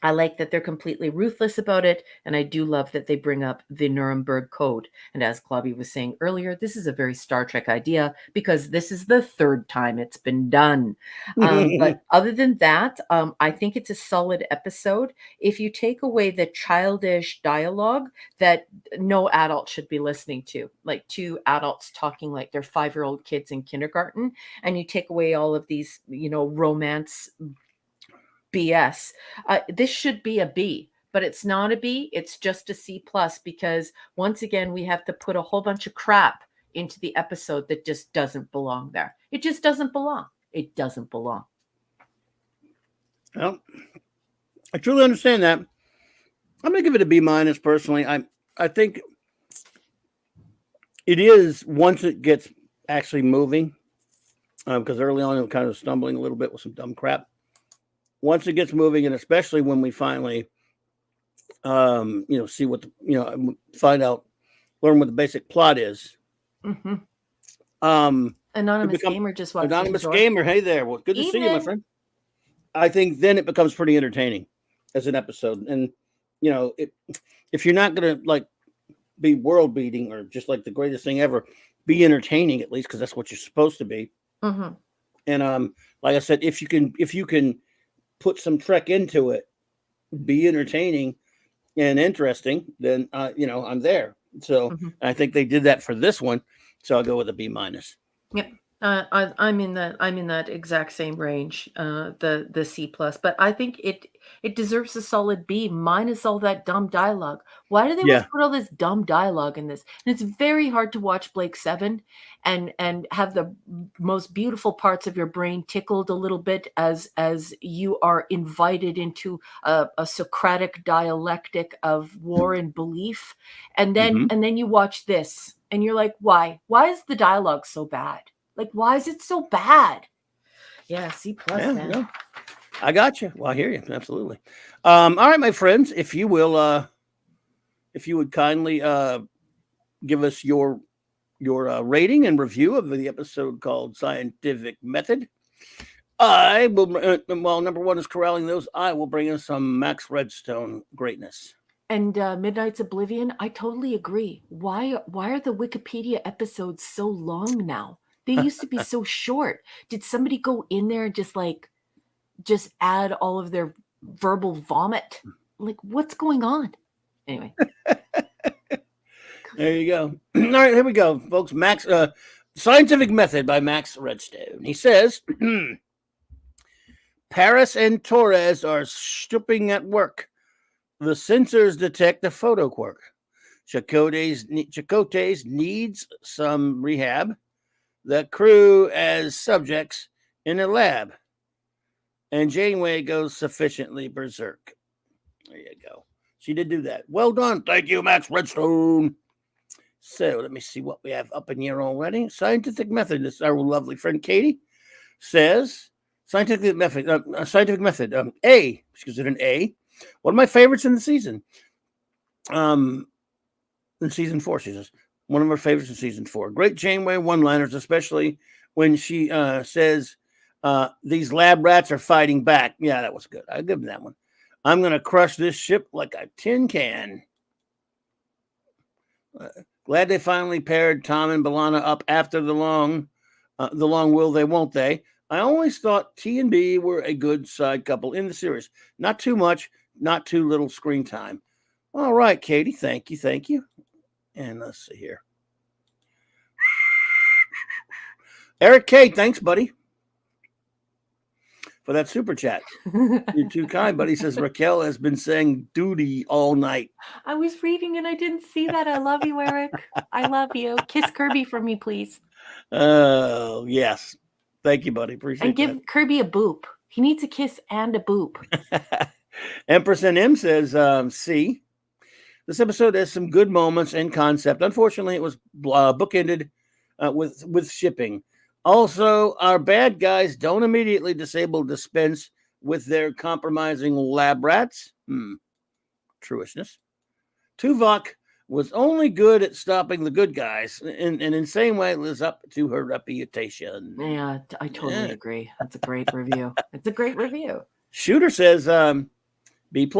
Speaker 6: I like that they're completely ruthless about it, and I do love that they bring up the Nuremberg Code. And as Clobby was saying earlier, this is a very Star Trek idea because this is the third time it's been done. But other than that, I think it's a solid episode. If you take away the childish dialogue that no adult should be listening to, like two adults talking like they're 5-year-old kids in kindergarten, and you take away all of these, romance BS. This should be a B, but it's not a B. It's just a C plus because once again, we have to put a whole bunch of crap into the episode that just doesn't belong there. It just doesn't belong. It doesn't belong.
Speaker 5: Well, I truly understand that. I'm going to give it a B minus personally. I think it is once it gets actually moving, because early on it was kind of stumbling a little bit with some dumb crap. Once it gets moving, and especially when we finally, see what find out, learn what the basic plot is.
Speaker 6: Mm-hmm. Anonymous Gamer just walked
Speaker 5: Anonymous Gamer, hey there. Well, good to see you, my friend. I think then it becomes pretty entertaining as an episode, and if you're not gonna be world beating or just like the greatest thing ever, be entertaining at least because that's what you're supposed to be.
Speaker 6: Mm-hmm.
Speaker 5: And like I said, if you can put some Trek into it, be entertaining and interesting, then I'm there. So I think they did that for this one. So I'll go with a B minus.
Speaker 6: Yep. I'm in that exact same range, the C plus, but I think it deserves a solid B minus all that dumb dialogue. Why do they want to put all this dumb dialogue in this? And it's very hard to watch Blake 7 and have the most beautiful parts of your brain tickled a little bit as you are invited into a Socratic dialectic of war and belief, and then you watch this and you're like, why is the dialogue so bad? Like, why is it so bad? Yeah, C plus, man.
Speaker 5: Yeah. I got you. Well, I hear you. Absolutely. All right, my friends, if you will, if you would kindly give us your rating and review of the episode called Scientific Method. I will, while number one is corralling those, I will bring in some Max Redstone greatness.
Speaker 6: And Midnight's Oblivion, I totally agree. Why are the Wikipedia episodes so long now? They used to be so short. Did somebody go in there and just add all of their verbal vomit? Like, what's going on? Anyway.
Speaker 5: There you go. All right, here we go, folks. Max Scientific Method by Max Redstone. He says, Paris and Torres are stooping at work. The sensors detect the photo quirk. Chakotay's needs some rehab. The crew as subjects in a lab. And Janeway goes sufficiently berserk. There you go. She did do that. Well done. Thank you, Max Redstone. So let me see what we have up in here already. Scientific Method. This is our lovely friend Katie says, Scientific Method. A. She gives it an A. One of my favorites in the season. In season 4, she says. One of her favorites in season 4. Great Janeway one-liners, especially when she says, these lab rats are fighting back. Yeah, that was good. I'll give them that one. I'm going to crush this ship like a tin can. Glad they finally paired Tom and B'Elanna up after the long will they, won't they? I always thought T and B were a good side couple in the series. Not too much, not too little screen time. All right, Katie, thank you. And let's see here. Eric K, thanks, buddy, for that super chat. You're too kind, buddy. Says Raquel has been saying duty all night.
Speaker 6: I was reading and I didn't see that. I love you, Eric. I love you. Kiss Kirby for me, please.
Speaker 5: Oh, yes. Thank you, buddy. Appreciate it.
Speaker 6: And give Kirby a boop. He needs a kiss and a boop.
Speaker 5: Empress NM says, C. This episode has some good moments and concept. Unfortunately, it was bookended with shipping. Also, our bad guys don't immediately disable dispense with their compromising lab rats. truishness. Tuvok was only good at stopping the good guys, and in the same way lives up to her reputation.
Speaker 6: Yeah, I totally agree. That's a great review. It's a great review.
Speaker 5: Shooter says B+.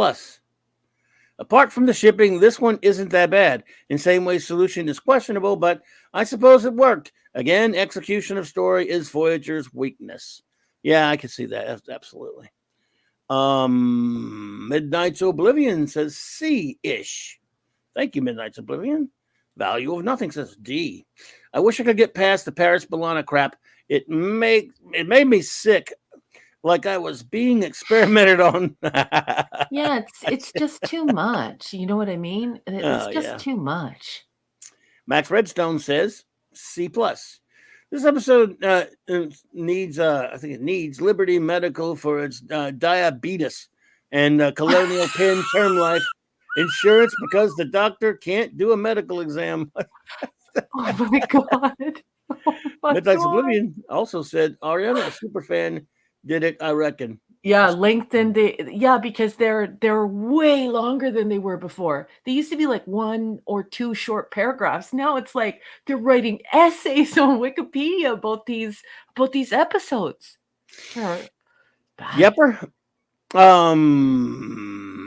Speaker 5: Apart from the shipping, this one isn't that bad. In same way, solution is questionable, but I suppose it worked. Again, execution of story is Voyager's weakness. Yeah, I can see that. Absolutely. Midnight's Oblivion says C-ish. Thank you, Midnight's Oblivion. Value of Nothing says D. I wish I could get past the Paris B'Elanna crap. It made me sick, like I was being experimented on.
Speaker 6: Yeah, it's just too much. You know what I mean? It's just too much.
Speaker 5: Max Redstone says C+. This episode needs, I think it needs Liberty Medical for its diabetes and Colonial Penn term life insurance because the doctor can't do a medical exam.
Speaker 6: Oh my God. Oh
Speaker 5: Midnight's Oblivion also said Ariana, a super fan, did it, I reckon.
Speaker 6: Yeah, lengthened because they're way longer than they were before. They used to be like 1 or 2 short paragraphs. Now it's like they're writing essays on Wikipedia about these episodes.
Speaker 5: Yepper.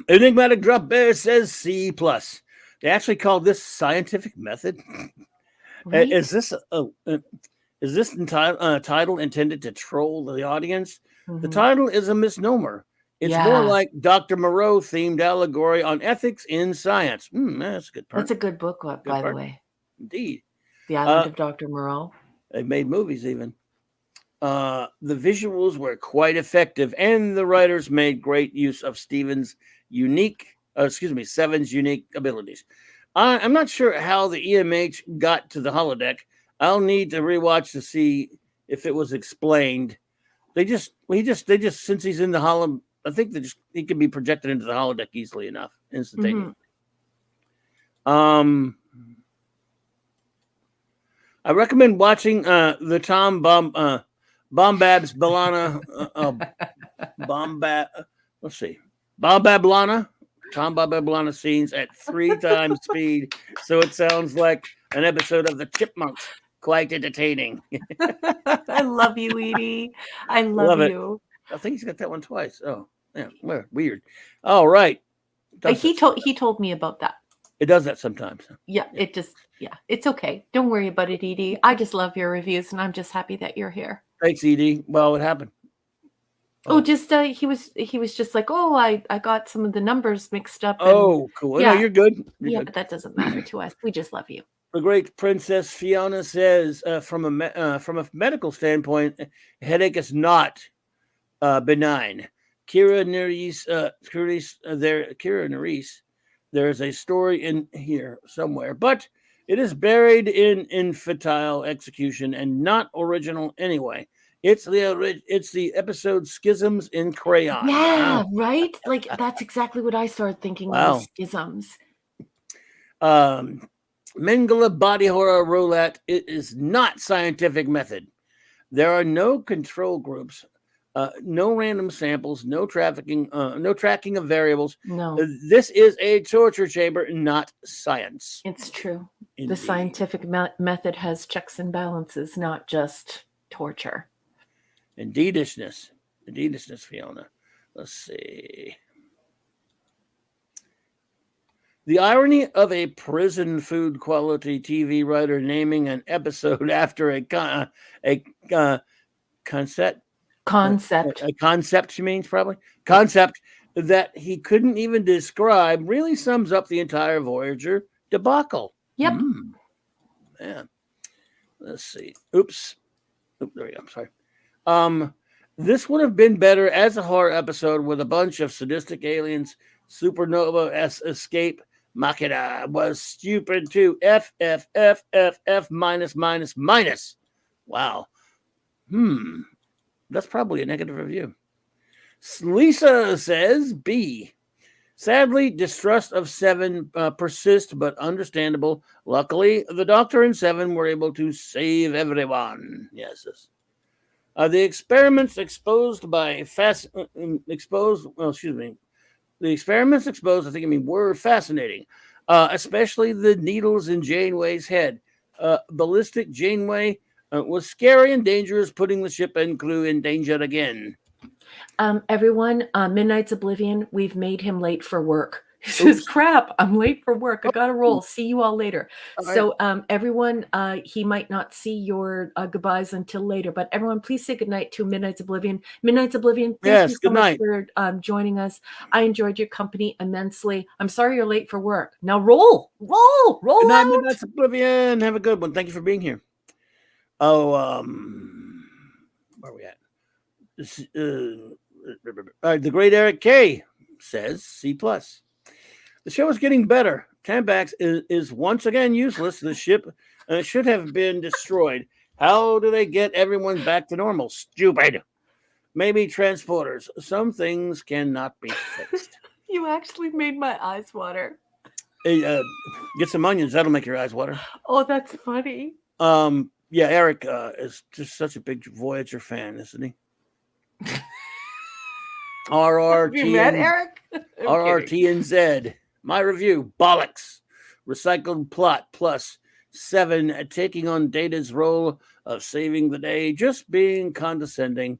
Speaker 5: Enigmatic Drop Bear says C+. They actually call this scientific method. Right? Is this title intended to troll the audience? Mm-hmm. The title is a misnomer. It's more like Dr. Moreau themed allegory on ethics in science. That's a good part.
Speaker 6: That's a good book, by the way.
Speaker 5: Indeed.
Speaker 6: The Island of Dr. Moreau.
Speaker 5: They made movies even. The visuals were quite effective, and the writers made great use of Seven's unique abilities. I'm not sure how the EMH got to the holodeck. I'll need to rewatch to see if it was explained. They just since he's in the holo, I think he can be projected into the holodeck easily enough, instantaneously. Mm-hmm. I recommend watching the Tom Bombab's B'Elanna Tom B'Elanna scenes at 3 times speed, so it sounds like an episode of the Chipmunks. Quite entertaining.
Speaker 6: I love you, Edie. I love you.
Speaker 5: I think he's got that one twice. Oh, yeah, weird. All right.
Speaker 6: He told me about that.
Speaker 5: It does that sometimes.
Speaker 6: Yeah, it's okay. Don't worry about it, Edie. I just love your reviews, and I'm just happy that you're here.
Speaker 5: Thanks, Edie. Well, what happened?
Speaker 6: He was just like, I got some of the numbers mixed up.
Speaker 5: And, cool. Yeah, no, you're good. You're good.
Speaker 6: But that doesn't matter to us. We just love you.
Speaker 5: The great Princess Fiona says, from a medical standpoint, headache is not benign. Kira Nerys, there is a story in here somewhere, but it is buried in infantile execution and not original anyway. It's the episode Schisms in Crayon.
Speaker 6: Yeah, wow. Right? Like, that's exactly what I started thinking. Wow. Schisms.
Speaker 5: Mengele body horror roulette. It is not scientific method. There are no control groups, no random samples, no tracking of variables.
Speaker 6: No.
Speaker 5: This is a torture chamber, not science.
Speaker 6: It's true. Indeed. The scientific method has checks and balances, not just torture.
Speaker 5: Indeedishness, Fiona. Let's see. The irony of a prison food quality TV writer naming an episode after a concept. A concept, she means probably. Concept that he couldn't even describe really sums up the entire Voyager debacle.
Speaker 6: Yep.
Speaker 5: Man. Let's see. Oops. There we go. I'm sorry. This would have been better as a horror episode with a bunch of sadistic aliens. Supernova escape. Makeda was stupid too. F minus. Wow. That's probably a negative review. Lisa says B. Sadly, distrust of Seven persists, but understandable. Luckily, the Doctor and Seven were able to save everyone. Yes. The experiments The The experiments exposed, I think, were fascinating, especially the needles in Janeway's head. Ballistic Janeway was scary and dangerous, putting the ship and crew in danger again.
Speaker 6: Everyone, Midnight's Oblivion, we've made him late for work. He says, crap, I'm late for work. I got to roll. See you all later. So everyone, he might not see your goodbyes until later, but everyone, please say goodnight to Midnight's Oblivion. Midnight's Oblivion, thank you so much for joining us. I enjoyed your company immensely. I'm sorry you're late for work. Now roll
Speaker 5: Good night,
Speaker 6: out.
Speaker 5: Midnight's Oblivion. Have a good one. Thank you for being here. Oh, where are we at? The great Eric K says C+. The show is getting better. Tambax is once again useless. The ship should have been destroyed. How do they get everyone back to normal? Stupid. Maybe transporters. Some things cannot be fixed.
Speaker 6: You actually made my eyes water.
Speaker 5: Hey, get some onions. That'll make your eyes water.
Speaker 6: Oh, that's funny.
Speaker 5: Yeah, Eric is just such a big Voyager fan, isn't he?
Speaker 6: You met Eric?
Speaker 5: RRTNZ. My review, bollocks. Recycled plot plus 7 taking on Data's role of saving the day, just being condescending.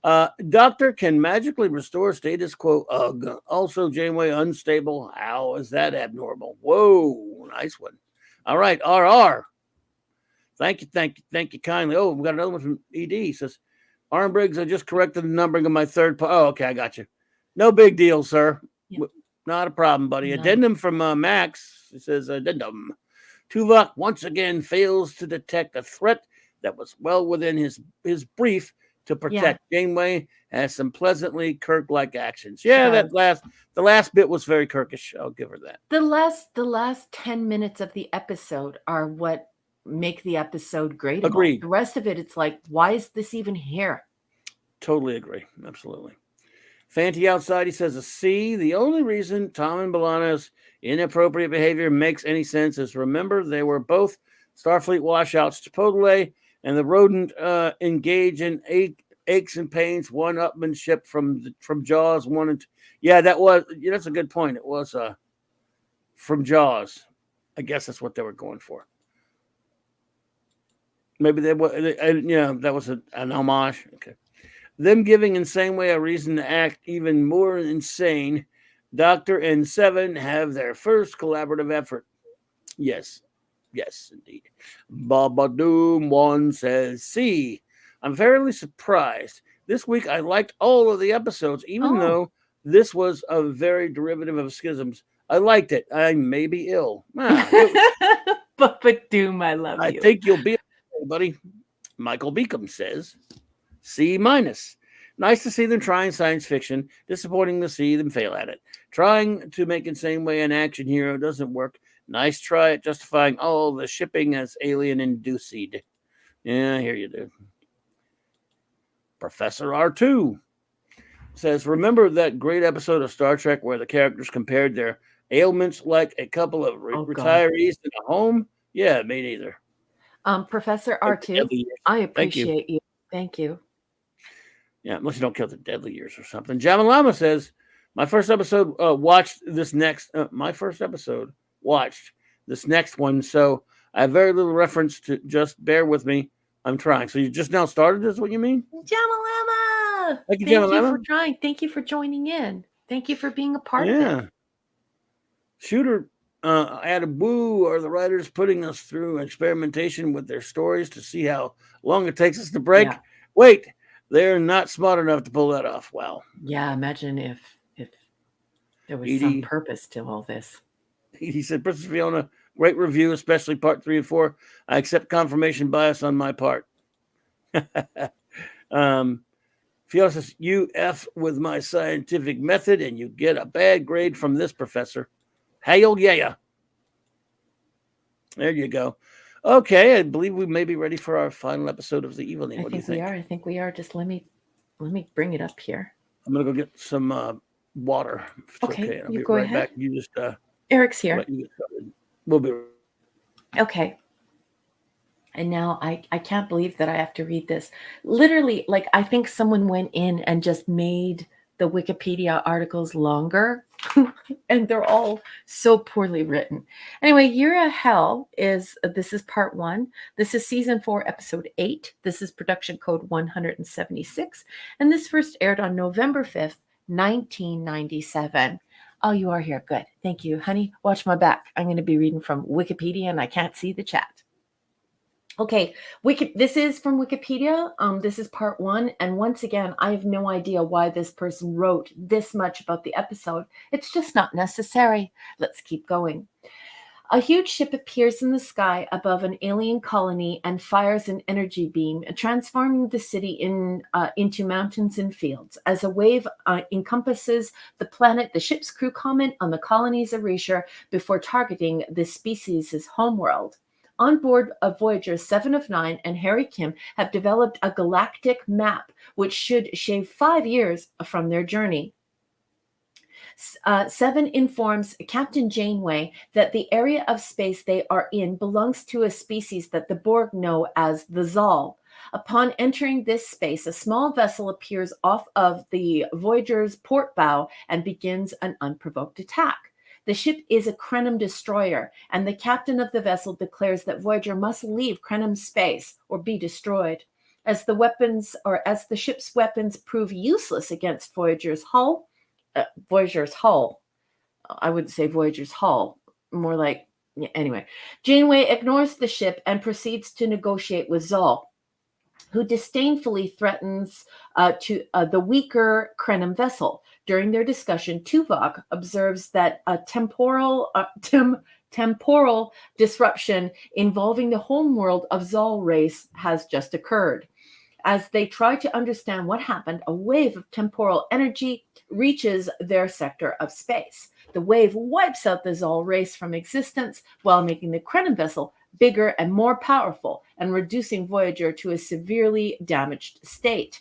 Speaker 5: Doctor can magically restore status quo. Ugh. Also, Janeway unstable. How is that abnormal? Whoa, nice one. All right, RR. Thank you kindly. Oh, we got another one from ED. He says, Arm Briggs, I just corrected the numbering of my third part. Oh, okay, I got you. No big deal, sir. Yep. Not a problem, buddy. No. Addendum from Max. It says, addendum. Tuvok once again fails to detect a threat that was well within his brief to protect. Janeway has some pleasantly Kirk-like actions. Yeah, the last bit was very Kirkish. I'll give her that.
Speaker 6: The last 10 minutes of the episode are what make the episode great.
Speaker 5: Agreed.
Speaker 6: The rest of it, it's like, why is this even here?
Speaker 5: Totally agree. Absolutely. Fanty outside, he says a C. The only reason Tom and B'Elanna's inappropriate behavior makes any sense is, remember, they were both Starfleet washouts. Chipotle and the rodent engage in aches and pains, one-upmanship from Jaws 1 and 2. Yeah, that's a good point. It was from Jaws. I guess that's what they were going for. Maybe that was an homage. Okay. Them giving Insane Way a reason to act even more insane. Doctor and Seven have their first collaborative effort. Yes, indeed. Baba Doom 1 says, C. I'm fairly surprised. This week I liked all of the episodes, even though this was a very derivative of Schisms. I liked it. I may be ill.
Speaker 6: Baba Doom, I love you.
Speaker 5: I think you'll be okay, buddy. Michael Beacom says, C-. Nice to see them trying science fiction. Disappointing to see them fail at it. Trying to make Insane Way an action hero doesn't work. Nice try at justifying all the shipping as alien-induced. Yeah, I hear you, dude. Professor R2 says, remember that great episode of Star Trek where the characters compared their ailments like a couple of retirees in a home? Yeah, me neither.
Speaker 6: Professor R2, I appreciate you. Thank you.
Speaker 5: Yeah, unless you don't kill the deadly years or something. Jamalama says, my first episode watched this next one, so I have very little reference to. Just bear with me. I'm trying. So you just now started, is what you mean?
Speaker 6: Jamalama!
Speaker 5: Thank you, Jamalama.
Speaker 6: Thank you for trying. Thank you for joining in. Thank you for being a part of it.
Speaker 5: Shooter Adaboo are the writers putting us through experimentation with their stories to see how long it takes us to break. Yeah. Wait, they're not smart enough to pull that off. Wow.
Speaker 6: Yeah, imagine if there was some purpose to all this.
Speaker 5: He said, Princess Fiona, great review, especially part 3 and 4. I accept confirmation bias on my part. Fiona says, you F with my scientific method and you get a bad grade from this professor. Hail yeah. There you go. Okay, I believe we may be ready for our final episode of the evening. What do you think?
Speaker 6: I think we are. Just let me bring it up here.
Speaker 5: I'm gonna go get some water.
Speaker 6: Okay,
Speaker 5: I'll
Speaker 6: you
Speaker 5: be
Speaker 6: go
Speaker 5: right
Speaker 6: ahead.
Speaker 5: Back. You just
Speaker 6: Eric's here.
Speaker 5: We'll be
Speaker 6: okay. And now I can't believe that I have to read this. Literally, like I think someone went in and just made the Wikipedia articles longer And they're all so poorly written. Anyway, Year of Hell this is part 1. This is season 4, episode 8. This is production code 176. And this first aired on November 5th, 1997. Oh, you are here. Good. Thank you. Honey, watch my back. I'm going to be reading from Wikipedia and I can't see the chat. Okay, this is from Wikipedia. This is part 1. And once again, I have no idea why this person wrote this much about the episode. It's just not necessary. Let's keep going. A huge ship appears in the sky above an alien colony and fires an energy beam, transforming the city into mountains and fields. As a wave encompasses the planet, the ship's crew comment on the colony's erasure before targeting the species' homeworld. On board of Voyager 7 of 9 and Harry Kim have developed a galactic map which should shave 5 years from their journey. 7 informs Captain Janeway that the area of space they are in belongs to a species that the Borg know as the Zal. Upon entering this space, a small vessel appears off of the Voyager's port bow and begins an unprovoked attack. The ship is a Krenim destroyer, and the captain of the vessel declares that Voyager must leave Krenim space or be destroyed. As the ship's weapons prove useless against Voyager's hull, I wouldn't say Voyager's hull, more like, anyway. Janeway ignores the ship and proceeds to negotiate with Zal, who disdainfully threatens the weaker Krenim vessel. During their discussion, Tuvok observes that a temporal disruption involving the homeworld of Zal race has just occurred. As they try to understand what happened, a wave of temporal energy reaches their sector of space. The wave wipes out the Zal race from existence while making the Krenim vessel bigger and more powerful and reducing Voyager to a severely damaged state.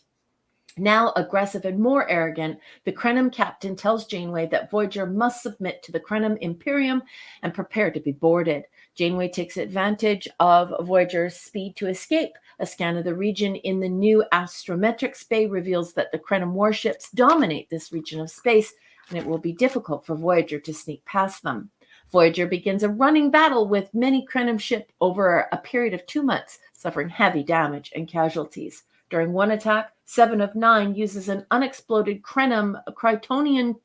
Speaker 6: Now aggressive and more arrogant, the Krenim captain tells Janeway that Voyager must submit to the Krenim Imperium and prepare to be boarded. Janeway takes advantage of Voyager's speed to escape. A scan of the region in the new astrometrics bay reveals that the Krenim warships dominate this region of space, and it will be difficult for Voyager to sneak past them. Voyager begins a running battle with many Krenim ships over a period of 2 months, suffering heavy damage and casualties. During one attack, 7 of 9 uses an unexploded Krenim Chronoton.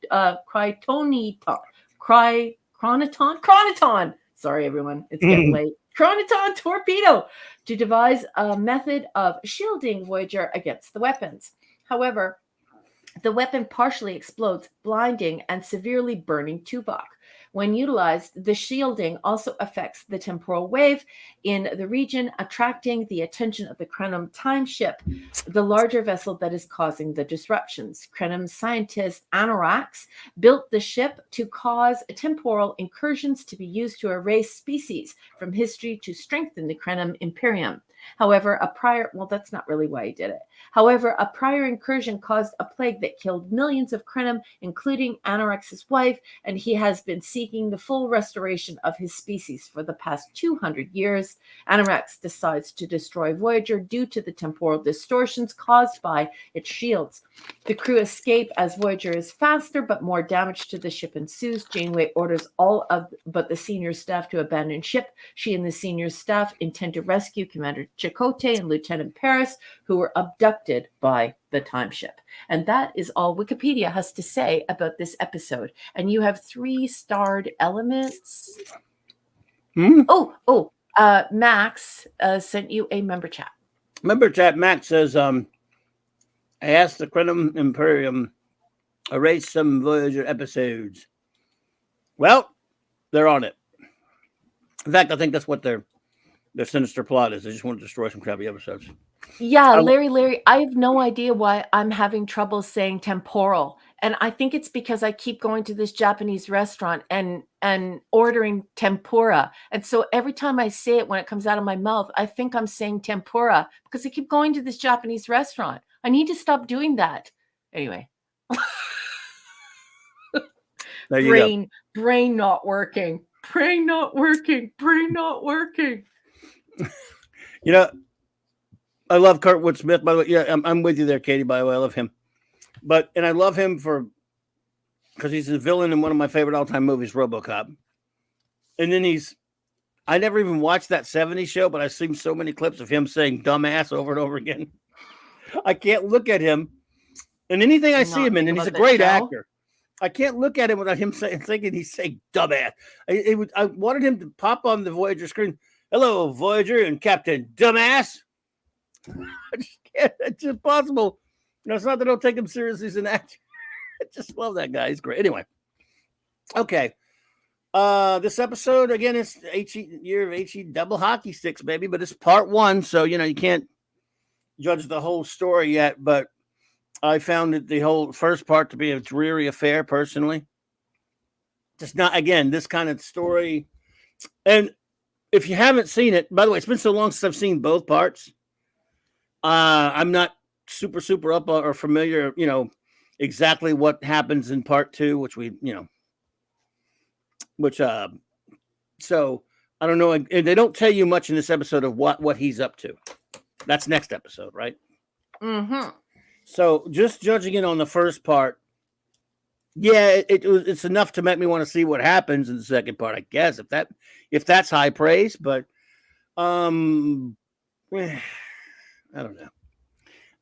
Speaker 6: Sorry, everyone. It's getting late. Chronoton torpedo to devise a method of shielding Voyager against the weapons. However, the weapon partially explodes, blinding and severely burning Tuvok. When utilized, the shielding also affects the temporal wave in the region, attracting the attention of the Krenim time ship, the larger vessel that is causing the disruptions. Krenim scientist Anorax built the ship to cause temporal incursions to be used to erase species from history to strengthen the Krenim Imperium. However, that's not really why he did it. However, a prior incursion caused a plague that killed millions of Krenim, including Anorax's wife, and he has been seeking the full restoration of his species for the past 200 years. Anorax decides to destroy Voyager due to the temporal distortions caused by its shields. The crew escape as Voyager is faster, but more damage to the ship ensues. Janeway orders all but the senior staff to abandon ship. She and the senior staff intend to rescue Commander Chakotay and Lieutenant Paris, who were abducted by the time ship. And that is all Wikipedia has to say about this episode. And you have 3 starred elements. Max sent you a member chat.
Speaker 5: Member chat, Max says, I asked the Krenim Imperium erase some Voyager episodes. Well, they're on it. In fact, I think that's what their sinister plot is. They just want to destroy some crappy episodes.
Speaker 6: Yeah, Larry, I have no idea why I'm having trouble saying temporal. And I think it's because I keep going to this Japanese restaurant and ordering tempura. And so every time I say it, when it comes out of my mouth, I think I'm saying tempura because I keep going to this Japanese restaurant. I need to stop doing that. Anyway. Brain not working. Brain not working.
Speaker 5: You know, I love Kurtwood Smith, by the way. Yeah, I'm with you there, Katie, by the way. I love him. And I love him for because he's a villain in one of my favorite all-time movies, RoboCop. And then I never even watched that 70s show, but I've seen so many clips of him saying dumbass over and over again. I can't look at him and anything I see him in, and he's a great actor. I can't look at him without him thinking he's saying dumbass. I wanted him to pop on the Voyager screen. Hello, Voyager and Captain Dumbass. I just can't. It's impossible. It's not that I don't take him seriously as an actor. I just love that guy. He's great. Anyway. Okay. This episode, again, it's year of HE double hockey sticks, baby, but it's part 1. So, you can't judge the whole story yet, but I found the whole first part to be a dreary affair, personally. Just not, again, this kind of story. And if you haven't seen it, by the way, it's been so long since I've seen both parts. I'm not super up or familiar, exactly what happens in part 2, so I don't know. And they don't tell you much in this episode of what he's up to. That's next episode, right?
Speaker 6: Mm-hmm.
Speaker 5: So just judging it on the first part, yeah, it's enough to make me want to see what happens in the second part, I guess, if that's high praise, but I don't know.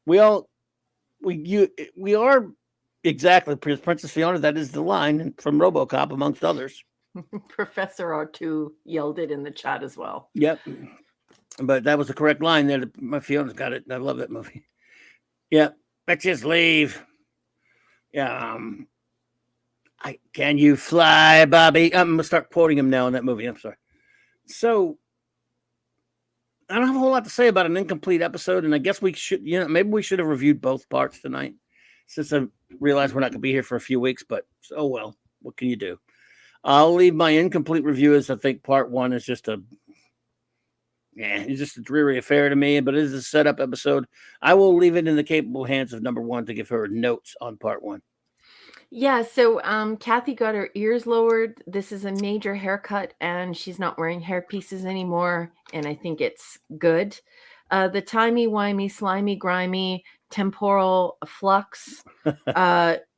Speaker 5: We are exactly Princess Fiona. That is the line from RoboCop, amongst others.
Speaker 6: Professor R2 yelled it in the chat as well.
Speaker 5: Yep, but that was the correct line there. My Fiona's got it. I love that movie. Yep, let's just leave. Yeah. Can you fly, Bobby? I'm gonna start quoting him now in that movie. I'm sorry. So I don't have a whole lot to say about an incomplete episode, and I guess we should, maybe we should have reviewed both parts tonight, since I realized we're not going to be here for a few weeks. But oh well, what can you do? I'll leave my incomplete review as I think part 1 is just it's just a dreary affair to me. But it is a setup episode. I will leave it in the capable hands of number 1 to give her notes on part 1.
Speaker 6: Yeah, so Kathy got her ears lowered. This is a major haircut, and she's not wearing hair pieces anymore, and I think it's good. The timey-wimey, slimy, grimy, temporal flux,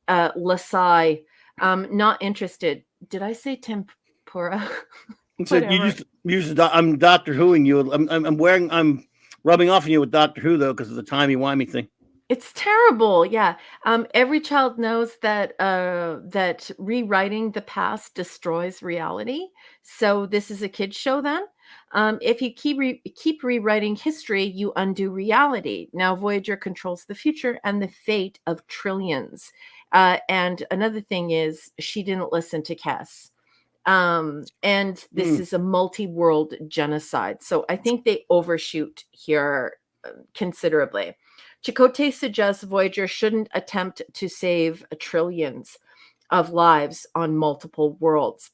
Speaker 6: Lasai, not interested. Did I say tempora?
Speaker 5: So I'm Doctor Whoing you. I'm rubbing off on you with Doctor Who, though, because of the timey-wimey thing.
Speaker 6: It's terrible. Yeah. Every child knows that that rewriting the past destroys reality. So this is a kid's show then. If you keep rewriting history, you undo reality. Now Voyager controls the future and the fate of trillions. And another thing is she didn't listen to Cass. And this is a multi-world genocide. So I think they overshoot here considerably. Chakotay suggests Voyager shouldn't attempt to save trillions of lives on multiple worlds.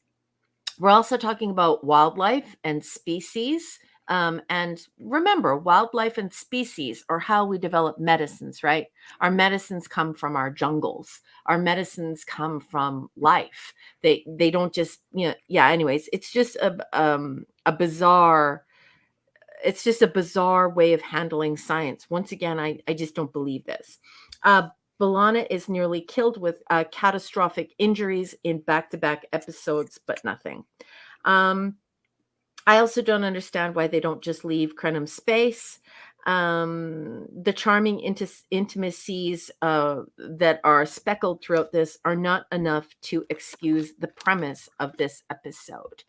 Speaker 6: We're also talking about wildlife and species. And remember, wildlife and species are how we develop medicines, right? Our medicines come from our jungles. Our medicines come from life. They don't just, anyways, it's just a bizarre... It's just a bizarre way of handling science. Once again, I just don't believe this. B'Elanna is nearly killed with catastrophic injuries in back-to-back episodes, but nothing. I also don't understand why they don't just leave Krenim space. The charming intimacies that are speckled throughout this are not enough to excuse the premise of this episode.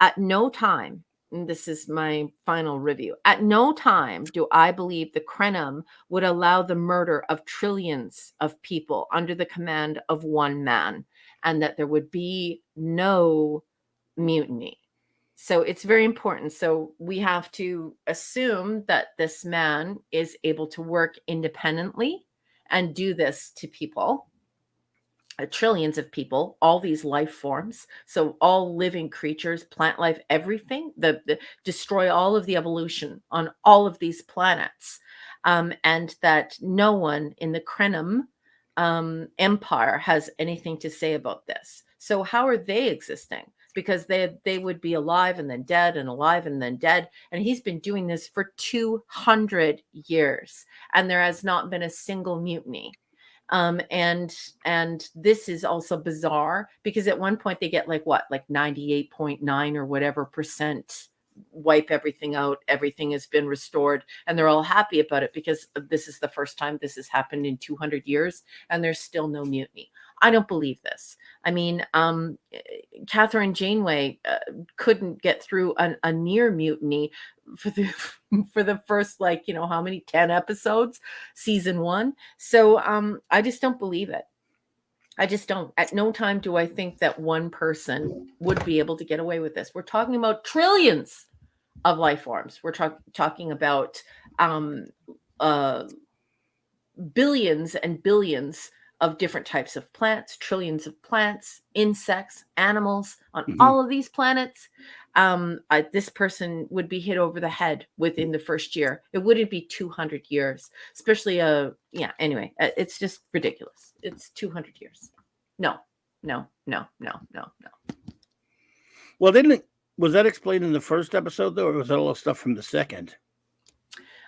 Speaker 6: At no time, and this is my final review, at no time do I believe the Krenim would allow the murder of trillions of people under the command of one man, and that there would be no mutiny. So it's very important. So we have to assume that this man is able to work independently and do this to people. Trillions of people, all these life forms, so all living creatures, plant life, everything, the destroy all of the evolution on all of these planets, and that no one in the Krenim empire has anything to say about this. So how are they existing? Because they would be alive and then dead and alive and then dead, and he's been doing this for 200 years, and there has not been a single mutiny. And this is also bizarre because at one point they get like 98.9 or whatever percent, wipe everything out, everything has been restored, and they're all happy about it because this is the first time this has happened in 200 years, and there's still no mutiny. I don't believe this. I mean, Catherine Janeway couldn't get through a near mutiny for the first, like, how many, 10 episodes, season 1. So I just don't believe it. I just don't. At no time do I think that one person would be able to get away with this. We're talking about trillions of life forms. We're talking about billions and billions of different types of plants, trillions of plants, insects, animals on all of these planets. This person would be hit over the head within the first year. It wouldn't be 200 years, especially anyway, it's just ridiculous. It's 200 years. No.
Speaker 5: Well, was that explained in the first episode though, or was that all stuff from the second?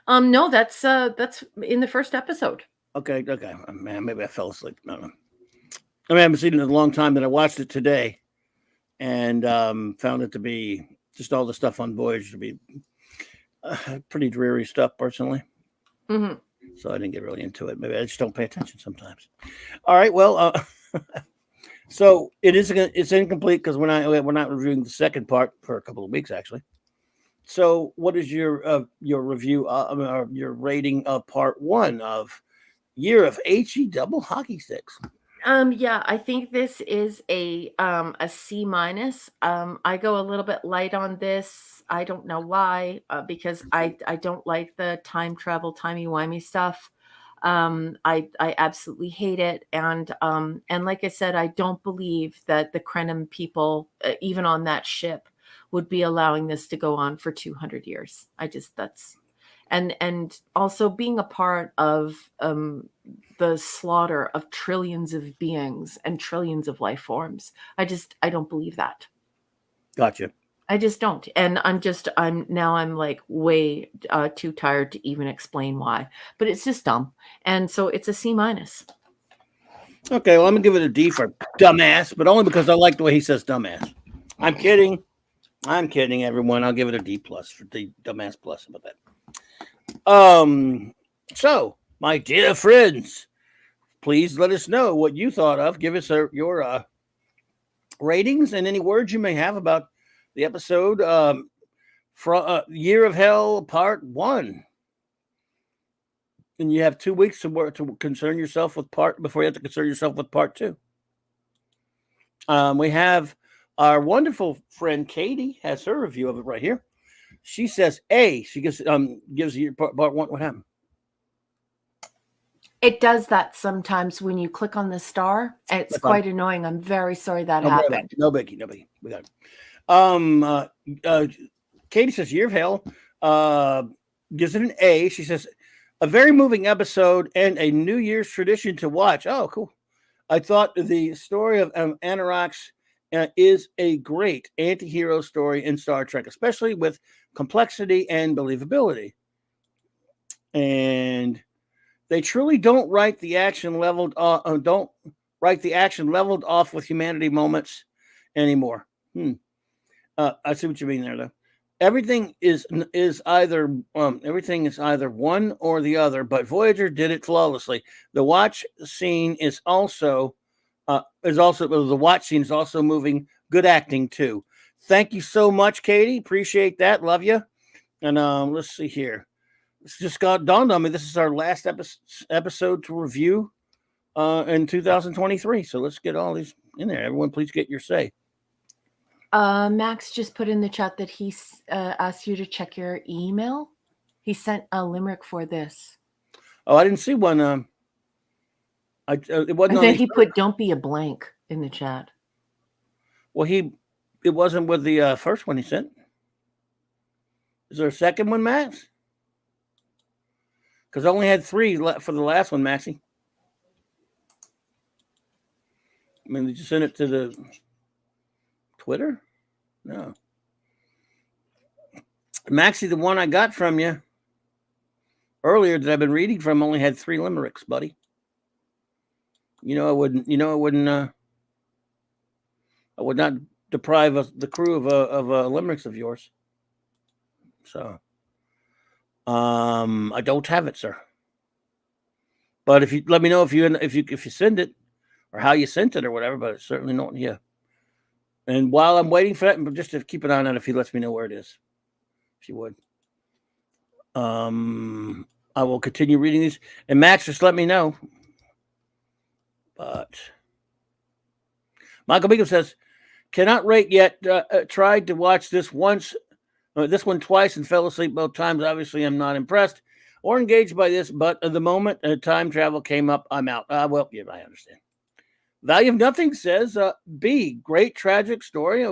Speaker 6: No, that's in the first episode.
Speaker 5: Okay. Man, maybe I fell asleep. No. I haven't seen it in a long time. That I watched it today, and found it to be just all the stuff on Voyager to be pretty dreary stuff, personally.
Speaker 6: Mm-hmm.
Speaker 5: So I didn't get really into it. Maybe I just don't pay attention sometimes. All right. Well, so it's incomplete because we're not reviewing the second part for a couple of weeks actually. So what is your review your rating of part 1 of Year of HE Double Hockey Sticks?
Speaker 6: Yeah, I think this is a C-. I go a little bit light on this. I don't know why, because I don't like the time travel, timey-wimey stuff. I absolutely hate it. And like I said, I don't believe that the Krenim people, even on that ship, would be allowing this to go on for 200 years. And also being a part of the slaughter of trillions of beings and trillions of life forms. I don't believe that.
Speaker 5: Gotcha.
Speaker 6: I just don't. And I'm like way too tired to even explain why, but it's just dumb. And so it's a C-.
Speaker 5: Okay, well, I'm gonna give it a D for dumbass, but only because I like the way he says dumbass. I'm kidding, everyone. I'll give it a D+ for the dumbass plus about that. So my dear friends, please let us know what you thought of. Give us your ratings and any words you may have about the episode from Year of Hell Part 1. And you have 2 weeks to concern yourself with before you have to concern yourself with Part 2. We have our wonderful friend Katie has her review of it right here. She says A. She gives you part 1. What happened?
Speaker 6: It does that sometimes when you click on the star. It's quite annoying. I'm very sorry that happened.
Speaker 5: No biggie. We got it. Katie says Year of Hell. Gives it an A. She says a very moving episode and a New Year's tradition to watch. Oh, cool. I thought the story of Anoraks is a great anti-hero story in Star Trek, especially with complexity and believability. And they truly don't write the action leveled off with humanity moments anymore. I see what you mean there, though. Everything is either one or the other, but Voyager did it flawlessly. The watch scene is also moving. Good acting too. Thank you so much, Katie. Appreciate that. Love you. And let's see here. It's just dawned on me. This is our last episode to review in 2023. So let's get all these in there. Everyone, please get your say.
Speaker 6: Max just put in the chat that he asked you to check your email. He sent a limerick for this.
Speaker 5: Oh, I didn't see one. It wasn't.
Speaker 6: And then he put "Don't be a blank" in the chat.
Speaker 5: Well, it wasn't with the first one he sent. Is there a second one, Max? Because I only had 3 for the last one, Maxie. I mean, did you send it to the Twitter? No. Maxie, the one I got from you earlier that I've been reading from only had 3 limericks, buddy. I wouldn't. I would not deprive the crew of limericks of yours. So, I don't have it, sir. But if you let me know if you send it or how you sent it or whatever, but it's certainly not here. And while I'm waiting for that, just to keep an eye on it, if he lets me know where it is, if you would. I will continue reading these. And Max, just let me know. But Michael Beacom says, cannot rate yet. Tried to watch this one twice and fell asleep both times. Obviously, I'm not impressed or engaged by this, but the moment time travel came up, I'm out. Well, yeah, I understand. Value of Nothing says, B, great tragic story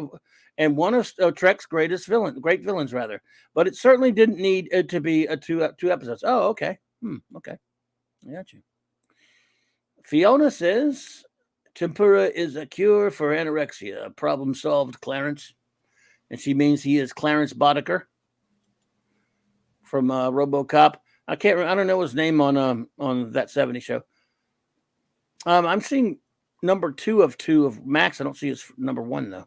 Speaker 5: and one of Trek's great villains, rather. But it certainly didn't need to be two episodes. Oh, okay. Okay. I got you. Fiona says, tempura is a cure for anorexia. Problem solved, Clarence. And she means he is Clarence Boddicker from RoboCop. I don't know his name on that 70s show. I'm seeing number 2 of Max. I don't see his number 1 though.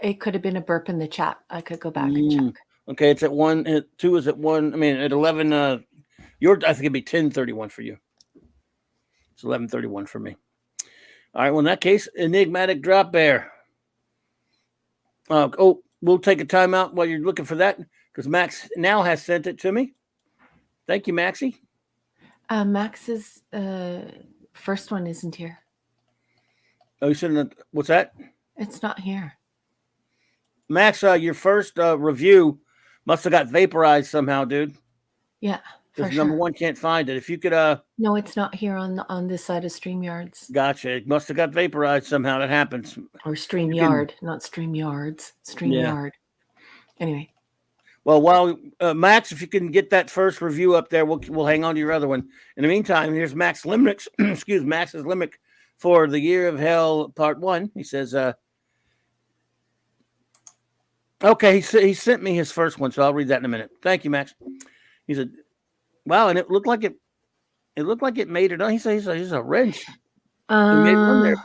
Speaker 6: It could have been a burp in the chat. I could go back and check.
Speaker 5: Okay, it's at 1. 2 is at 1. I mean, at 11. I think it'd be 10:31 for you. It's 11:31 for me. All right. Well, in that case, enigmatic drop bear. We'll take a timeout while you're looking for that because Max now has sent it to me. Thank you, Maxie.
Speaker 6: Max's first one isn't here.
Speaker 5: Oh, you said what's that?
Speaker 6: It's not here.
Speaker 5: Max, your first review must have got vaporized somehow, dude.
Speaker 6: Yeah,
Speaker 5: because number 1 can't find it. If you could,
Speaker 6: no, it's not here on this side of StreamYards.
Speaker 5: Gotcha. It must have got vaporized somehow. That happens.
Speaker 6: Or StreamYard, not StreamYards. StreamYard. Yeah. Anyway.
Speaker 5: Well, while Max, if you can get that first review up there, we'll hang on to your other one. In the meantime, here's Max Limerick's. Max's limerick for The Year of Hell Part 1. He says, okay, he sent me his first one, so I'll read that in a minute. Thank you, Max. He said, wow, and it looked like it made it on. He said he's a wrench. He made it on there.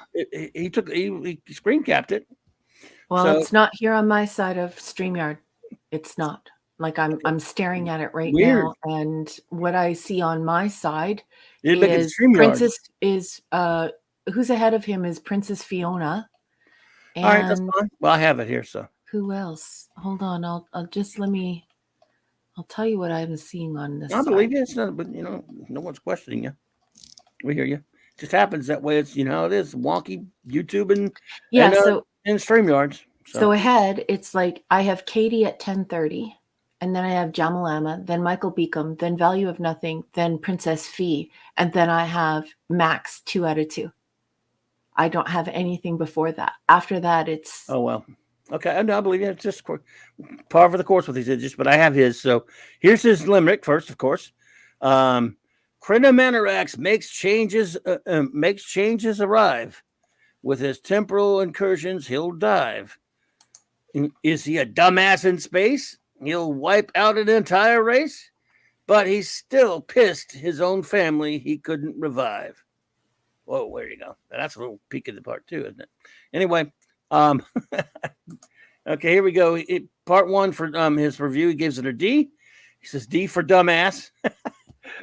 Speaker 5: He screen capped it.
Speaker 6: Well, so, it's not here on my side of StreamYard. It's not. Like I'm staring at it right now, and what I see on my side is Princess is who's ahead of him is Princess Fiona.
Speaker 5: And all right, that's fine. Well, I have it here, so.
Speaker 6: Who else? Hold on. I'll tell you what I'm seeing on this.
Speaker 5: I believe you. It's not, but no one's questioning you. We hear you. It just happens that way. It's it is wonky YouTube and StreamYards.
Speaker 6: So ahead, it's like I have Katie at 10:30, and then I have Jamalama, then Michael Beacom, then Value of Nothing, then Princess Fee, and then I have Max 2 out of 2. I don't have anything before that. After that, it's
Speaker 5: well. Okay, I believe you. It's just par for the course with these idiots, but I have his. So here's his limerick first, of course. Crinomanarax makes changes arrive. With his temporal incursions, he'll dive. Is he a dumbass in space? He'll wipe out an entire race, but he's still pissed his own family he couldn't revive. Whoa, where you go? That's a little peek of the part 2, isn't it? Anyway, okay, here we go. Part 1 for his review, he gives it a D. He says D for dumbass.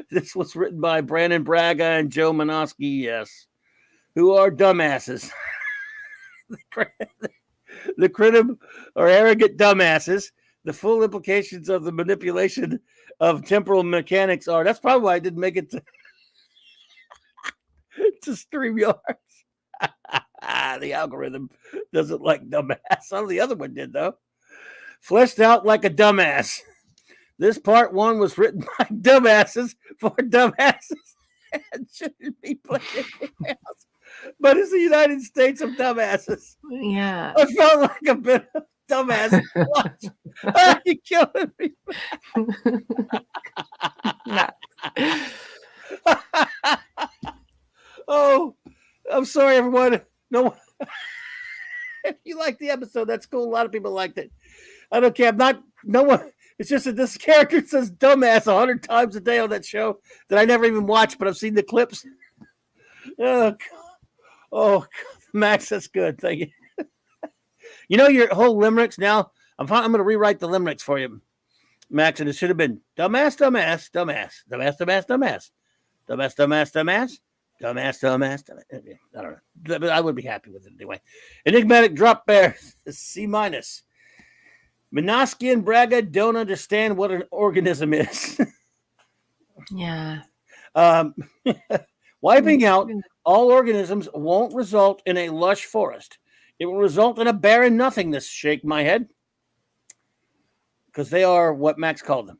Speaker 5: This was written by Brandon Braga and Joe Manoski, yes, who are dumbasses. The critim are arrogant dumbasses. The full implications of the manipulation of temporal mechanics are. That's probably why I didn't make it to StreamYards. The algorithm doesn't like dumbass. Some of the other one did, though. Fleshed out like a dumbass. This part 1 was written by dumbasses for dumbasses and shouldn't be played anywhere else. But it's the United States of dumbasses.
Speaker 6: Yeah.
Speaker 5: I felt like a bit of dumbass. Are you killing me? Oh, I'm sorry, everyone. No, if you liked the episode, that's cool. A lot of people liked it. I don't care. No one. It's just that this character says dumbass 100 times a day on that show that I never even watched, but I've seen the clips. Oh, oh, Max, that's good. Thank you. You know your whole limericks now. I'm going to rewrite the limericks for you, Max, and it should have been dumbass, dumbass, dumbass, dumbass, dumbass, dumbass, dumbass, dumbass, dumbass, dumbass, dumbass, dumbass. I don't know, but I would be happy with it anyway. Enigmatic drop bear, C minus. Minosky and Braga don't understand what an organism is.
Speaker 6: Yeah.
Speaker 5: Wiping out all organisms won't result in a lush forest. It will result in a barren nothingness. Shake my head. Because they are what Max called them.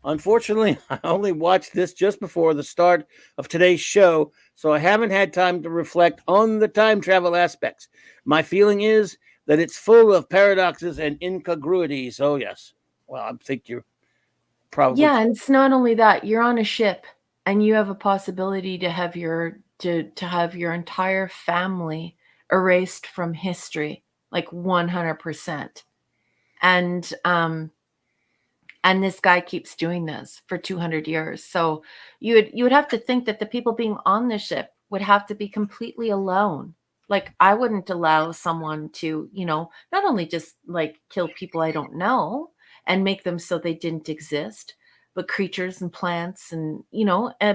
Speaker 5: Unfortunately, I only watched this just before the start of today's show, so I haven't had time to reflect on the time travel aspects. My feeling is that it's full of paradoxes and incongruities. Oh, yes. Well, I think you're probably...
Speaker 6: Yeah, and it's not only that. You're on a ship, and you have a possibility to have your entire family erased from history, like 100%. And this guy keeps doing this for 200 years. So you would have to think that the people being on the ship would have to be completely alone. Like, I wouldn't allow someone to, not only just like kill people I don't know and make them so they didn't exist, but creatures and plants and,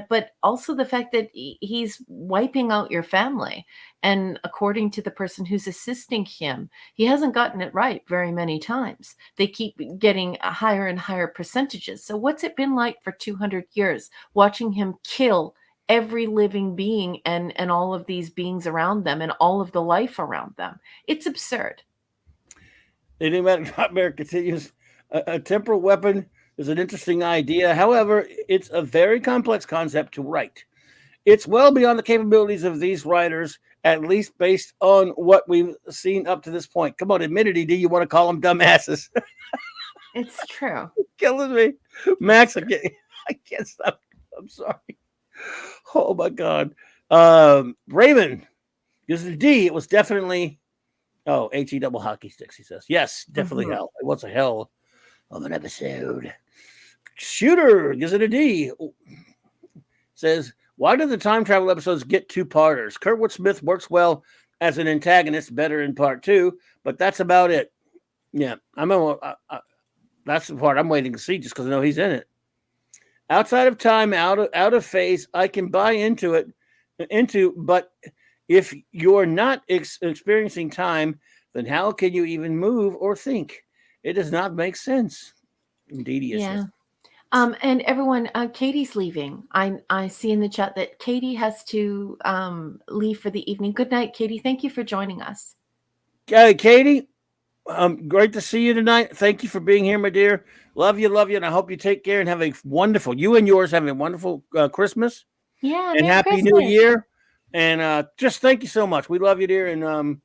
Speaker 6: but also the fact that he's wiping out your family. And according to the person who's assisting him, he hasn't gotten it right very many times. They keep getting higher and higher percentages. So what's it been like for 200 years watching him kill every living being and all of these beings around them and all of the life around them? It's absurd.
Speaker 5: The enigmatic drop bear continues. A temporal weapon is an interesting idea. However, it's a very complex concept to write. It's well beyond the capabilities of these writers, at least based on what we've seen up to this point. Come on, admit it, do you want to call them dumbasses?
Speaker 6: It's true.
Speaker 5: Killing me. Max, I can't stop. I'm sorry. Oh, my God. Raymond, this is D. It was definitely, H-E double hockey sticks, he says. Yes, definitely hell. It was a hell of an episode. Shooter gives it a D. Says, why do the time travel episodes get two-parters? Kurtwood Smith works well as an antagonist, better in part 2, but that's about it. Yeah, that's the part I'm waiting to see just because I know he's in it. Outside of time, out of phase, I can buy into, but if you're not experiencing time, then how can you even move or think? It does not make sense. Indeed,
Speaker 6: yeah. And everyone, Katie's leaving. I see in the chat that Katie has to leave for the evening. Good night, Katie. Thank you for joining us.
Speaker 5: Katie, great to see you tonight. Thank you for being here, my dear. Love you, and I hope you take care and have a wonderful, you and yours have a wonderful Christmas.
Speaker 6: Yeah,
Speaker 5: and
Speaker 6: Merry
Speaker 5: Happy
Speaker 6: Christmas.
Speaker 5: New Year. And just thank you so much. We love you, dear. And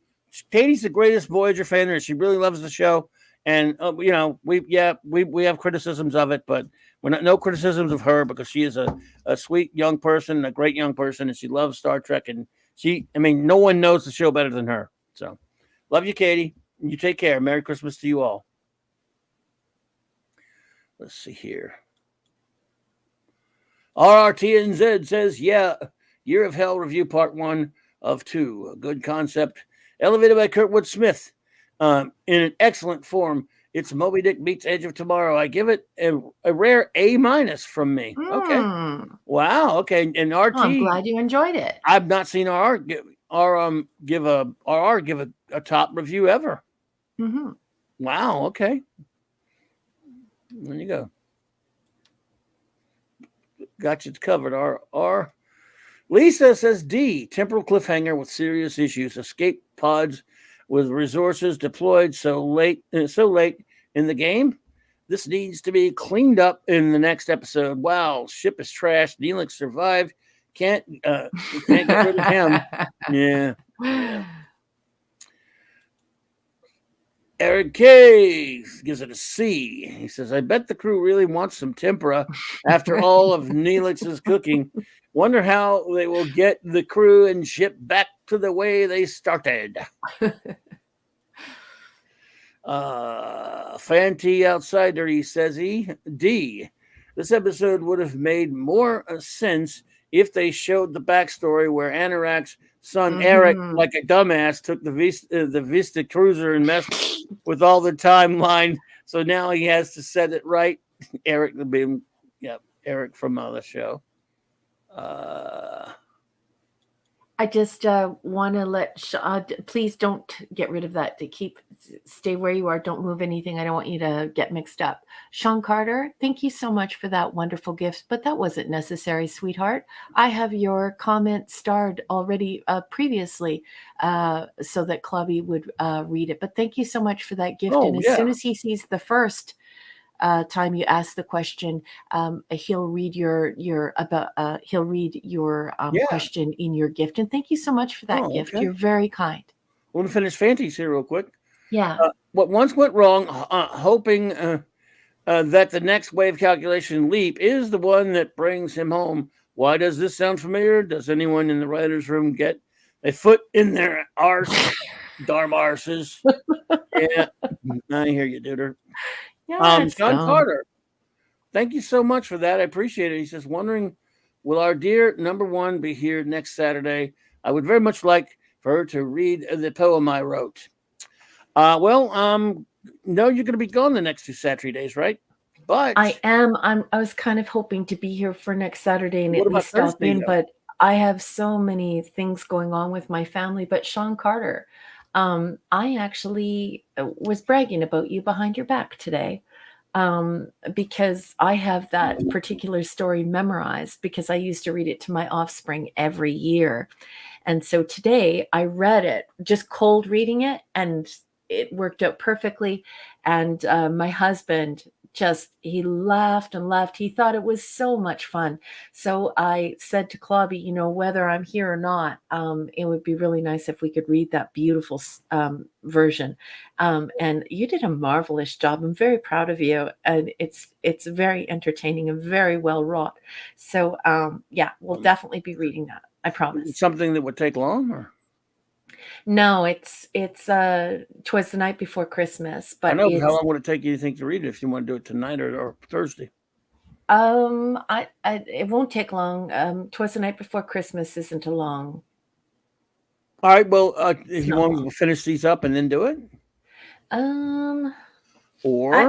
Speaker 5: Katie's the greatest Voyager fan, and she really loves the show. And we have criticisms of it, but we're not no criticisms of her because she is a sweet young person, a great young person, and she loves Star Trek. And no one knows the show better than her. So, love you, Katie. You take care. Merry Christmas to you all. Let's see here. RRTNZ says, yeah, Year of Hell review part 1 of 2. A good concept. Elevated by Kurtwood Smith. In an excellent form. It's Moby Dick meets Edge of Tomorrow. I give it a rare A- from me. Okay. Wow. Okay. And RT.
Speaker 6: I'm glad you enjoyed it.
Speaker 5: I've not seen RR give a top review ever.
Speaker 6: Mm-hmm.
Speaker 5: Wow. Okay. There you go. Got you covered. R. Lisa says D. Temporal cliffhanger with serious issues. Escape pods with resources deployed so late in the game. This needs to be cleaned up in the next episode. Wow, ship is trashed. Neelix survived. Can't get rid of him. Yeah. Eric K gives it a C. He says, I bet the crew really wants some tempura after all of Neelix's cooking. Wonder how they will get the crew and ship back to the way they started. Fanty Outsider, he says D. This episode would have made more sense if they showed the backstory where Anorak's son Eric, like a dumbass, took the Vista Cruiser and messed with all the timeline. So now he has to set it right. Eric Eric from the show.
Speaker 6: I just want to let please don't get rid of that. Stay where you are. Don't move anything. I don't want you to get mixed up. Sean Carter, thank you so much for that wonderful gift, but that wasn't necessary, sweetheart. I have your comment starred already previously so that Clubby would read it. But thank you so much for that gift. And as soon as he sees the first time you ask the question, he'll read your question in your gift. And thank you so much for that gift. You're very kind.
Speaker 5: I want to finish Fanties here real quick.
Speaker 6: Yeah.
Speaker 5: What once went wrong, hoping that the next wave calculation leap is the one that brings him home. Why does this sound familiar? Does anyone in the writer's room get a foot in their arse? Darn arses. Yeah, I hear you, duder.
Speaker 6: Yeah,
Speaker 5: Sean Carter, thank you so much for that. I appreciate it. He says, wondering, will our dear number one be here next Saturday? I would very much like for her to read the poem I wrote. No, you're going to be gone the next 2 Saturdays, right? But
Speaker 6: I am. I was kind of hoping to be here for next Saturday and
Speaker 5: What
Speaker 6: at
Speaker 5: about
Speaker 6: least stop
Speaker 5: Thursday,
Speaker 6: in,
Speaker 5: though?
Speaker 6: but I have so many things going on with my family. But Sean Carter, I actually was bragging about you behind your back today. Because I have that particular story memorized because I used to read it to my offspring every year. And so today I read it, just cold reading it, and it worked out perfectly. And my husband he laughed and laughed. He thought it was so much fun. So I said to Clobby, whether I'm here or not, it would be really nice if we could read that beautiful version. And you did a marvelous job. I'm very proud of you. And it's very entertaining and very well wrought. So we'll definitely be reading that. I promise.
Speaker 5: Something that would take long, or?
Speaker 6: No, it's 'Twas the Night Before Christmas, but
Speaker 5: I know. How long would it take you think to read it if you want to do it tonight or Thursday?
Speaker 6: It won't take long. 'Twas the Night Before Christmas isn't a long.
Speaker 5: All right. Well, if you want to finish these up and then do it, or
Speaker 6: I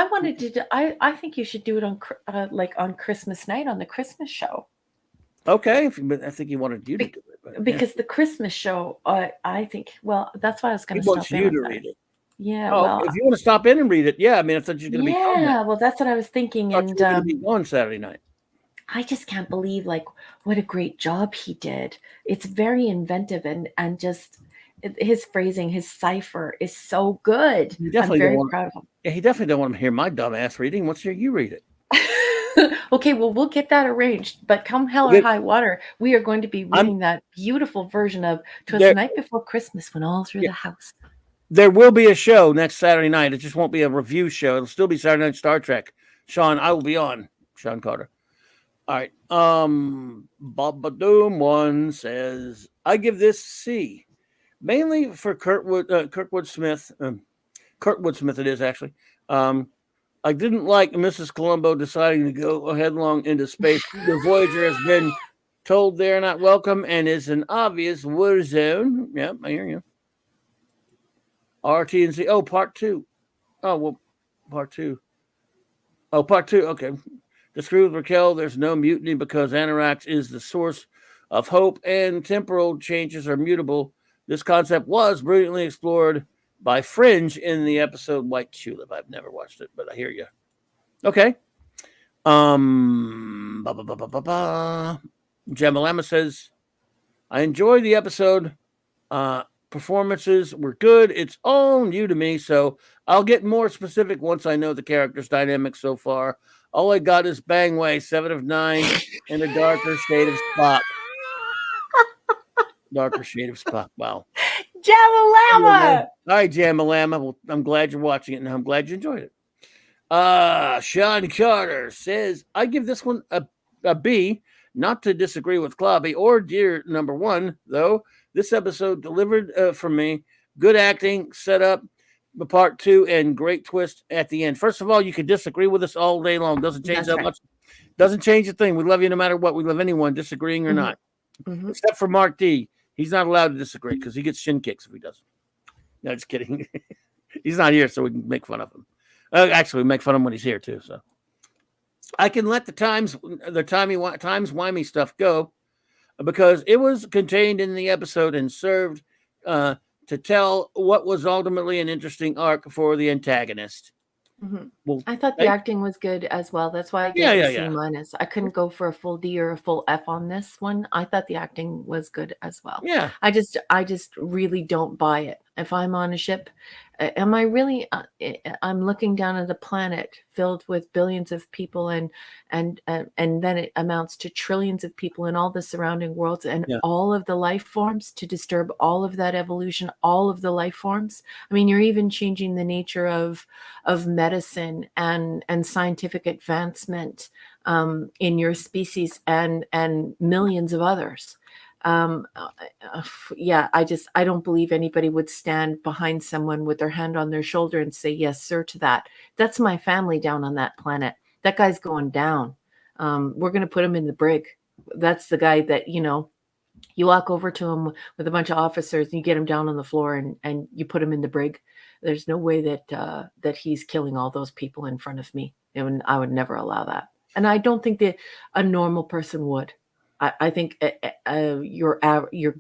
Speaker 6: wanted to. I think you should do it on on Christmas night on the Christmas show.
Speaker 5: Okay, but I think he wanted you to do it.
Speaker 6: Because the Christmas show, I think, that's why I was going to stop in.
Speaker 5: He wants you to read it.
Speaker 6: Yeah.
Speaker 5: If you want to stop in and read it, I mean, I thought you were going to be gone.
Speaker 6: Yeah, well, that's what I was thinking.
Speaker 5: I thought you were going to be gone Saturday night.
Speaker 6: I just can't believe what a great job he did. It's very inventive and just his phrasing, his cipher is so good. I'm very proud of him.
Speaker 5: Yeah, he definitely don't want to hear my dumb ass reading. Let's hear you read it.
Speaker 6: Okay, well, we'll get that arranged. But come hell or high water, we are going to be reading that beautiful version of 'Twas the Night Before Christmas When All Through the House.
Speaker 5: There will be a show next Saturday night. It just won't be a review show. It'll still be Saturday Night Star Trek. Sean, I will be on. Sean Carter. All right. Bob Doom says, I give this C. Mainly for Kurtwood Smith. Kurtwood Smith it is, actually. I didn't like Mrs. Columbo deciding to go headlong into space. The Voyager has been told they're not welcome and is an obvious war zone. Yep, I hear you. RT&Z. Oh, part 2. Oh, well, part 2. Oh, part 2. Okay. Disagree with Raquel. There's no mutiny because Anorak is the source of hope and temporal changes are mutable. This concept was brilliantly explored by Fringe in the episode White Tulip. I've never watched it, but I hear you. Okay. Jamalama says, I enjoyed the episode. Performances were good. It's all new to me, so I'll get more specific once I know the character's dynamics so far. All I got is Bangway, 7 of 9, and a darker shade of Spock. Darker shade of Spock. Wow.
Speaker 6: Jamalama!
Speaker 5: All right, Jamalama. Well, I'm glad you're watching it, and I'm glad you enjoyed it. Sean Carter says, I give this one a B, not to disagree with Clobby or dear number one, though. This episode delivered for me. Good acting, set up, part 2, and great twist at the end. First of all, you could disagree with us all day long. Doesn't change that much. Doesn't change a thing. We love you no matter what. We love anyone, disagreeing or not. Except for Mark D. He's not allowed to disagree because he gets shin kicks if he doesn't. No, just kidding. He's not here, so we can make fun of him. Actually, we make fun of him when he's here too. So I can let the timey-wimey stuff go because it was contained in the episode and served to tell what was ultimately an interesting arc for the antagonist.
Speaker 6: Well, I thought the acting was good as well. That's why I gave it a C minus. I couldn't go for a full D or a full F on this one. I thought the acting was good as well.
Speaker 5: Yeah.
Speaker 6: I just really don't buy it. If I'm on a ship, am I really? I'm looking down at a planet filled with billions of people, and then it amounts to trillions of people in all the surrounding worlds and all of the life forms to disturb all of that evolution, all of the life forms. I mean, you're even changing the nature of medicine and scientific advancement in your species and millions of others. I don't believe anybody would stand behind someone with their hand on their shoulder and say, yes, sir, to that. That's my family down on that planet. That guy's going down. We're going to put him in the brig. That's the guy that, you walk over to him with a bunch of officers and you get him down on the floor and you put him in the brig. There's no way that he's killing all those people in front of me. And I would never allow that. And I don't think that a normal person would. I think your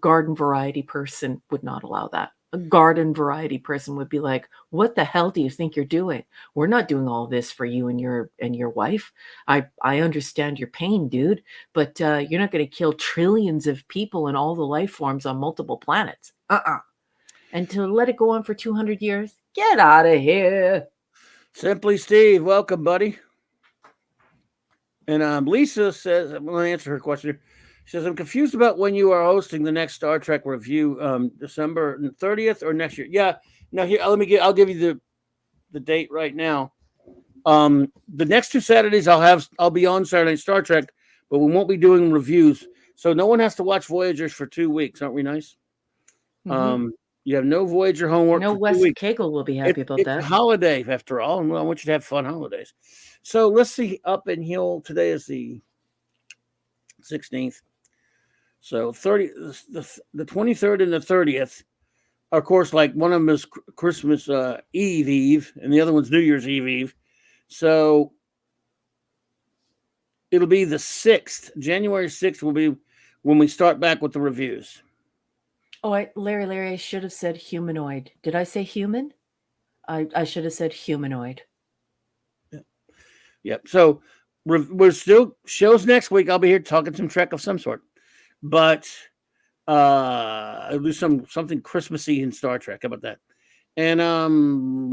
Speaker 6: garden variety person would not allow that. A garden variety person would be like, what the hell do you think you're doing? We're not doing all this for you and your wife. I understand your pain, dude, but you're not going to kill trillions of people and all the life forms on multiple planets. And to let it go on for 200 years, get out of here.
Speaker 5: Simply Steve, welcome, buddy. And Lisa says, I'm going to answer her question here. She says, I'm confused about when you are hosting the next Star Trek review, December 30th or next year. Yeah. Now here, I'll give you the date right now. The next 2 Saturdays I'll be on Saturday Star Trek, but we won't be doing reviews. So no one has to watch Voyagers for 2 weeks. Aren't we nice? You have no Voyager homework.
Speaker 6: No, Wes Kegel will be happy about that.
Speaker 5: It's a holiday after all, and I want you to have fun holidays. So let's see. Up in Hill today is the 16th. So the 23rd and the 30th, of course, like one of them is Christmas Eve, and the other one's New Year's Eve. So it'll be the 6th. January 6th will be when we start back with the reviews.
Speaker 6: Oh, Larry, I should have said humanoid. Did I say human? I should have said humanoid.
Speaker 5: Yep. So we're still shows next week. I'll be here talking some Trek of some sort, but I'll do something Christmassy in Star Trek. How about that? And then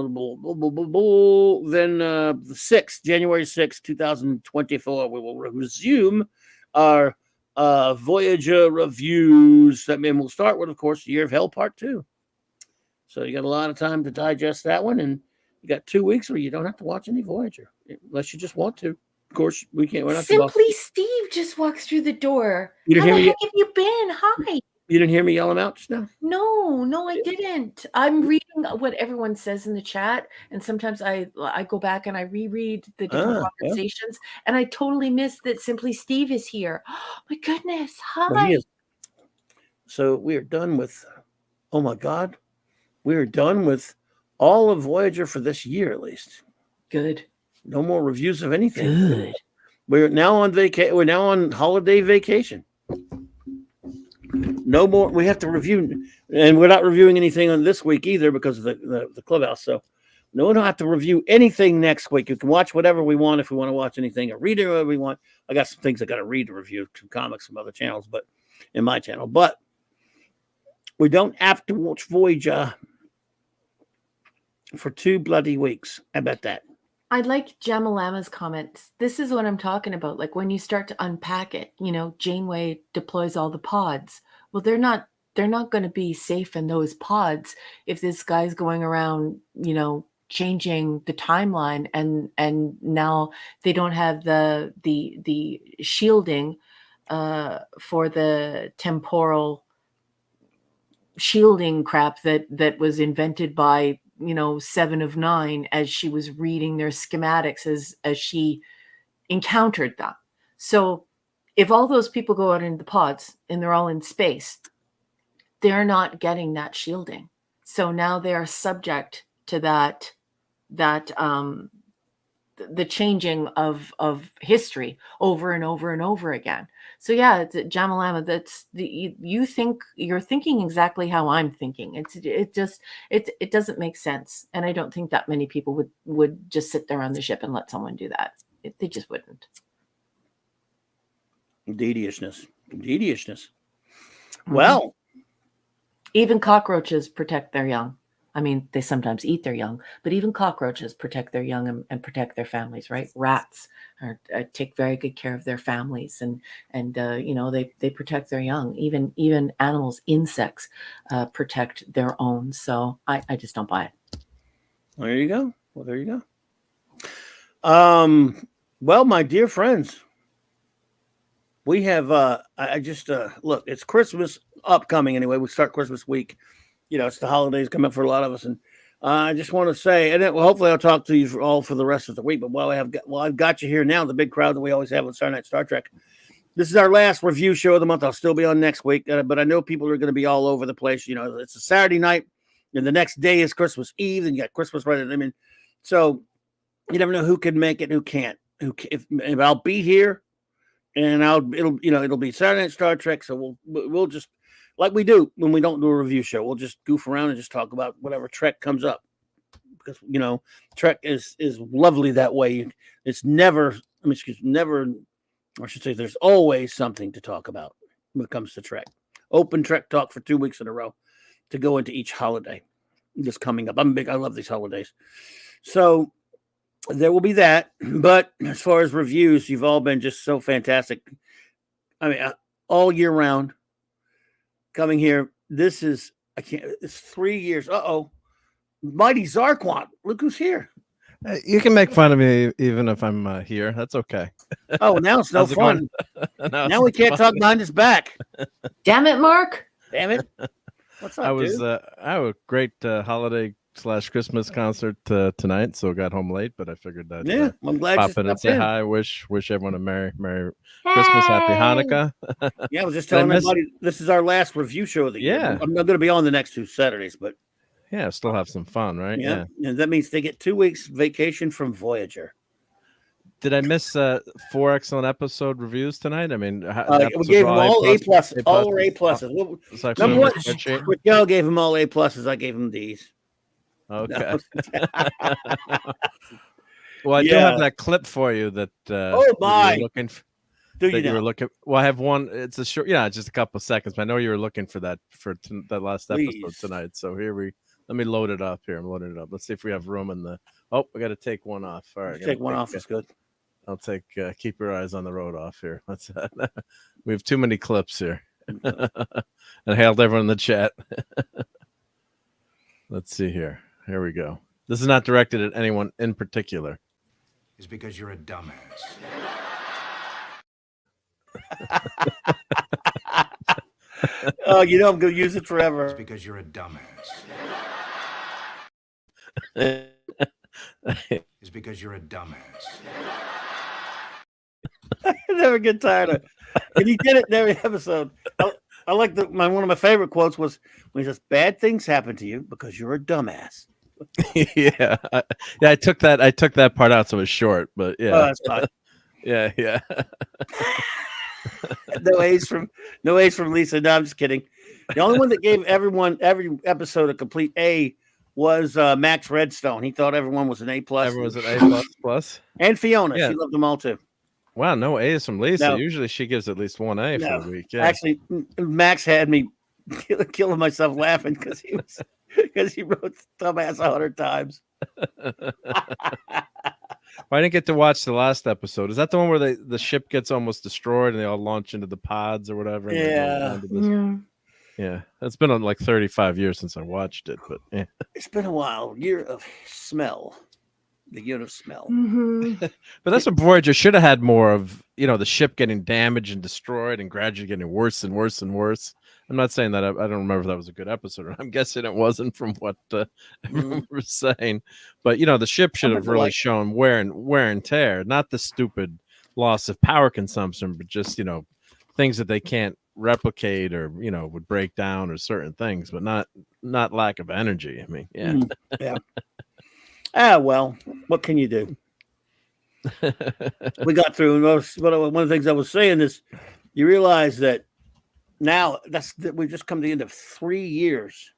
Speaker 5: the 6th, January 6th, 2024, we will resume our Voyager reviews. And we'll start with, of course, Year of Hell Part 2. So you got a lot of time to digest that one, and you got 2 weeks where you don't have to watch any Voyager unless you just want to. Of course, we can't. We're not
Speaker 6: Simply Steve just walked through the door.
Speaker 5: How
Speaker 6: the heck have you been? Hi.
Speaker 5: You didn't hear me yell him out just now?
Speaker 6: No, I didn't. I'm reading what everyone says in the chat, and sometimes I go back and I reread the different conversations, and I totally missed that Simply Steve is here. Oh, my goodness. Hi.
Speaker 5: Well, he is. So we are done with, oh my God, we are done with all of Voyager for this year at least.
Speaker 6: Good.
Speaker 5: No more reviews of anything.
Speaker 6: Good.
Speaker 5: We're now on vacation. We're now on holiday vacation. No more. We have to review, and we're not reviewing anything on this week either because of the clubhouse. So no, we don't have to review anything next week. You can watch whatever we want if we want to watch anything, or read whatever we want. I got some things I got to read to review, some comics from other channels, but in my channel. But we don't have to watch Voyager for 2 bloody weeks. How about that?
Speaker 6: I like Jamalama's comments. This is what I'm talking about. Like when you start to unpack it, Janeway deploys all the pods. Well, they're not going to be safe in those pods if this guy's going around, changing the timeline, and now they don't have the shielding for the temporal shielding crap that was invented by 7 of 9 as she was reading their schematics as she encountered them. So if all those people go out into the pods and they're all in space, they're not getting that shielding. So now they are subject to the changing of history over and over and over again. So yeah, it's Jamalama. That's you think you're thinking exactly how I'm thinking. It doesn't make sense, and I don't think that many people would just sit there on the ship and let someone do that. They just wouldn't.
Speaker 5: Deediousness. Well,
Speaker 6: even cockroaches protect their young. I mean, they sometimes eat their young, but even cockroaches protect their young and protect their families, right? Rats take very good care of their families, and they protect their young. Even animals, insects, protect their own. So I just don't buy it.
Speaker 5: There you go. Well, there you go. Well, my dear friends, we have. I just look. It's Christmas upcoming anyway. We start Christmas week. It's the holidays coming up for a lot of us, and I just want to say, and then, hopefully I'll talk to you all for the rest of the week. But I've got you here now, the big crowd that we always have on Saturday Night Star Trek. This is our last review show of the month. I'll still be on next week, but I know people are going to be all over the place. It's a Saturday night, and the next day is Christmas Eve, and you got Christmas right. I mean, so you never know who can make it, who can't. If I'll be here, and it'll be Saturday Night Star Trek. So we'll just, like we do when we don't do a review show, we'll just goof around and just talk about whatever Trek comes up, because Trek is lovely that way. It's never, I should say, there's always something to talk about when it comes to Trek. Open Trek talk for 2 weeks in a row to go into each holiday that's coming up. I love these holidays, so there will be that. But as far as reviews, you've all been just so fantastic. I mean, all year round. Coming here, it's 3 years. Mighty Zarquan, look who's here.
Speaker 10: You can make fun of me even if I'm here. That's okay.
Speaker 5: Oh, now it's no fun. Now we can't talk behind his back.
Speaker 6: Damn it, Mark.
Speaker 5: Damn it. What's up,
Speaker 10: I have a great holiday / Christmas concert tonight, so got home late, but I figured that
Speaker 5: I'm glad
Speaker 10: pop in and say hi. Wish everyone a merry Christmas, happy Hanukkah.
Speaker 5: Yeah, I was just telling everybody this is our last review show of the year.
Speaker 10: Yeah,
Speaker 5: I'm not going to be on the next 2 Saturdays, but
Speaker 10: still have some fun, right?
Speaker 5: Yeah, and that means they get 2 weeks vacation from Voyager.
Speaker 10: Did I miss 4 excellent episode reviews tonight? I mean,
Speaker 5: we gave them all A pluses. All were A pluses. Number one, Joe gave them all A pluses. I gave them D's.
Speaker 10: Okay. Well, I do have that clip for you that.
Speaker 5: Oh my!
Speaker 10: You were looking. Well, I have one. It's a short. Yeah, just a couple of seconds. But I know you were looking for that that last episode tonight. So let me load it up here. I'm loading it up. Let's see if we have room in the. Oh, we got to take one off. All right,
Speaker 5: take one off. It's good.
Speaker 10: I'll take. Keep your eyes on the road off here. Let's. We have too many clips here. And hailed everyone in the chat. Let's see here. Here we go. This is not directed at anyone in particular.
Speaker 4: It's because you're a dumbass.
Speaker 5: Oh, I'm going to use it forever.
Speaker 4: It's because you're a dumbass. It's because you're a dumbass.
Speaker 5: I never get tired of it. And he did it in every episode. I like one of my favorite quotes was when he says, "Bad things happen to you because you're a dumbass."
Speaker 10: Yeah, I took that part out so it was short, but yeah,
Speaker 5: that's fine.
Speaker 10: yeah.
Speaker 5: No A's from Lisa. No, I'm just kidding. The only one that gave every episode a complete A was Max Redstone. He thought everyone was an A plus.
Speaker 10: Everyone was an A plus.
Speaker 5: And Fiona, she loved them all too.
Speaker 10: Wow, no A's from Lisa. No. Usually she gives at least one A for the week. Yeah.
Speaker 5: Actually, Max had me killing myself laughing because he wrote dumbass 100 times.
Speaker 10: Well, I didn't get to watch the last episode. Is that the one where the ship gets almost destroyed and they all launch into the pods or whatever?
Speaker 5: Yeah.
Speaker 10: Yeah. It's been on like 35 years since I watched it, but yeah.
Speaker 5: It's been a while. Year of smell. The unit of smell.
Speaker 6: Mm-hmm.
Speaker 10: But that's what Voyager should have had more of, the ship getting damaged and destroyed and gradually getting worse and worse and worse. I'm not saying that I don't remember if that was a good episode. I'm guessing it wasn't from what everyone was saying. But the ship should have really shown wear and tear, not the stupid loss of power consumption, but just things that they can't replicate or would break down or certain things, but not lack of energy. I mean, yeah.
Speaker 5: Yeah. Well, what can you do? We got through, and one of the things I was saying is, you realize that now we've just come to the end of 3 years.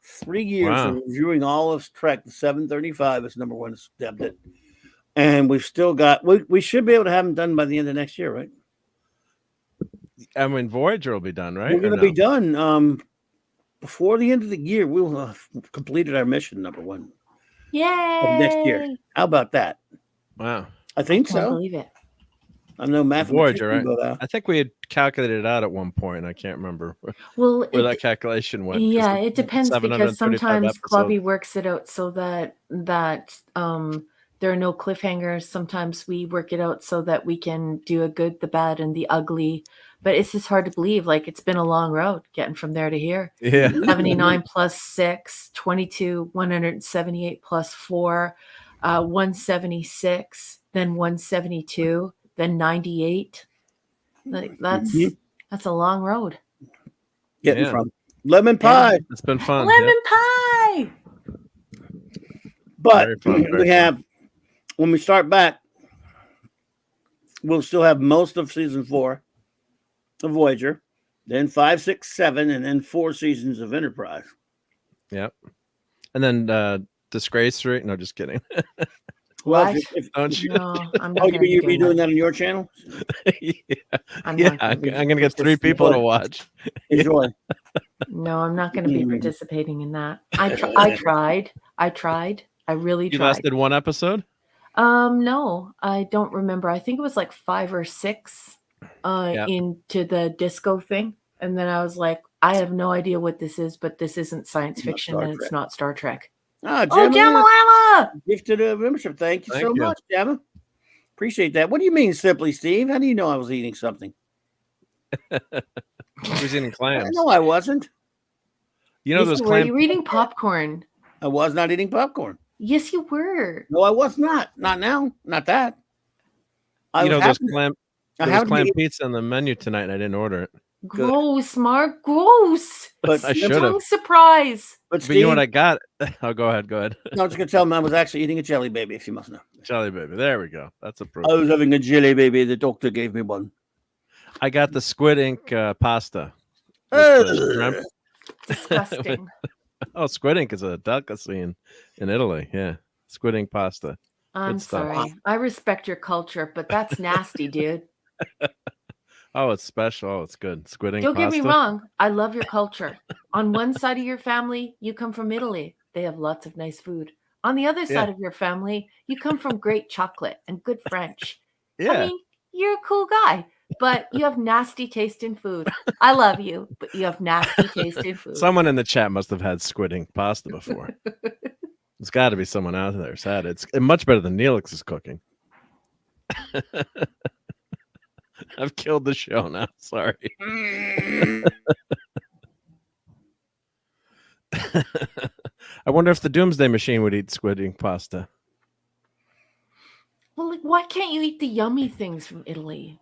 Speaker 5: 3 years of reviewing all of Trek. The 735 is number one stepped it, and we've still got. We should be able to have them done by the end of next year, right?
Speaker 10: I mean, Voyager will be done, right?
Speaker 5: We're going to be done before the end of the year. We'll have completed our mission number one.
Speaker 6: Yay!
Speaker 5: Of next year. How about that?
Speaker 10: Wow.
Speaker 5: I think so.
Speaker 6: I believe it.
Speaker 5: I'm no
Speaker 10: Voyager, right?
Speaker 5: But,
Speaker 10: I think we had calculated it out at one point. I can't remember
Speaker 6: where
Speaker 10: that calculation went.
Speaker 6: Yeah, it depends, because sometimes Clubby works it out so that there are no cliffhangers. Sometimes we work it out so that we can do a good, the bad, and the ugly. But it's just hard to believe. Like, it's been a long road getting from there to here.
Speaker 10: Yeah.
Speaker 6: 79 plus 6, 22, 178 plus 4, 176, then 172, then 98. Like, that's a long road.
Speaker 5: Getting from lemon pie.
Speaker 10: Yeah, it's been fun.
Speaker 6: Lemon pie.
Speaker 5: But we have, when we start back, we'll still have most of season 4 of Voyager, then 5, 6, 7, and then 4 seasons of Enterprise.
Speaker 10: Yep. And then Disgrace 3. No, just kidding.
Speaker 5: Well,
Speaker 6: I'm not
Speaker 5: you'll be doing that on your channel?
Speaker 10: I'm going to get 3 people to watch.
Speaker 5: Enjoy.
Speaker 6: No, I'm not going to be participating in that. I tried. I really tried.
Speaker 10: You lasted 1 episode?
Speaker 6: No, I don't remember. I think it was like 5 or 6 into the disco thing. And then I was like, I have no idea what this is, but this isn't science fiction and it's not Star Trek.
Speaker 5: Gemma! Gifted a membership. Thank you so much, Gemma. Appreciate that. What do you mean, simply, Steve? How do you know I was eating something?
Speaker 10: He was eating clams.
Speaker 5: No, I wasn't.
Speaker 10: Those
Speaker 6: clams. Were you eating popcorn?
Speaker 5: I was not eating popcorn.
Speaker 6: Yes, you were.
Speaker 5: No, I was not. Not now. Not that.
Speaker 10: There's clam pizza on the menu tonight, and I didn't order it.
Speaker 6: Gross, Mark. Gross.
Speaker 10: But I should have.
Speaker 6: Surprise.
Speaker 5: But Steve,
Speaker 10: you know what I got? Oh, go ahead. No,
Speaker 5: I was going to tell him I was actually eating a jelly baby, if you must know.
Speaker 10: Jelly baby. There we go. That's a proof.
Speaker 5: I was having a jelly baby. The doctor gave me one.
Speaker 10: I got the squid ink pasta.
Speaker 6: Disgusting.
Speaker 10: Squid ink is a delicacy in Italy. Yeah. Squid ink pasta.
Speaker 6: I'm sorry. I respect your culture, but that's nasty, dude.
Speaker 10: Oh, it's special. Oh, it's good. Squid ink
Speaker 6: Don't
Speaker 10: pasta.
Speaker 6: get me wrong. I love your culture. On one side of your family, you come from Italy. They have lots of nice food. On the other side of your family, you come from great chocolate and good French.
Speaker 10: Yeah.
Speaker 6: I mean, you're a cool guy, but you have nasty taste in food. I love you, but you have nasty taste in food.
Speaker 10: Someone in the chat must have had squid ink pasta before. There's got to be someone out there sad. It's much better than Neelix's cooking. I've killed the show now. Sorry. I wonder if the Doomsday Machine would eat squid ink pasta.
Speaker 6: Well, like, why can't you eat the yummy things from Italy?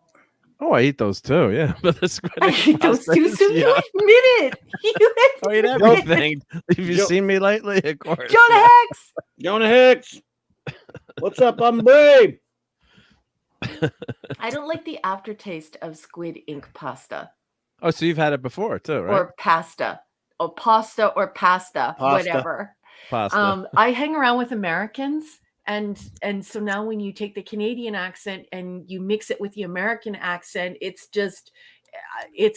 Speaker 10: Oh, I eat those too. Yeah, but the squid ink
Speaker 6: I eat those too. So you admit it.
Speaker 10: I eat everything. Have you seen me lately? Of course.
Speaker 6: Jonah Hex.
Speaker 5: What's up, babe?
Speaker 6: I don't like the aftertaste of squid ink pasta.
Speaker 10: Oh, so you've had it before too, right?
Speaker 6: Or pasta. Or pasta or pasta. Whatever.
Speaker 10: Pasta.
Speaker 6: I hang around with Americans, and so now when you take the Canadian accent and you mix it with the American accent, it's just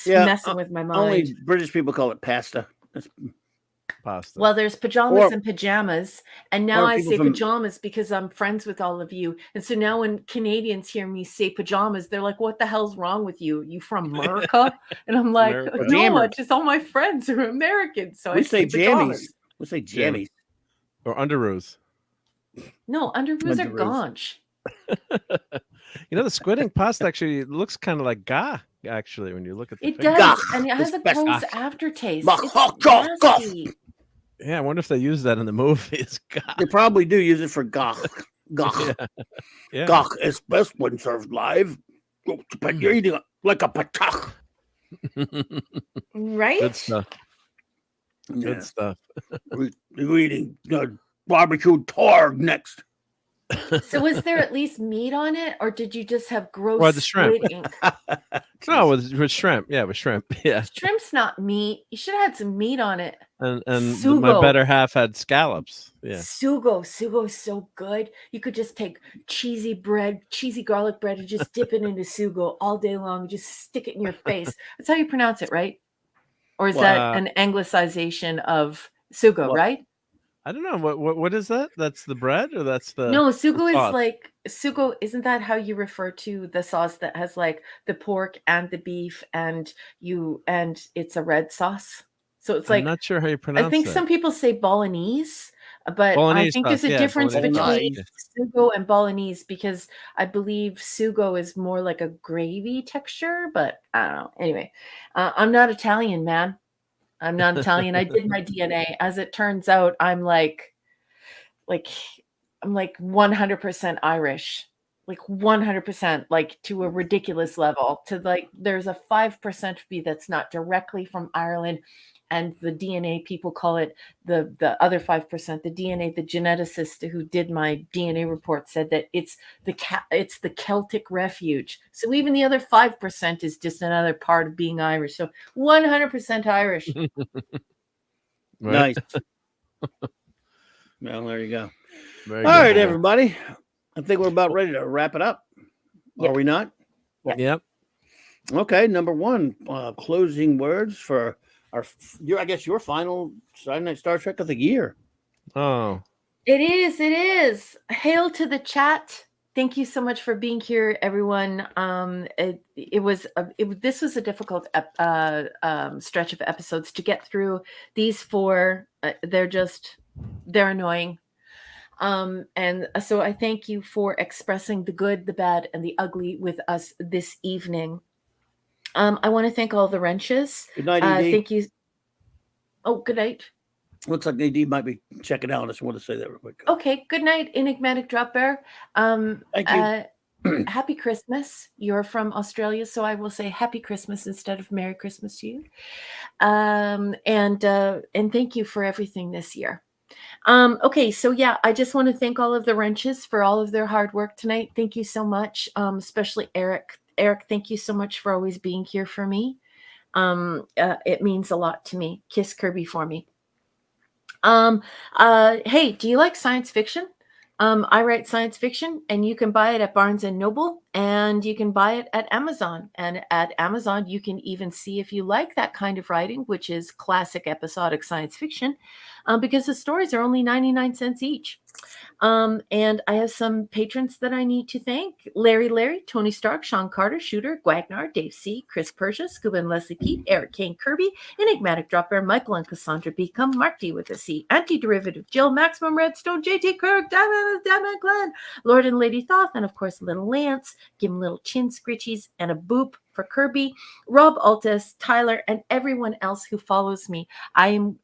Speaker 6: messing with my mind.
Speaker 5: Only British people call it pasta.
Speaker 10: Pasta.
Speaker 6: Well, there's pajamas and pajamas, and now I say pajamas because I'm friends with all of you. And so now when Canadians hear me say pajamas, they're like, "What the hell's wrong with you? You from America?" And I'm like, "No, just all my friends are American." So
Speaker 5: we
Speaker 6: I
Speaker 5: say jammies. We say jammies
Speaker 10: or underoos.
Speaker 6: No, underoos are gaunch.
Speaker 10: The squid ink pasta actually looks kind of like ga. Actually, when you look at the
Speaker 6: it does, and it has a gross aftertaste.
Speaker 10: Yeah, I wonder if they use that in the movies.
Speaker 5: They probably do use it for gach. Gach.
Speaker 10: Yeah.
Speaker 5: Gach is best when served live. But you're eating it like a patach.
Speaker 6: Right?
Speaker 10: Good stuff.
Speaker 5: Yeah.
Speaker 10: Good stuff.
Speaker 5: You're eating barbecued torg next.
Speaker 6: So was there at least meat on it, or did you just have gross
Speaker 10: Well, the shrimp.
Speaker 6: squid ink?
Speaker 10: No, with shrimp. Yeah, with shrimp. Yeah.
Speaker 6: Shrimp's not meat. You should have had some meat on it.
Speaker 10: And
Speaker 6: Sugo.
Speaker 10: my better half had scallops. Yeah.
Speaker 6: Sugo is so good. You could just take cheesy garlic bread, and just dip it into sugo all day long. Just stick it in your face. That's how you pronounce it, right? Or is that an anglicization of sugo, right?
Speaker 10: I don't know. What is that? That's the bread, or that's the
Speaker 6: no? Sugo
Speaker 10: the sauce?
Speaker 6: is like sugo. Isn't that how you refer to the sauce that has like the pork and the beef, and it's a red sauce? So it's like,
Speaker 10: I'm not sure how you pronounce it.
Speaker 6: I think some people say bolognese, but
Speaker 10: Bolognese
Speaker 6: I think
Speaker 10: sauce,
Speaker 6: there's a difference between
Speaker 5: Bolognese.
Speaker 6: sugo and bolognese, because I believe sugo is more like a gravy texture, but I don't know. Anyway, I'm not Italian, man. I'm not Italian. I did my DNA. As it turns out, I'm like 100% Irish, like 100%, like to a ridiculous level. To like, there's a 5% of me that's not directly from Ireland, and the DNA people call it the other 5%. The DNA, the geneticist who did my DNA report said that it's the Celtic refuge. So even the other 5% is just another part of being Irish. So 100% Irish.
Speaker 5: Nice. Well, there you go.
Speaker 10: Very
Speaker 5: All
Speaker 10: good.
Speaker 5: right, everybody. I think we're about ready to wrap it up.
Speaker 6: Yep.
Speaker 5: Are we not?
Speaker 10: Yep.
Speaker 5: Okay, number one, closing words for your final Saturday Night Star Trek of the year.
Speaker 10: Oh.
Speaker 6: It is. Hail to the chat. Thank you so much for being here, everyone. This was a difficult stretch of episodes to get through. These 4, they're annoying. And so I thank you for expressing the good, the bad, and the ugly with us this evening. I want to thank all the wrenches.
Speaker 5: Good night, ED.
Speaker 6: Thank you. Oh, good night.
Speaker 5: Looks like ED might be checking out. I just want to say that real quick.
Speaker 6: Okay, good night, Enigmatic Drop Bear.
Speaker 5: Thank you.
Speaker 6: Happy Christmas. You're from Australia, so I will say Happy Christmas instead of Merry Christmas to you. And thank you for everything this year. Okay, so yeah, I just want to thank all of the wrenches for all of their hard work tonight. Thank you so much, especially Eric. Eric, thank you so much for always being here for me. It means a lot to me. Kiss Kirby for me. Hey, do you like science fiction? I write science fiction, and you can buy it at Barnes and Noble, and you can buy it at Amazon. And at Amazon, you can even see if you like that kind of writing, which is classic episodic science fiction, because the stories are only 99 cents each. And I have some patrons that I need to thank: Larry, Tony Stark, Sean Carter, Shooter, Gwagnar, Dave C, Chris Persia, Scuba and Leslie Pete, Eric Kane Kirby, Enigmatic Drop Bear, Michael and Cassandra Beacom, Mark D with a C, Anti-Derivative, Jill, Maximum Redstone, JT Kirk, Diamond Glenn, Lord and Lady Thoth, and of course Little Lance. Give him little chin scritchies and a boop for Kirby, Rob Altus, Tyler, and everyone else who follows me. I'm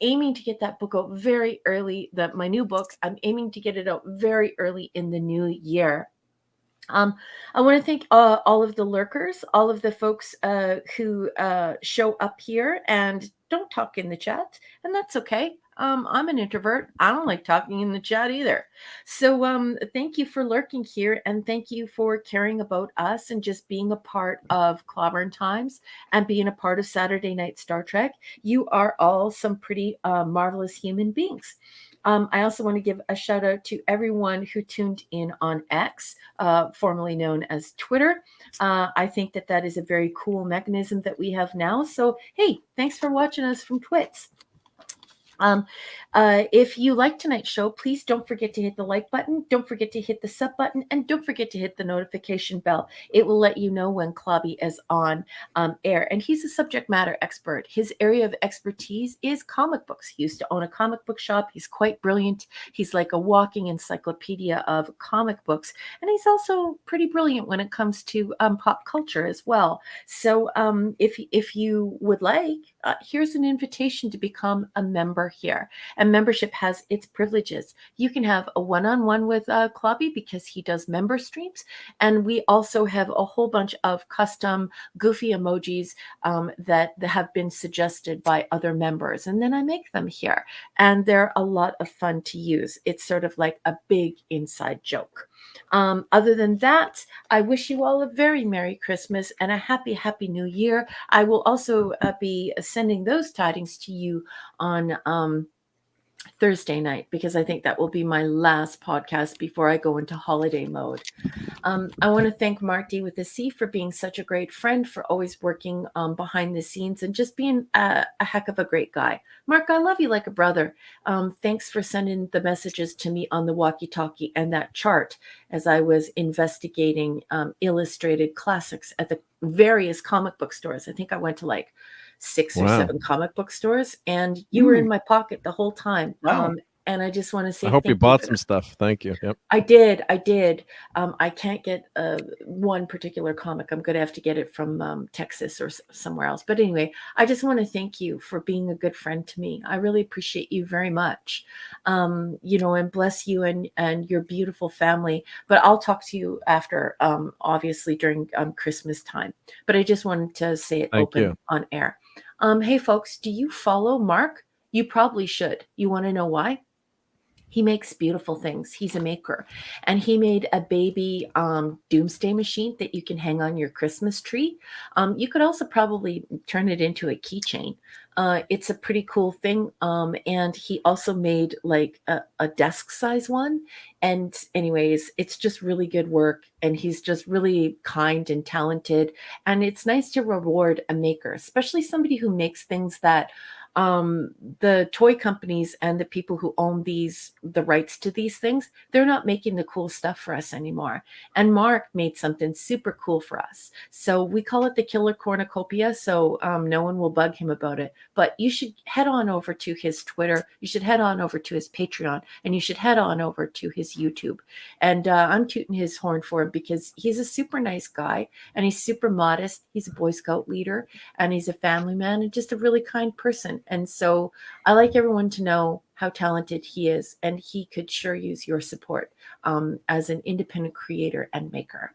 Speaker 6: aiming to get that book out very early. My new book, I'm aiming to get it out very early in the new year. I want to thank all of the lurkers, all of the folks who show up here and don't talk in the chat, and that's okay. I'm an introvert. I don't like talking in the chat either. So thank you for lurking here, and thank you for caring about us and just being a part of Clobbering Times and being a part of Saturday Night Star Trek. You are all some pretty marvelous human beings. I also want to give a shout out to everyone who tuned in on X, formerly known as Twitter. I think that is a very cool mechanism that we have now. So, hey, thanks for watching us from Twits. If you like tonight's show, please don't forget to hit the like button, don't forget to hit the sub button, and don't forget to hit the notification bell. It will let you know when Clobby is on air. And he's a subject matter expert. His area of expertise is comic books. He used to own a comic book shop. He's quite brilliant. He's like a walking encyclopedia of comic books. And he's also pretty brilliant when it comes to pop culture as well. So if you would like, here's an invitation to become a member here. And membership has its privileges. You can have a one-on-one with Clobby because he does member streams. And we also have a whole bunch of custom goofy emojis that have been suggested by other members. And then I make them here. And they're a lot of fun to use. It's sort of like a big inside joke. Other than that, I wish you all a very Merry Christmas and a happy, happy New Year. I will also be sending those tidings to you on Thursday night, because I think that will be my last podcast before I go into holiday mode. I want to thank Mark D with a C for being such a great friend, for always working behind the scenes and just being a heck of a great guy. Mark, I love you like a brother. Thanks for sending the messages to me on the walkie-talkie and that chart as I was investigating illustrated classics at the various comic book stores. I think I went to like 6 or 7 comic book stores, and you were in my pocket the whole time.
Speaker 5: Wow.
Speaker 6: And I just want to say,
Speaker 10: I hope you bought some stuff. Thank you. Yep.
Speaker 6: I did. I can't get one particular comic. I'm going to have to get it from Texas or somewhere else. But anyway, I just want to thank you for being a good friend to me. I really appreciate you very much. And bless you and your beautiful family. But I'll talk to you after, obviously during Christmas time. But I just wanted to say it open on air. Hey folks, do you follow Mark? You probably should. You want to know why? He makes beautiful things. He's a maker. And he made a baby doomsday machine that you can hang on your Christmas tree. You could also probably turn it into a keychain. It's a pretty cool thing. And he also made like a desk size one. And anyways, it's just really good work. And he's just really kind and talented. And it's nice to reward a maker, especially somebody who makes things that the toy companies and the people who own the rights to these things, they're not making the cool stuff for us anymore. And Mark made something super cool for us. So we call it the Killer Cornucopia. So no one will bug him about it, but you should head on over to his Twitter. You should head on over to his Patreon, and you should head on over to his YouTube. And I'm tooting his horn for him because he's a super nice guy, and he's super modest. He's a Boy Scout leader, and he's a family man, and just a really kind person. And so I like everyone to know how talented he is, and he could sure use your support as an independent creator and maker.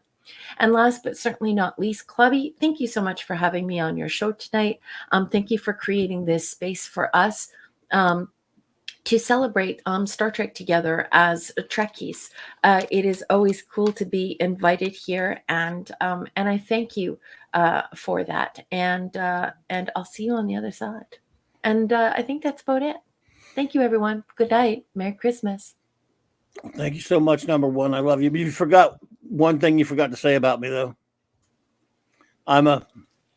Speaker 6: And last but certainly not least, Clubby, thank you so much for having me on your show tonight. Thank you for creating this space for us to celebrate Star Trek together as Trekkies. It is always cool to be invited here, and I thank you for that. And I'll see you on the other side. And I think that's about it. Thank you, everyone. Good night. Merry Christmas.
Speaker 5: Thank you so much, number one. I love you. You forgot one thing you forgot to say about me, though.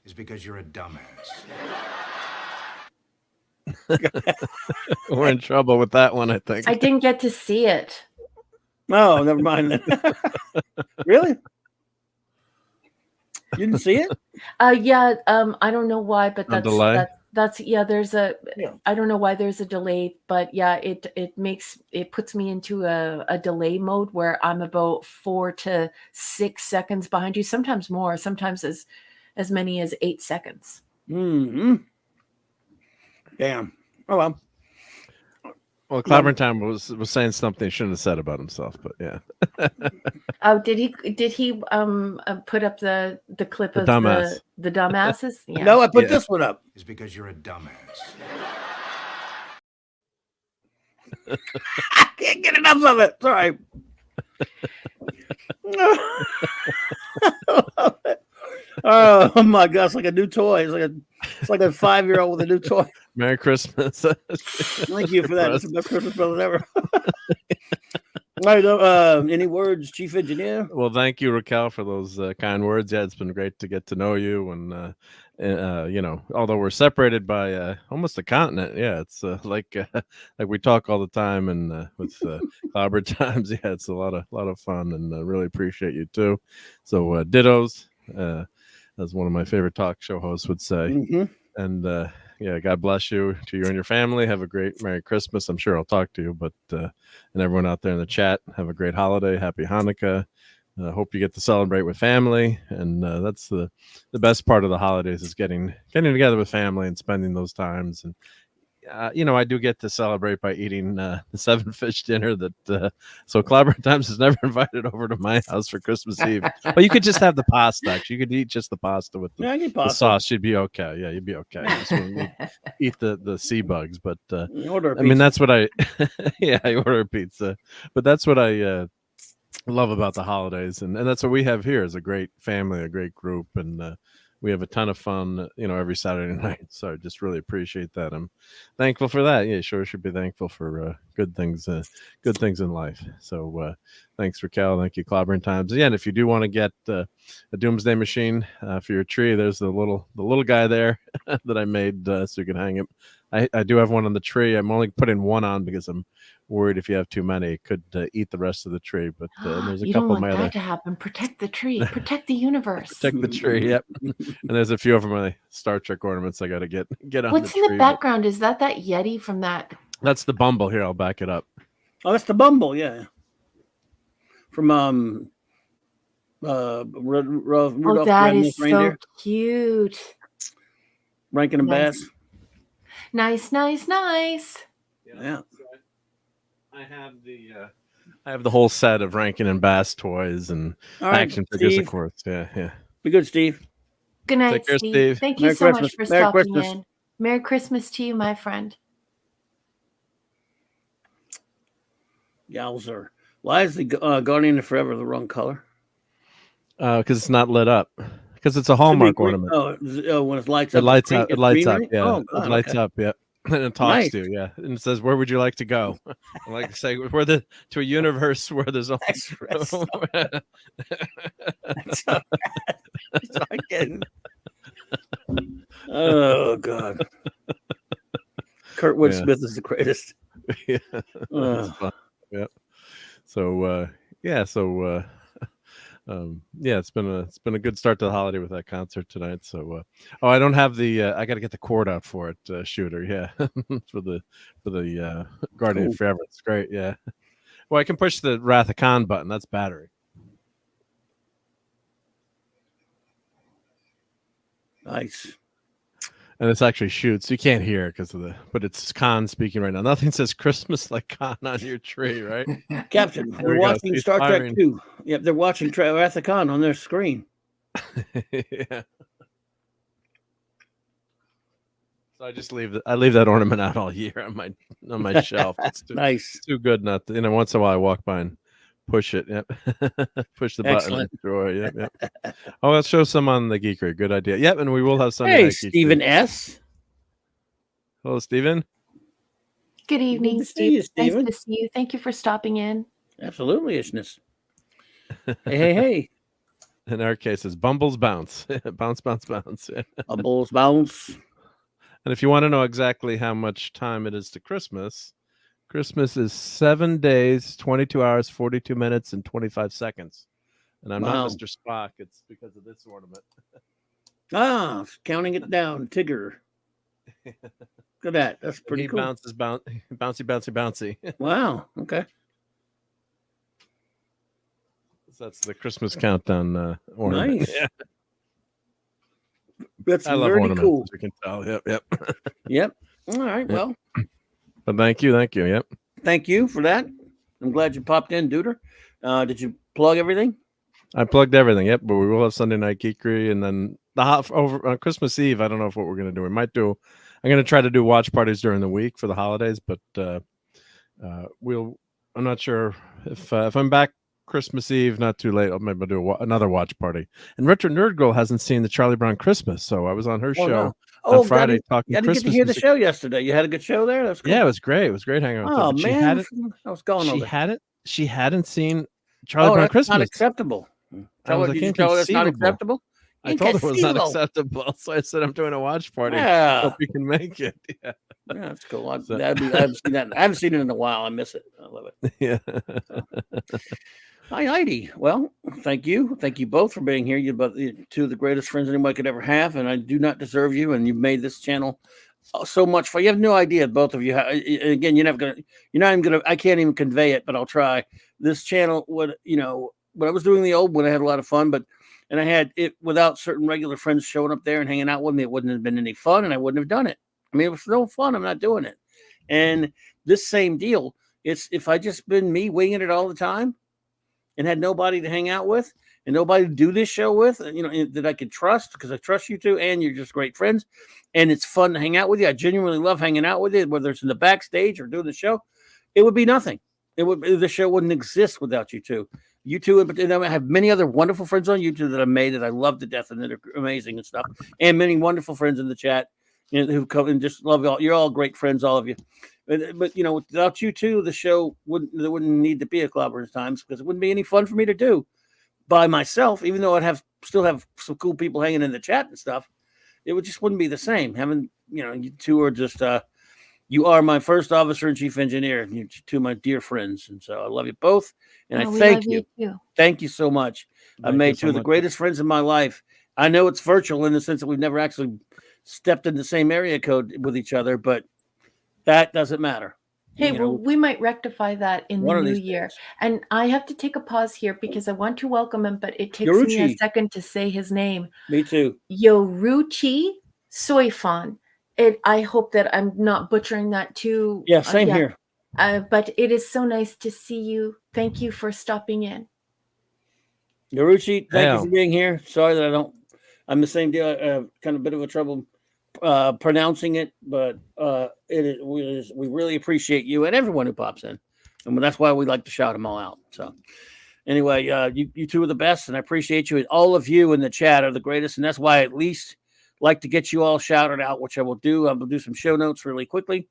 Speaker 4: Is because you're a dumbass.
Speaker 10: We're in trouble with that one, I think.
Speaker 6: I didn't get to see it.
Speaker 5: No, never mind. Really? You didn't see it?
Speaker 6: Yeah. I don't know why, but
Speaker 10: A delay?
Speaker 6: that's there's I don't know why there's a delay, but yeah, it puts me into a delay mode where I'm about 4 to 6 seconds behind you, sometimes more, sometimes as many as 8 seconds.
Speaker 5: Mm-hmm. Damn. Oh well.
Speaker 10: Well, Clobbering Time was saying something he shouldn't have said about himself, but yeah.
Speaker 6: Oh, did he put up the clip of the dumbasses? Yeah.
Speaker 5: No, I put this one up.
Speaker 4: Is because you're a dumbass.
Speaker 5: I can't get enough of it. Sorry. Oh my God! It's like a new toy. It's like a 5-year-old with a new toy.
Speaker 10: Merry Christmas.
Speaker 5: Thank you for that. It's the best Christmas present ever. All right, any words, Chief Engineer?
Speaker 10: Well, thank you, Raquel, for those kind words. Yeah, it's been great to get to know you, and although we're separated by almost a continent, yeah, it's like we talk all the time, and with Clobber Times, yeah, it's a lot of fun, and really appreciate you too. So dittos, as one of my favorite talk show hosts would say, and yeah, God bless you, to you and your family. Have a great Merry Christmas. I'm sure I'll talk to you, but and everyone out there in the chat, have a great holiday. Happy Hanukkah. hope you get to celebrate with family, and that's the best part of the holidays is getting together with family and spending those times. And I do get to celebrate by eating the 7-fish dinner that so Clobbering Times has never invited over to my house for Christmas Eve. But you could just have the pasta. Actually, you could eat just the pasta with the sauce. You'd be okay. Yeah, you'd be okay. You just wouldn't eat the sea bugs. But I mean, that's what I I order a pizza. But that's what I love about the holidays, and that's what we have here is a great family, a great group, and we have a ton of fun, every Saturday night. So I just really appreciate that. I'm thankful for that. Yeah, sure should be thankful for good things in life. So thanks, Raquel. Thank you, Clobbering Times. Again, if you do want to get a Doomsday Machine for your tree, there's the little guy there that I made so you can hang it. I do have one on the tree. I'm only putting one on because I'm worried if you have too many, it could eat the rest of the tree. But there's a
Speaker 6: you
Speaker 10: couple
Speaker 6: don't want
Speaker 10: of my
Speaker 6: that
Speaker 10: other.
Speaker 6: to happen. Protect the tree. Protect the universe.
Speaker 10: Protect the tree. Yep. And there's a few of my Star Trek ornaments I got to get on.
Speaker 6: What's
Speaker 10: the
Speaker 6: in
Speaker 10: tree,
Speaker 6: the background? Is that Yeti from that?
Speaker 10: That's the Bumble. Here, I'll back it up.
Speaker 5: Oh, that's the Bumble. Yeah. From Rudolph
Speaker 6: that
Speaker 5: Red-Nosed
Speaker 6: is
Speaker 5: Reindeer.
Speaker 6: so cute.
Speaker 5: Rankin and Bass.
Speaker 6: Nice.
Speaker 5: Yeah.
Speaker 10: I have the whole set of Rankin and Bass toys and action figures, of course. Yeah.
Speaker 5: Be good, Steve.
Speaker 6: Good night,
Speaker 10: Take care,
Speaker 6: Steve. Thank you
Speaker 5: Merry
Speaker 6: so
Speaker 5: Christmas.
Speaker 6: much for
Speaker 5: Merry
Speaker 6: stopping
Speaker 5: Christmas.
Speaker 6: in. Merry Christmas to you, my friend.
Speaker 5: Yowzer. Why is the Guardian of Forever the wrong color?
Speaker 10: Because it's not lit up. Because it's a Hallmark ornament.
Speaker 5: Oh, when it lights up.
Speaker 10: It lights up. It lights up.
Speaker 5: right?
Speaker 10: Yeah.
Speaker 5: Oh, God,
Speaker 10: it lights up. Yeah. And it talks
Speaker 5: Nice.
Speaker 10: to you. Yeah. And it says, "Where would you like to go?" I like to say, to a universe where there's only.
Speaker 5: That's so bad. That's so bad. It's not kidding. Oh, God. Kurtwood Smith is the greatest.
Speaker 10: Yeah. That's fun. Yeah. So it's been a good start to the holiday with that concert tonight. So I don't have the I got to get the cord out for it, shooter. Yeah. for the Guardian of Forever. It's great. Yeah. Well, I can push the Wrath of Khan button. That's battery.
Speaker 5: Nice.
Speaker 10: And this actually shoots. You can't hear it but it's Khan speaking right now. Nothing says Christmas like Khan on your tree, right?
Speaker 5: Captain, they're watching Star Trek 2. Yep, they're watching Wrath of Khan on their screen.
Speaker 10: Yeah. So I just leave that ornament out all year on my shelf. It's
Speaker 5: Nice.
Speaker 10: It's too good not to, once in a while I walk by and push it. Yep. Push the button in the drawer. Yep. Oh, let's show some on the Geekery. Good idea. Yep, and we will have some.
Speaker 5: Hey, Stephen S.
Speaker 10: Hello, Stephen.
Speaker 6: Good evening,
Speaker 5: Good to see you,
Speaker 6: Steve. Nice
Speaker 5: Stephen.
Speaker 6: to see you. Thank you for stopping in.
Speaker 5: Absolutely, ishness. Hey.
Speaker 10: In our case, it's Bumbles Bounce. Bounce.
Speaker 5: Bumbles Bounce.
Speaker 10: And if you want to know exactly how much time it is to Christmas is 7 days, 22 hours, 42 minutes, and 25 seconds. And I'm not Mr. Spock. It's because of this ornament.
Speaker 5: Counting it down. Tigger. Look at that. That's pretty cool.
Speaker 10: Bounces, bouncy.
Speaker 5: Wow. Okay.
Speaker 10: So that's the Christmas countdown ornament.
Speaker 5: Nice.
Speaker 10: Yeah.
Speaker 5: That's
Speaker 10: I love
Speaker 5: very
Speaker 10: ornaments,
Speaker 5: cool.
Speaker 10: as you can tell. Yep.
Speaker 5: Yep. All right.
Speaker 10: Yep.
Speaker 5: Well.
Speaker 10: But thank you. Yep.
Speaker 5: Thank you for that. I'm glad you popped in, Duder. Did you plug everything?
Speaker 10: I plugged everything. Yep. But we will have Sunday Night Geekery, and then over on Christmas Eve. I don't know what we're going to do. We might do. I'm going to try to do watch parties during the week for the holidays, but I'm not sure if I'm back Christmas Eve, not too late. I'll maybe do another watch party. And Retro Nerd Girl hasn't seen the Charlie Brown Christmas, so I was on her show on Friday talking
Speaker 5: I didn't
Speaker 10: Christmas.
Speaker 5: get to hear the
Speaker 10: music.
Speaker 5: show yesterday. You had a good show there. That's cool.
Speaker 10: Yeah, it was great. It was great hanging out.
Speaker 5: Oh
Speaker 10: with her.
Speaker 5: man, I was going over.
Speaker 10: She hadn't seen Charlie Brown
Speaker 5: that's
Speaker 10: Christmas.
Speaker 5: not acceptable. Did you tell her that's not acceptable?
Speaker 10: I told her it was not acceptable, so I said I'm doing a watch party.
Speaker 5: Yeah.
Speaker 10: Hope you can make it. Yeah,
Speaker 5: that's cool. I haven't seen that. I haven't seen it in a while. I miss it. I love it.
Speaker 10: Yeah.
Speaker 5: Hi, Heidi. Well, thank you. Thank you both for being here. You're both two of the greatest friends anybody could ever have, and I do not deserve you. And you've made this channel so much fun. You have no idea, both of you. Again, you're not even gonna. I can't even convey it, but I'll try. This channel would, when I was doing the old one, I had a lot of fun, and I had it without certain regular friends showing up there and hanging out with me. It wouldn't have been any fun, and I wouldn't have done it. I mean, it was no fun. I'm not doing it. And this same deal, it's if I just been me winging it all the time and had nobody to hang out with and nobody to do this show with, that I could trust, because I trust you two and you're just great friends and it's fun to hang out with you. I genuinely love hanging out with you, whether it's in the backstage or doing the show. It would be nothing. The show wouldn't exist without you two. You two, and I have many other wonderful friends on YouTube that I've made that I love to death and that are amazing and stuff, and many wonderful friends in the chat who come and just love you all. You're all great friends, all of you. But without you two, the show wouldn't need to be a Clobberin at times, because it wouldn't be any fun for me to do by myself, even though I'd still have some cool people hanging in the chat and stuff. It wouldn't be the same. Having, you two are just you are my first officer and chief engineer, and you two are my dear friends. And so I love you both. And I thank you. Thank you so much. I've made two of the greatest friends in my life. I know it's virtual in the sense that we've never actually stepped in the same area code with each other, but that doesn't matter.
Speaker 6: Hey, well, we might rectify that in the new year. And I have to take a pause here because I want to welcome him, but it takes me a second to say his name.
Speaker 5: Me too.
Speaker 6: Yoruchi Soifan. I hope that I'm not butchering that too.
Speaker 5: Yeah, same here.
Speaker 6: But it is so nice to see you. Thank you for stopping in.
Speaker 5: Yoruchi, thank you for being here. Sorry that I'm the same deal. Kind of a bit of a trouble pronouncing it, but we really appreciate you and everyone who pops in, and that's why we like to shout them all out. So anyway, you two are the best, and I appreciate you. And all of you in the chat are the greatest, and that's why I at least like to get you all shouted out, which I will do. I will do some show notes really quickly.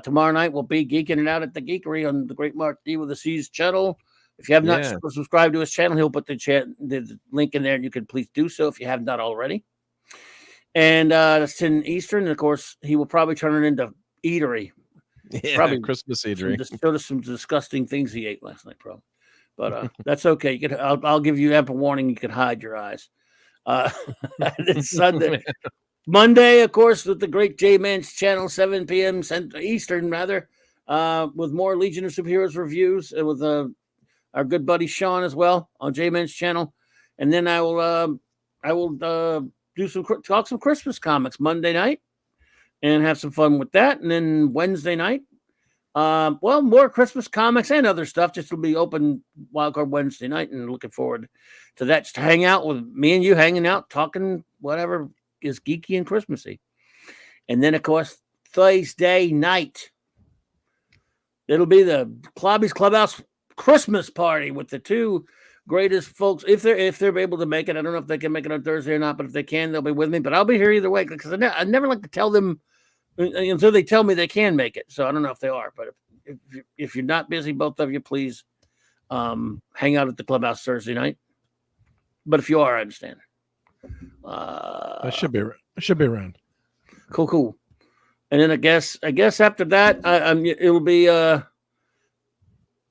Speaker 5: Tomorrow night we'll be geeking it out at the Geekery on the Great Mark D with the C's channel. If you have not subscribed to his channel, he'll put the link in there, and you can please do so if you have not already. And that's 10 Eastern. And of course, he will probably turn it into eatery.
Speaker 10: Yeah,
Speaker 5: probably
Speaker 10: Christmas eatery.
Speaker 5: Just showed us some disgusting things he ate last night, probably. But that's okay. I'll give you ample warning. You can hide your eyes. It's Sunday. Monday, of course, with the great J-Man's channel, 7 p.m. Eastern, rather, with more Legion of Superheroes reviews, with our good buddy Sean as well on J-Man's channel. And then I will talk some Christmas comics Monday night and have some fun with that. And then Wednesday night, more Christmas comics and other stuff. Just will be open Wildcard Wednesday night, and looking forward to that. Just to hang out with me and you, hanging out, talking whatever is geeky and Christmassy. And then, of course, Thursday night, it'll be the Clobby's Clubhouse Christmas party with the two greatest folks. If they're able to make it, I don't know if they can make it on Thursday or not, but if they can, they'll be with me. But I'll be here either way, because I never like to tell them until they tell me they can make it. So I don't know if they are, but if you're not busy, both of you, please hang out at the Clubhouse Thursday night. But if you are, I understand.
Speaker 11: I should be around.
Speaker 5: Cool. And then I guess after that, it'll be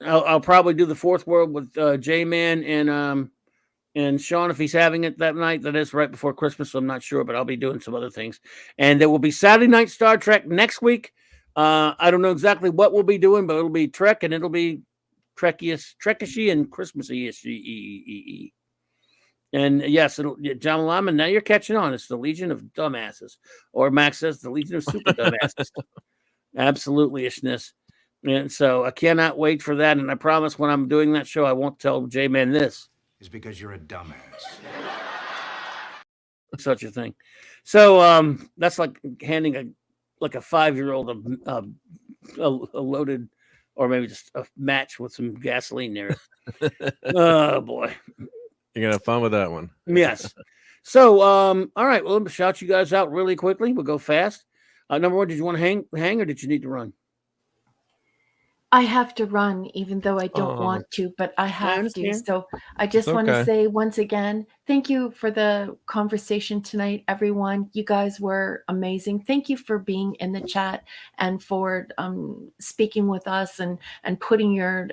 Speaker 5: I'll probably do the Fourth World with J-Man and Sean if he's having it that night. That is right before Christmas, so I'm not sure, but I'll be doing some other things. And there will be Saturday Night Star Trek next week. I don't know exactly what we'll be doing, but it'll be Trek, and it'll be Trekishy and Christmassy. And yes, John Lyman, now you're catching on. It's the Legion of Dumbasses. Or Max says the Legion of Super Dumbasses. Absolutely-ishness. And so I cannot wait for that. And I promise when I'm doing that show, I won't tell J-Man this.
Speaker 4: It's because you're a dumbass.
Speaker 5: Such a thing. So that's like handing a 5-year-old a loaded, or maybe just a match with some gasoline there. Oh, boy.
Speaker 10: You're going to have fun with that one.
Speaker 5: Yes. So, all right. Well, let me shout you guys out really quickly. We'll go fast. Number one, did you want to hang or did you need to run?
Speaker 6: I have to run, even though I don't want to, but I have to. So I just want to say once again, thank you for the conversation tonight, everyone. You guys were amazing. Thank you for being in the chat and for speaking with us and putting your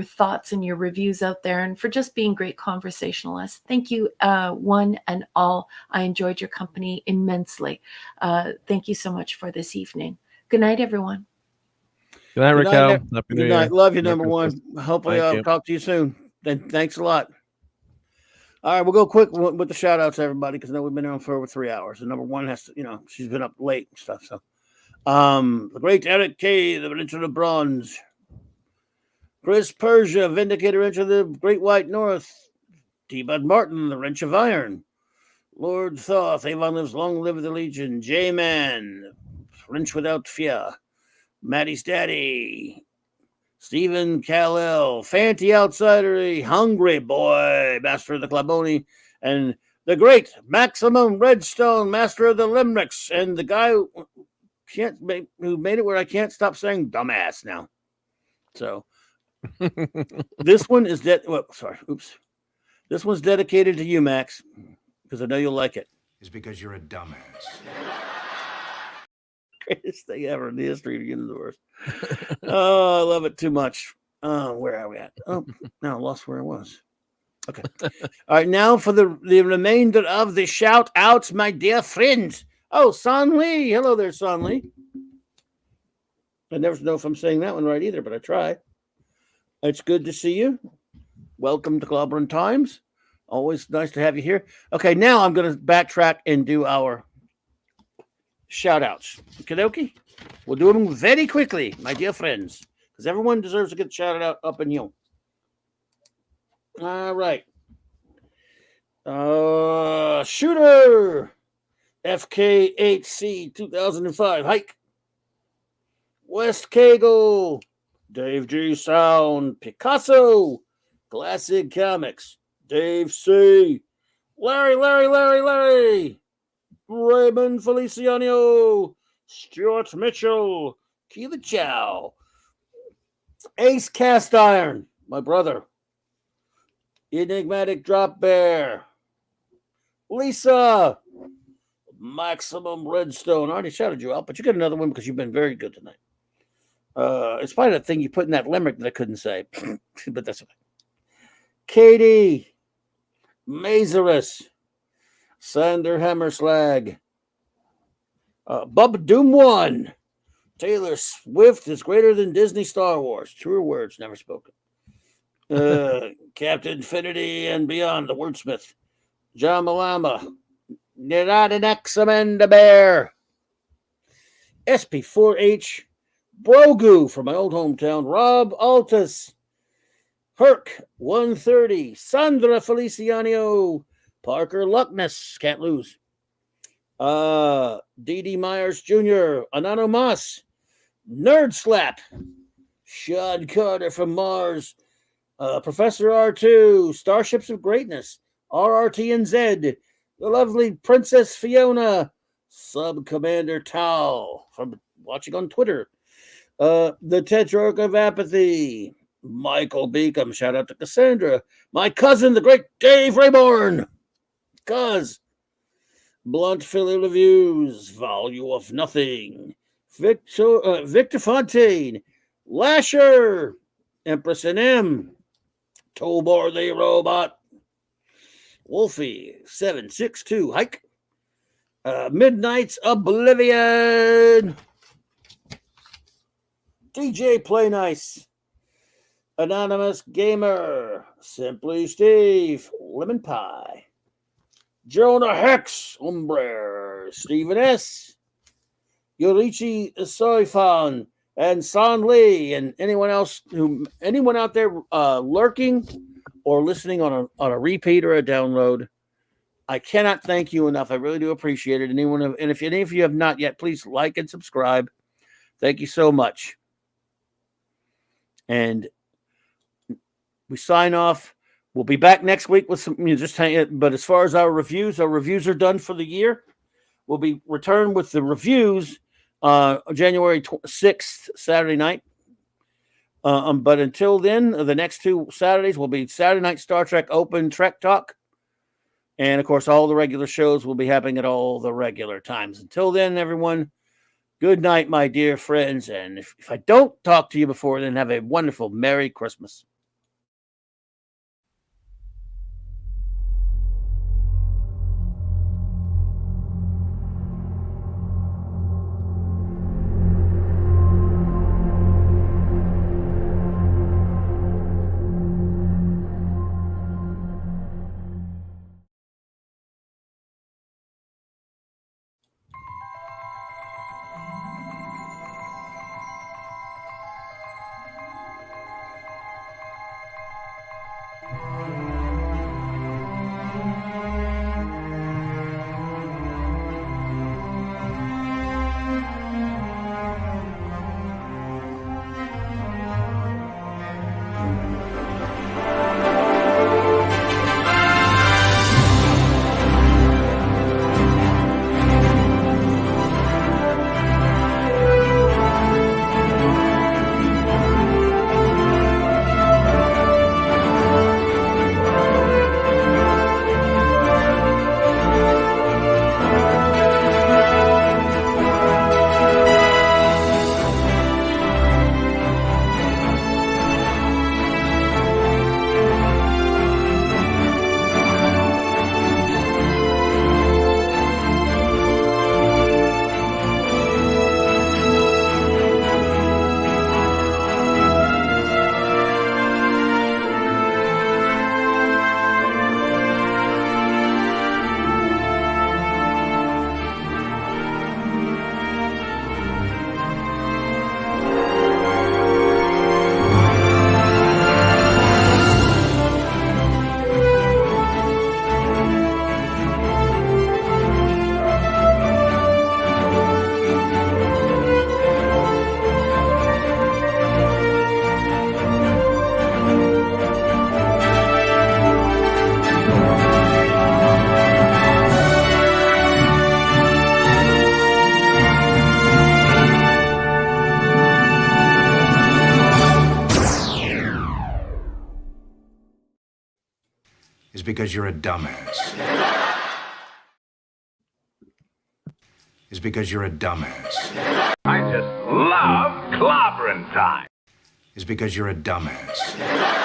Speaker 6: thoughts and your reviews out there, and for just being great conversationalists. Thank you, one and all. I enjoyed your company immensely. Thank you so much for this evening. Good night, everyone.
Speaker 10: Good night, Raquel.
Speaker 5: Good night. Love you, number one. Hopefully I'll talk to you soon. Then thanks a lot. All right, we'll go quick with the shout outs, everybody, because I know we've been on for over 3 hours. And number one has to, she's been up late and stuff. So, the great Eric K., the Richard of Bronze, Chris Persia, Vindicator Wrench of the Great White North, T. Bud Martin, the Wrench of Iron, Lord Thoth, Avon Lives, Long Live the Legion, J-Man, Wrench Without Fear, Maddie's Daddy, Stephen Callell, Fanty Outsider, Hungry Boy, Master of the Claboni, and the great Maximum Redstone, Master of the Limericks, and the guy who made it where I can't stop saying dumbass now. So this one is This one's dedicated to you, Max, because I know you'll like it.
Speaker 4: Is because you're a dumbass.
Speaker 5: Greatest thing ever in the history of the universe. Oh, I love it too much. Where are we at? Oh, now I lost where I was. Okay. All right, now for the remainder of the shout outs, my dear friends. Oh, San Lee. Hello there, San Lee. I never know if I'm saying that one right either, but I try. It's good to see you. Welcome to Clobbering Times. Always nice to have you here. Okay, now I'm going to backtrack and do our shout outs. Okay. We'll do them very quickly, my dear friends, because everyone deserves to get shouted out up in you. All right. Shooter FK8C 2005 Hike. West Kegel, Dave G Sound, Picasso, Classic Comics, Dave C, Larry, Raymond Feliciano, Stuart Mitchell, Keela Chow, Ace Cast Iron, my brother, Enigmatic Drop Bear, Lisa, Maximum Redstone. I already shouted you out, but you get another one because you've been very good tonight. It's probably that thing you put in that limerick that I couldn't say, but that's okay. Katie, Mazarus, Sander Hammerslag, Bub Doom 1, Taylor Swift is greater than Disney Star Wars. Truer words never spoken. Captain Infinity and Beyond, the Wordsmith, John Malama, Niradinaxamanda Bear, SP4H, Brogu from my old hometown, Rob Altus, Herc 130, Sandra Feliciano, Parker Luckness, can't lose. D.D. Myers Jr., Anano Moss, Nerd Slap, Sean Carter from Mars, Professor R2, Starships of Greatness, RRT and Z, the lovely Princess Fiona, Sub Commander Tao from watching on Twitter, the Tetrarch of Apathy, Michael Beacom, shout out to Cassandra, my cousin, the great Dave Rayborn, Cuz, Blunt Philly Reviews, Value of Nothing, Victor Fontaine, Lasher, Empress NM, Tobar the Robot, Wolfie 762 Hike, Midnight's Oblivion, DJ Play Nice, Anonymous Gamer, Simply Steve, Lemon Pie, Jonah Hex, Umbre, Stephen S, Yorichi Soifan, and San Lee, and anyone out there lurking or listening on a repeat or a download. I cannot thank you enough. I really do appreciate it. And if any of you have not yet, please like and subscribe. Thank you so much. And we sign off. We'll be back next week with some, but as far as our reviews are done for the year. We'll be returned with the reviews January 6th, Saturday night. But until then, the next 2 Saturdays will be Saturday night Star Trek Open Trek Talk. And, of course, all the regular shows will be happening at all the regular times. Until then, everyone, good night, my dear friends. And if I don't talk to you before then, have a wonderful Merry Christmas.
Speaker 4: is because you're a dumbass. Is because you're a dumbass.
Speaker 1: I just love clobbering time.
Speaker 4: Is because you're a dumbass.